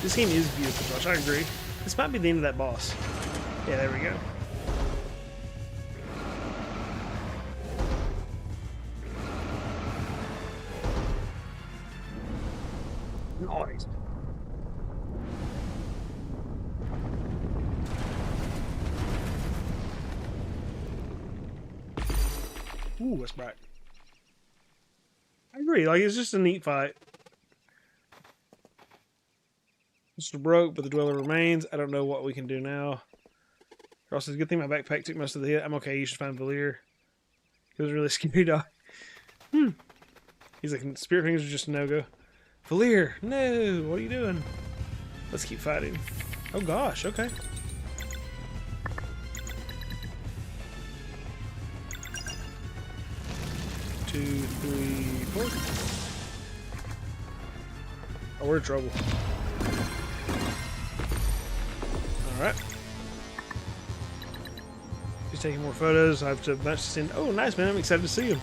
This game is beautiful, Josh. I agree. This might be the end of that boss. Yeah, there we go. Nice. Ooh, that's bright. I agree. Like, it's just a neat fight. Mr. Broke, but the Dweller remains. I don't know what we can do now. Ross says, good thing my backpack took most of the hit. I'm okay. You should find Valir. He was a really scary dog. He's like, Spirit Fingers are just a no-go. Valir, no! What are you doing? Let's keep fighting. Oh gosh, okay. Two, three, four. Oh, we're in trouble. Alright. He's taking more photos. I have to bunch this in. Oh, nice, man. I'm excited to see him.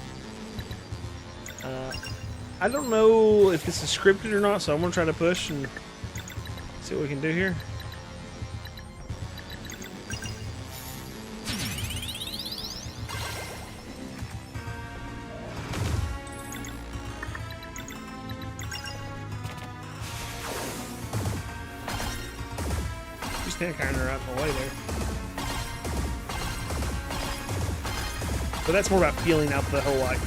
I don't know if this is scripted or not, so I'm going to try to push and see what we can do here. You stand kind of out in the way there. But that's more about feeling out the whole, like,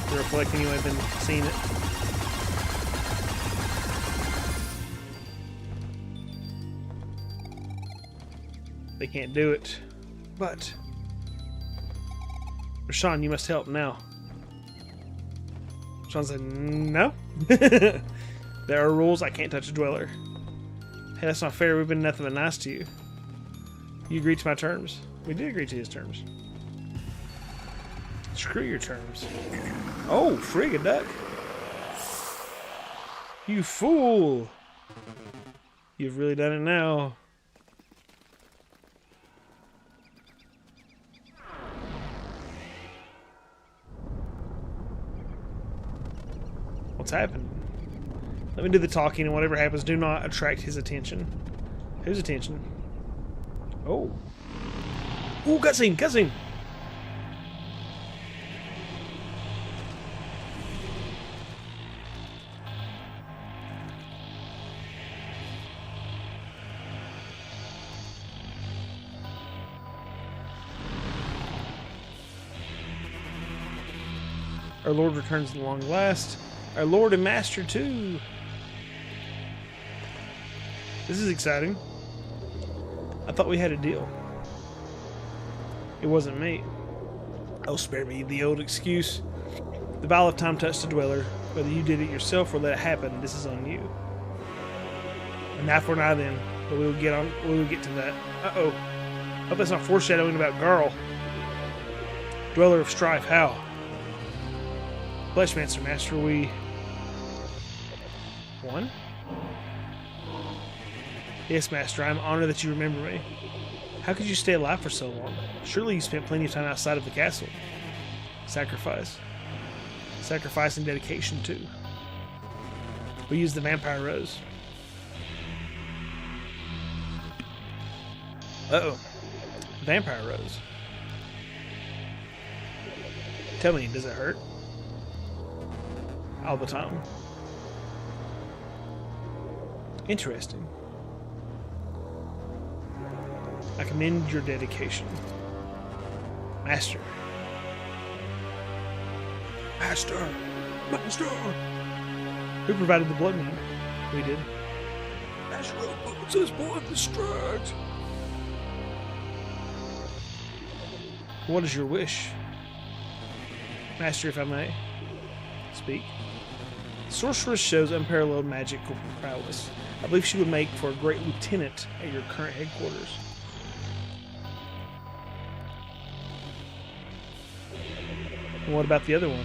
the reflect anyway than seeing it. They can't do it. But Rashawn, you must help now. Rashawn said, no. There are rules. I can't touch a Dweller. Hey, that's not fair. We've been nothing but nice to you. You agreed to my terms. We did agree to his terms. Screw your terms. Oh, frig a duck. You fool. You've really done it now. What's happened? Let me do the talking, and whatever happens, do not attract his attention. Whose attention? Oh. Ooh, cutscene, cutscene. Our Lord returns at long last. Our Lord and Master, too. This is exciting. I thought we had a deal. It wasn't me. Oh, spare me the old excuse. The vial of time touched the dweller. Whether you did it yourself or let it happen, this is on you. An eye for an eye then, but we will get to that. Uh-oh. Hope that's not foreshadowing about Garl. Dweller of Strife, how? Fleshmancer, Master, we... One? Yes, Master, I am honored that you remember me. How could you stay alive for so long? Surely you spent plenty of time outside of the castle. Sacrifice. Sacrifice and dedication, too. We use the Vampire Rose. Uh-oh. Vampire Rose. Tell me, does it hurt? All the time. Interesting. I commend your dedication. Master. Master! Master! Who provided the blood meal? We did. Master puts his blood distract. What is your wish? Master, if I may. Speak. Sorceress shows unparalleled magical prowess. I believe she would make for a great lieutenant at your current headquarters. And what about the other one?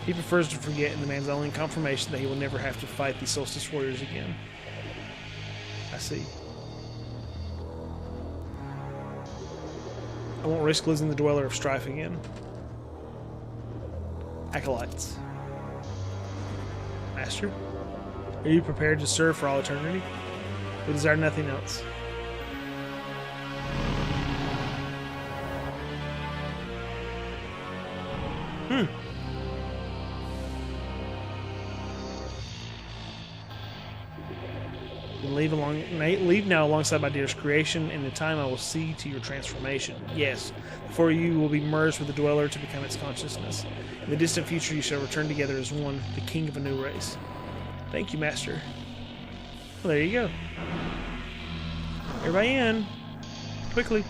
He prefers to forget and demands only confirmation that he will never have to fight the Solstice Warriors again. I see. I won't risk losing the Dweller of Strife again. Acolytes. Master? Are you prepared to serve for all eternity? We desire nothing else. Leave now alongside my dearest creation. In the time I will see to your transformation. Yes, for you will be merged with the Dweller to become its consciousness. In the distant future you shall return together as one, the king of a new race. Thank you, Master. Well, there you go. Everybody in. Quickly.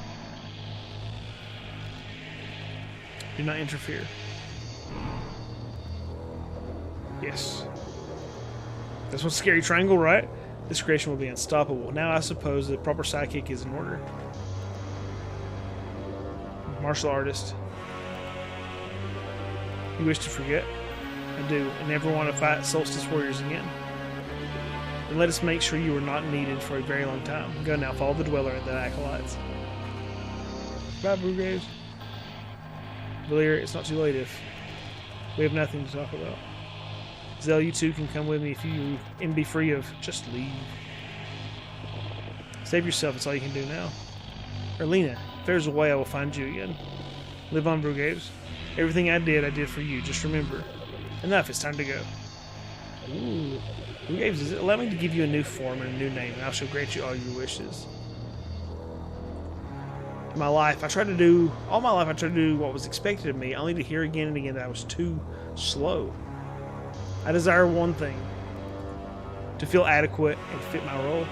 Do not interfere. Yes. That's one scary triangle, right? This creation will be unstoppable. Now I suppose the proper sidekick is in order. Martial artist. You wish to forget? I do, and never want to fight Solstice Warriors again. Then let us make sure you are not needed for a very long time. Go now, follow the Dweller and the Acolytes. Bye, Brugaves. Valir, it's not too late if we have nothing to talk about. Zell, you two can come with me if you and be free of just leave. Save yourself, it's all you can do now. Erlina, if there's a way I will find you again. Live on, Brugaves. Everything I did for you. Just remember. Enough, it's time to go. Ooh. Brugaves, does it allow me to give you a new form and a new name, and I shall grant you all your wishes. In my life, all my life I tried to do what was expected of me, only to hear again and again that I was too slow. I desire one thing, to feel adequate and fit my role.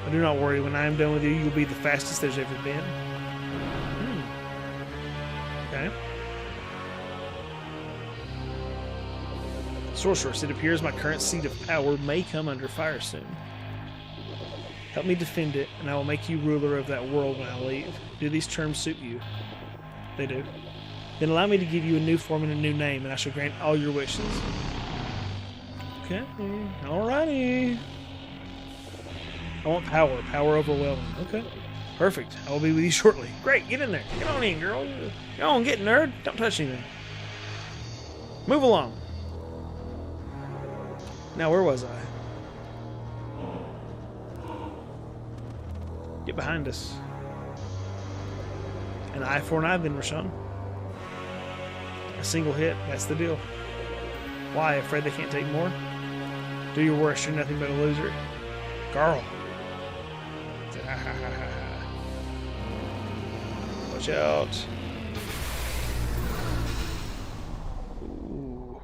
But do not worry, when I am done with you, you'll be the fastest there's ever been. Okay. Sorceress, it appears my current seat of power may come under fire soon. Help me defend it, and I will make you ruler of that world when I leave. Do these terms suit you? They do. Then allow me to give you a new form and a new name, and I shall grant all your wishes. Okay, alrighty. I want power. Power overwhelming. Okay, perfect. I will be with you shortly. Great, get in there. Get on in, girl. Get on, get nerd. Don't touch anything. Move along. Now, where was I? Get behind us. An eye for an eye, then, Rashawn. A single hit. That's the deal. Why? Afraid they can't take more? Do your worst, you're nothing but a loser. Garl. Watch out. Ooh.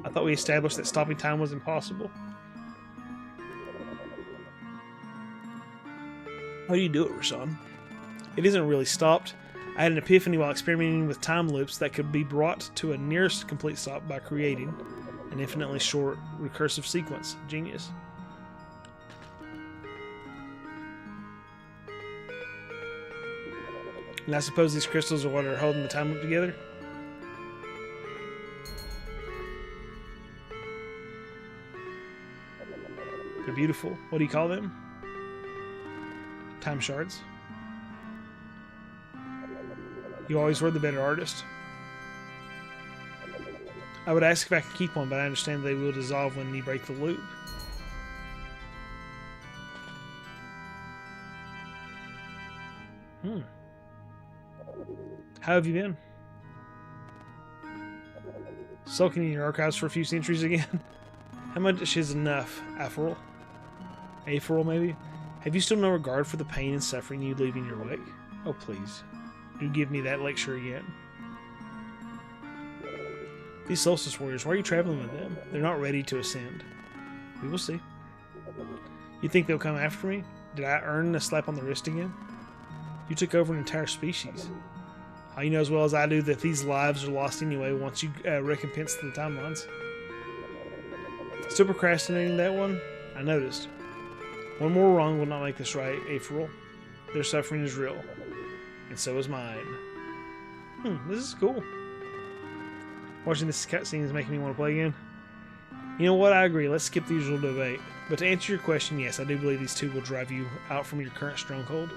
I thought we established that stopping time was impossible. How do you do it, Rashawn? It isn't really stopped. I had an epiphany while experimenting with time loops that could be brought to a nearest complete stop by creating an infinitely short recursive sequence. Genius. And I suppose these crystals are what are holding the time loop together? They're beautiful. What do you call them? Time shards. You always were the better artist. I would ask if I could keep one, but I understand they will dissolve when you break the loop. How have you been? Sulking in your archives for a few centuries again? How much is enough, Aferal? Aferal, maybe? Have you still no regard for the pain and suffering you leave in your wake? Oh, please. Do give me that lecture again. These Solstice Warriors, why are you traveling with them? They're not ready to ascend. We will see. You think they'll come after me? Did I earn a slap on the wrist again? You took over an entire species. You know as well as I do that these lives are lost anyway once you recompense the timelines. Still procrastinating that one? I noticed. One more wrong will not make this right, Aferal. Their suffering is real. And so is mine. This is cool. Watching this cutscene is making me want to play again. You know what? I agree. Let's skip the usual debate. But to answer your question, yes, I do believe these two will drive you out from your current stronghold.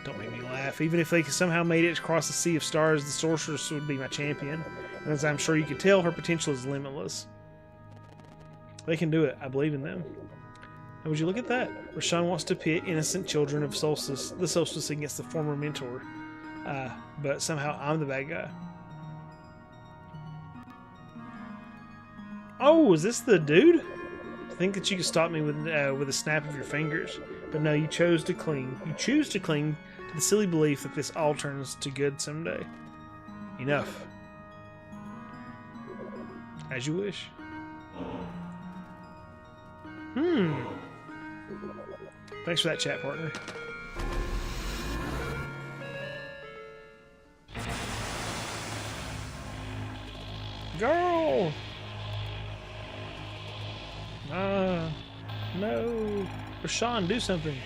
Don't make me laugh. Even if they somehow made it across the Sea of Stars, the Sorceress would be my champion. And as I'm sure you can tell, her potential is limitless. They can do it. I believe in them. And would you look at that? Rashawn wants to pit innocent children of the Solstice against the former mentor. But somehow I'm the bad guy. Oh, is this the dude? Think that you could stop me with a snap of your fingers. But no, you chose to cling. You choose to cling to the silly belief that this all turns to good someday. Enough. As you wish. Thanks for that chat, partner. Girl! No. Rashawn, do something.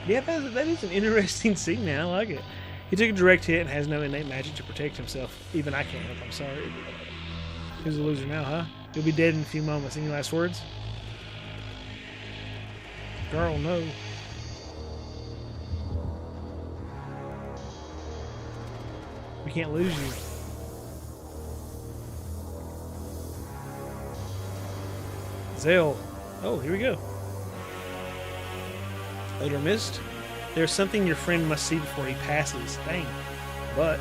Yeah, that is an interesting scene, man. I like it. He took a direct hit and has no innate magic to protect himself. Even I can't help. I'm sorry. Who's the loser now, huh? You'll be dead in a few moments. Any last words? Girl, no. We can't lose you. Zale. Oh, here we go. Odor Mist. There's something your friend must see before he passes. Dang. But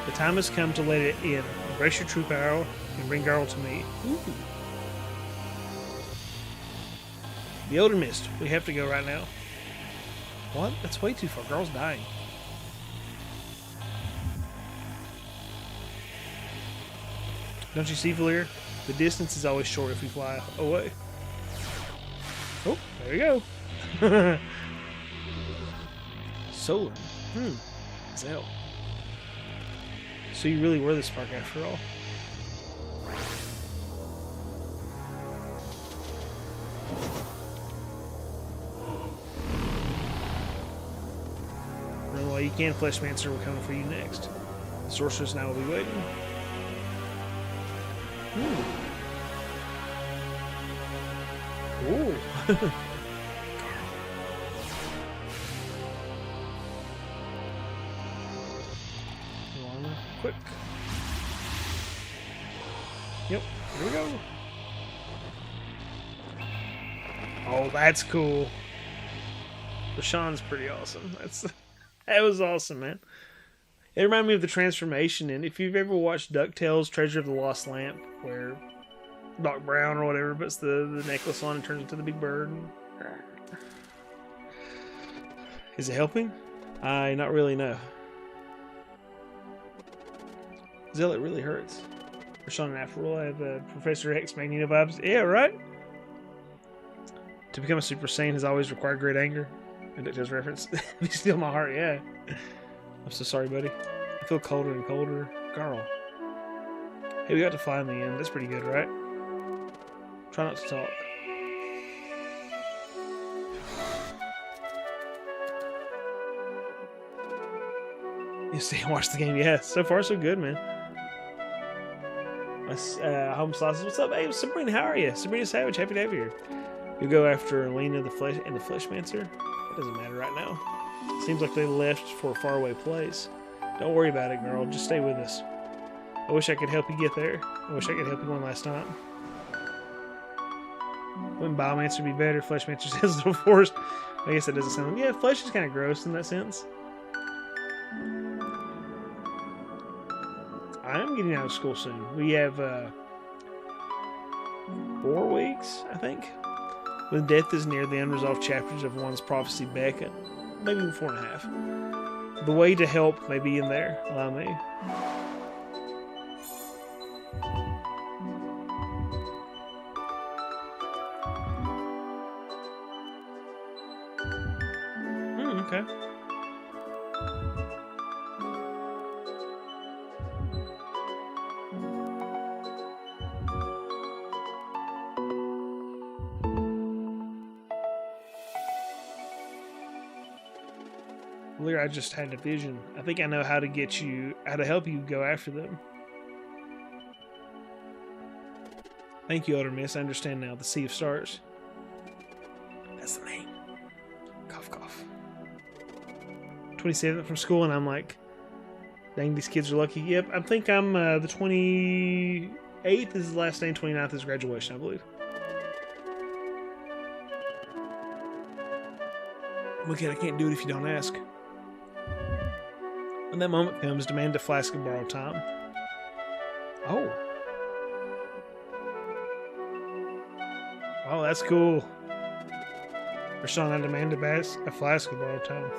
the time has come to let it in. Embrace your true power and bring Garl to me. Ooh. The Odor Mist. We have to go right now. What? That's way too far. Garl's dying. Don't you see, Valir? The distance is always short if we fly away. Oh, there we go. Solar. Zell. So you really were the spark after all. Run while you can, Fleshmancer. We're coming for you next. The Sorceress and I will be waiting. Ooh. Quick. Yep, here we go. Oh, that's cool. Rashawn's pretty awesome. That was awesome, man. It reminded me of the transformation, and if you've ever watched DuckTales, Treasure of the Lost Lamp, where Doc Brown or whatever puts the necklace on and turns into the big bird. Is it helping? Not really, no. Zealot really hurts. Rashawn and after all, I have Professor X Magneto vibes. Yeah, right? To become a Super Saiyan has always required great anger. And it does reference. You steal my heart, yeah. I'm so sorry, buddy. I feel colder and colder. Girl. Hey, we got to fly in the end. That's pretty good, right? Try not to talk. You stay and watch the game. Yeah, so far so good, man. Home Slices, what's up? Hey, Sabrina, how are you? Sabrina Savage, happy to have you here. You go after Lena the Flesh and the Fleshmancer? It doesn't matter right now. Seems like they left for a faraway place. Don't worry about it, girl. Just stay with us. I wish I could help you get there. I wish I could help you one last time. Wouldn't Biomancer be better? Fleshmancer says Little Forest. I guess that doesn't sound... Yeah, Flesh is kind of gross in that sense. I am getting out of school soon. We have 4 weeks, I think. When death is near, the unresolved chapters of one's prophecy beckon. Maybe 4.5. The way to help may be in there. Allow me. Okay. I just had a vision. I think I know how to help you go after them. Thank you, Elder Miss. I understand now. The Sea of Stars. That's the name. Cough, cough. 27th from school, and I'm like, dang, these kids are lucky. Yep, I think I'm the 28th is the last day, and 29th is graduation, I believe. Look at I can't do it if you don't ask. When that moment comes, demand a flask of borrowed time. Oh. Oh, that's cool. Rashawn, I demand a flask of borrowed time.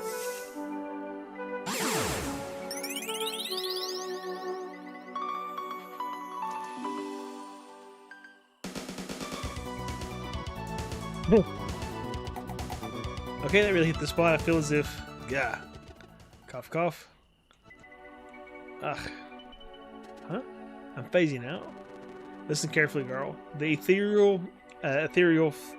Okay, that really hit the spot. I feel as if... Yeah. Cough, cough. Ugh. Huh? I'm phasing out. Listen carefully, girl. The ethereal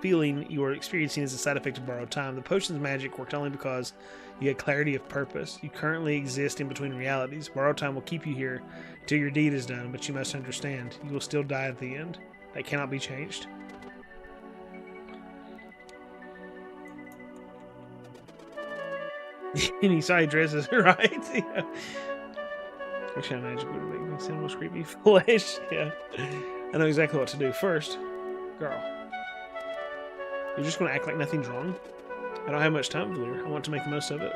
feeling you are experiencing is a side effect of borrowed time. The potion's magic worked only because you had clarity of purpose. You currently exist in between realities. Borrowed time will keep you here until your deed is done, but you must understand, you will still die at the end. That cannot be changed. Any side dresses, right? Yeah. What kind of magic would make me sound most creepy? Flesh? Yeah. I know exactly what to do. First, girl, you're just going to act like nothing's wrong? I don't have much time, Valere. I want to make the most of it.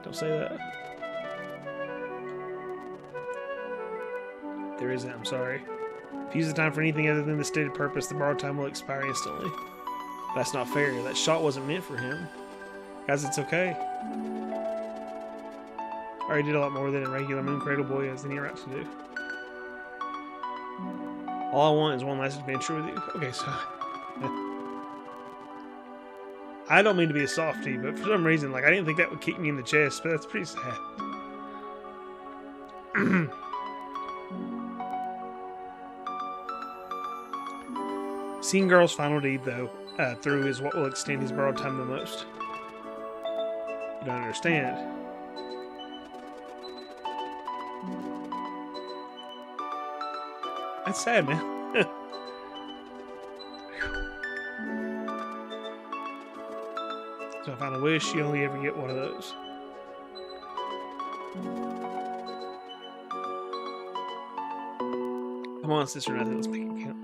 Don't say that. There isn't, I'm sorry. If you use the time for anything other than the stated purpose, the borrowed time will expire instantly. That's not fair. That shot wasn't meant for him. Guys, it's okay. I already did a lot more than a regular Moon Cradle boy has any right to do. All I want is one last adventure with you. Okay, so... I don't mean to be a softie, but for some reason, like, I didn't think that would kick me in the chest, but that's pretty sad. Seeing Girl's final deed, though, through is what will extend his borrowed time the most. You don't understand. That's sad, man. So if I find a wish, you only ever get one of those. Come on, sister, nothing. Let's make it count.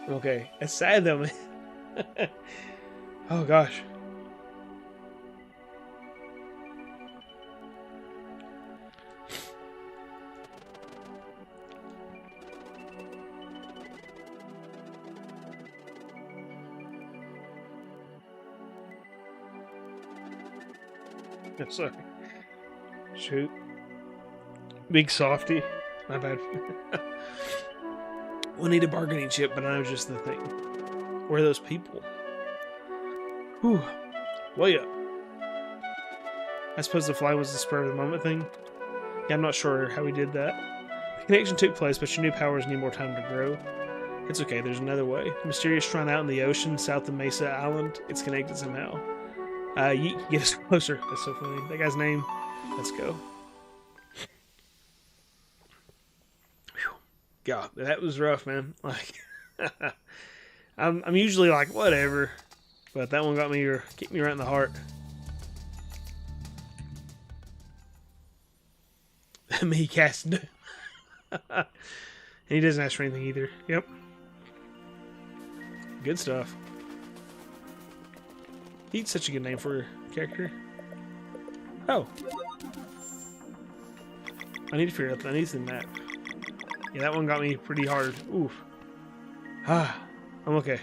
Okay, that's sad though, man. Oh gosh. Sorry. Shoot. Big softy. My bad. We'll need a bargaining chip, but I know just the thing. Where are those people? Whew. Well, yeah. I suppose the fly was the spur of the moment thing. Yeah, I'm not sure how we did that. The connection took place, but your new powers need more time to grow. It's okay, there's another way. Mysterious shrine out in the ocean, south of Mesa Island. It's connected somehow. You can get us closer. That's so funny. That guy's name. Let's go. Whew. God, that was rough, man. Like, I'm usually like, whatever. But that one got me, or kicked me right in the heart. Me he cast. And he doesn't ask for anything either. Yep. Good stuff. He's such a good name for a character. Oh. I need to figure out. I need the map. Yeah, that one got me pretty hard. Oof. Ah. I'm okay.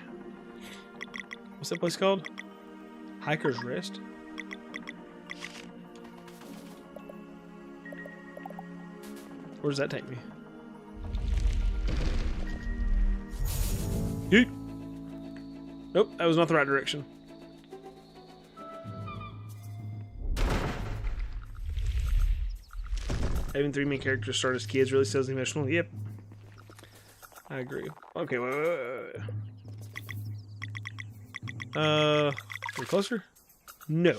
What's that place called? Hiker's Rest? Where does that take me? Yeet. Nope, that was not the right direction. Having 3 main characters start as kids really sells the emotional. Yep. I agree. Okay, wait. Are we closer? No.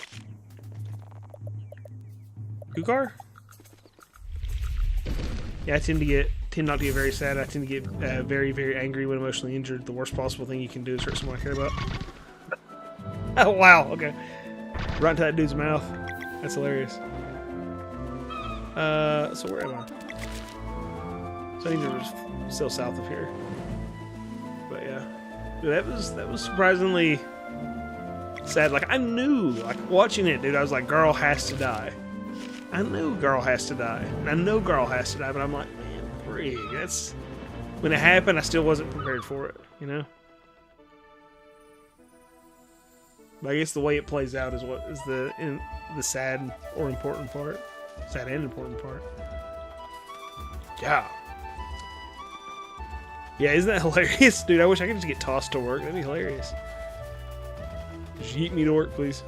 Kukar? Yeah, I tend not to get very sad. I tend to get very, very angry when emotionally injured. The worst possible thing you can do is hurt someone I care about. Oh, wow. Okay. Right into that dude's mouth. That's hilarious. So where am I? So I think they're still south of here. But yeah. Dude, that was surprisingly sad. Like, I knew, like, watching it, dude, I was like, girl has to die. I knew girl has to die. And I know girl has to die, but I'm like, man, frig. That's... When it happened, I still wasn't prepared for it, you know? But I guess the way it plays out is what is the sad or important part. Sad and important part. Yeah. Yeah, isn't that hilarious? Dude, I wish I could just get tossed to work. That'd be hilarious. Just yeet me to work, please.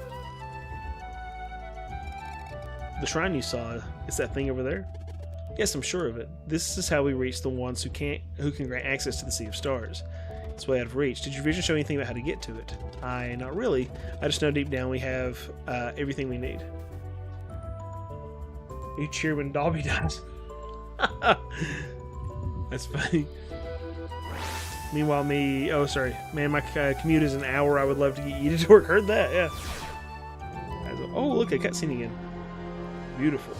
The shrine you saw, it's that thing over there? Yes, I'm sure of it. This is how we reach the ones who can grant access to the Sea of Stars. It's way out of reach. Did your vision show anything about how to get to it? Not really. I just know deep down we have everything we need. You cheer when Dobby dies. That's funny. Meanwhile, man, my commute is an hour. I would love to get you to work. Heard that, yeah. Oh, look, a cutscene again. Beautiful.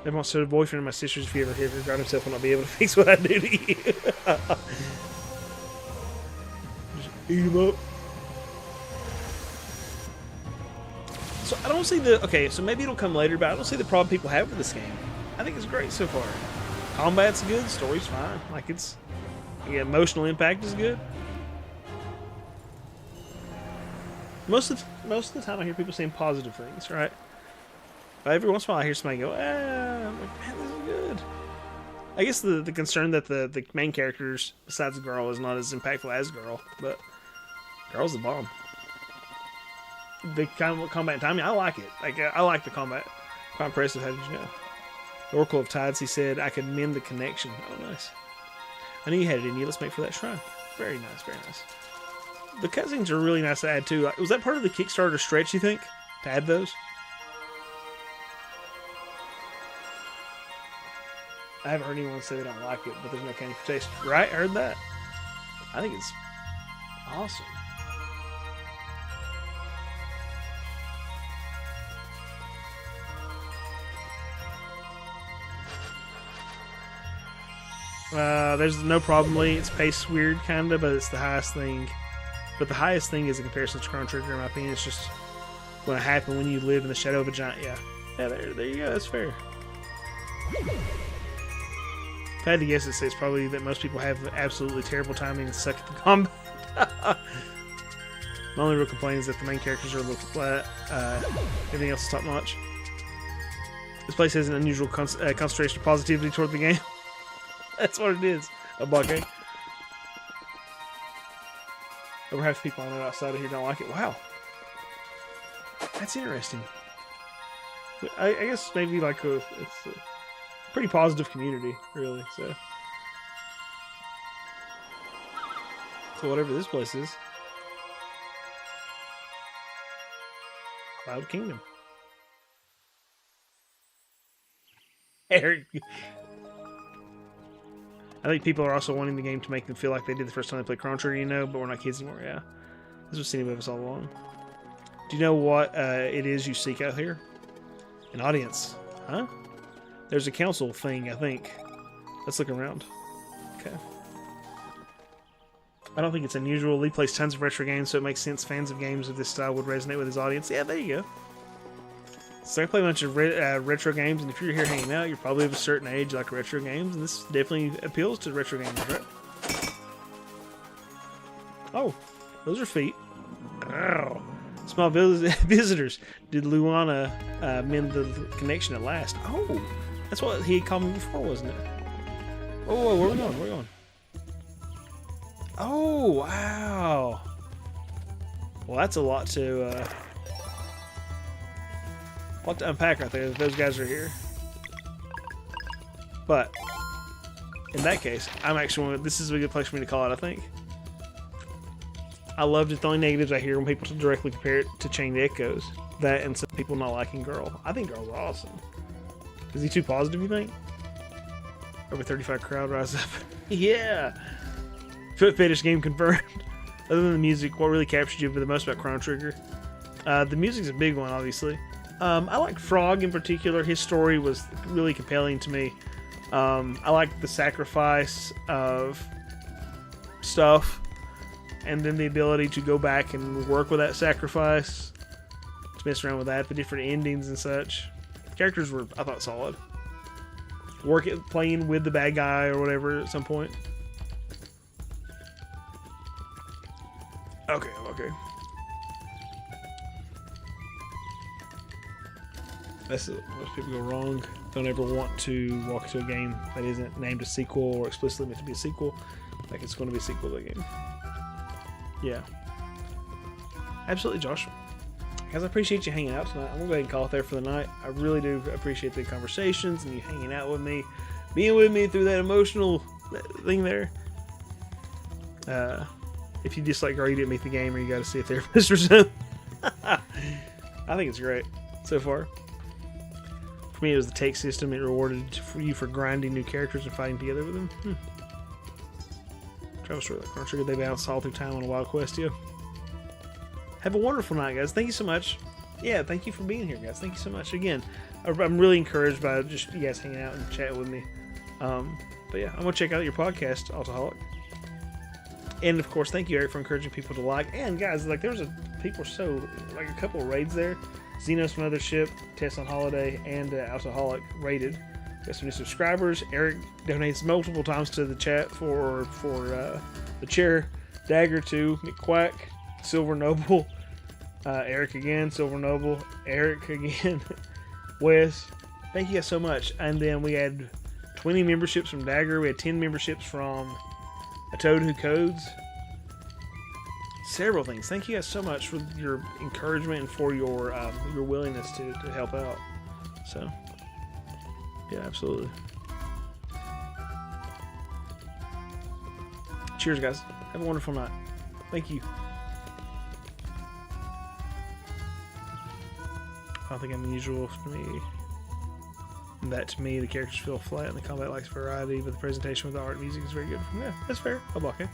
They want to boyfriend of my sister's if you ever hear her ground himself will not be able to fix what I do to you. Just eat him up. So I don't see the... Okay, so maybe it'll come later, but I don't see the problem people have with this game. I think it's great so far. Combat's good, story's fine. Like, it's... Yeah, emotional impact is good. Most of the time I hear people saying positive things, right? But every once in a while I hear somebody go, I'm like, man, this is good. I guess the concern that the main characters, besides Girl, is not as impactful as Girl, but Girl's the bomb. The combat timing, I like it. Like, I like the combat. Quite impressive. How did you know? The Oracle of Tides, he said, I could mend the connection. Oh, nice. I knew you had it in you. Let's make for that shrine. Very nice, very nice. The cutscenes are really nice to add too. Like, was that part of the Kickstarter stretch, you think? To add those? I haven't heard anyone say they don't like it, but there's no candy for taste. Right? I heard that. I think it's awesome. There's no problem, Lee. It's paced weird, kind of, but it's the highest thing. But the highest thing is in comparison to Chrono Trigger, in my opinion. It's just going to happen when you live in the shadow of a giant. Yeah, there you go. That's fair. If I had to guess, it's probably that most people have absolutely terrible timing and suck at the combat. My only real complaint is that the main characters are a little flat. Everything else is top notch. This place has an unusual concentration of positivity toward the game. That's what it is. A bucket. Over half the people I know outside of here don't like it. Wow. That's interesting. I guess maybe like it's a pretty positive community, really. So whatever this place is. Cloud Kingdom. Eric. I think people are also wanting the game to make them feel like they did the first time they played Chrono Trigger, you know, but we're not kids anymore, yeah. This was seen above us all along. Do you know what it is you seek out here? An audience. Huh? There's a council thing, I think. Let's look around. Okay. I don't think it's unusual. Lee plays tons of retro games, so it makes sense fans of games of this style would resonate with his audience. Yeah, there you go. So I play a bunch of retro games, and if you're here hanging out, you're probably of a certain age, like retro games, and this definitely appeals to retro gamers, right? Oh, those are feet. Ow. Small visitors. Did Luana mend the connection at last? Oh, that's what he called me before, wasn't it? Oh, where are we going? Where are we going? Oh, wow. Well, that's a lot to unpack right there. Those guys are here. But in that case, I'm actually this is a good place for me to call it, I think. I loved it. The only negatives I hear when people directly compare it to Chained Echoes, that and some people not liking Girl. I think Girl's awesome. Is he too positive, you think? Over 35 crowd rise up. Yeah. Foot fetish game confirmed. Other than the music, what really captured you the most about Chrono Trigger? The music's a big one, obviously. I like Frog in particular. His story was really compelling to me. I like the sacrifice of stuff, and then the ability to go back and work with that sacrifice, to mess around with that, the different endings and such. The characters were, I thought, solid. Playing with the bad guy or whatever at some point. Okay. That's it. Most people go wrong. Don't ever want to walk into a game that isn't named a sequel or explicitly meant to be a sequel. Like it's going to be a sequel to the game. Yeah. Absolutely, Josh. Guys, I appreciate you hanging out tonight. I'm going to go ahead and call it there for the night. I really do appreciate the conversations and you hanging out with me, being with me through that emotional thing there. If you dislike Girl, you didn't meet the game, or you got to see a therapist or something. I think it's great so far. For me, it was the take system. It rewarded you for grinding new characters and fighting together with them. Travel story like Chrono Trigger, they bounce all through time on a wild quest, yeah. Have a wonderful night, guys. Thank you so much. Yeah, thank you for being here, guys. Thank you so much. Again, I'm really encouraged by just you guys hanging out and chatting with me. But yeah, I'm going to check out your podcast, Altaholic. And of course, thank you, Eric, for encouraging people to like. And guys, like there's people are so like a couple of raids there. Xenos Mothership, Tess on Holiday, and Altaholic raided. Got some new subscribers. Eric donates multiple times to the chat for the chair. Dagger 2, McQuack, Silver Noble, Eric again, Silver Noble, Eric again, Wes. Thank you guys so much. And then we had 20 memberships from Dagger. We had 10 memberships from A Toad Who Codes. Several things. Thank you guys so much for your encouragement and for your willingness to help out. So, yeah, absolutely. Cheers, guys. Have a wonderful night. Thank you. I don't think I'm unusual for me. That to me, the characters feel flat and the combat lacks variety, but the presentation with the art and music is very good. Yeah, that's fair. I'll block it.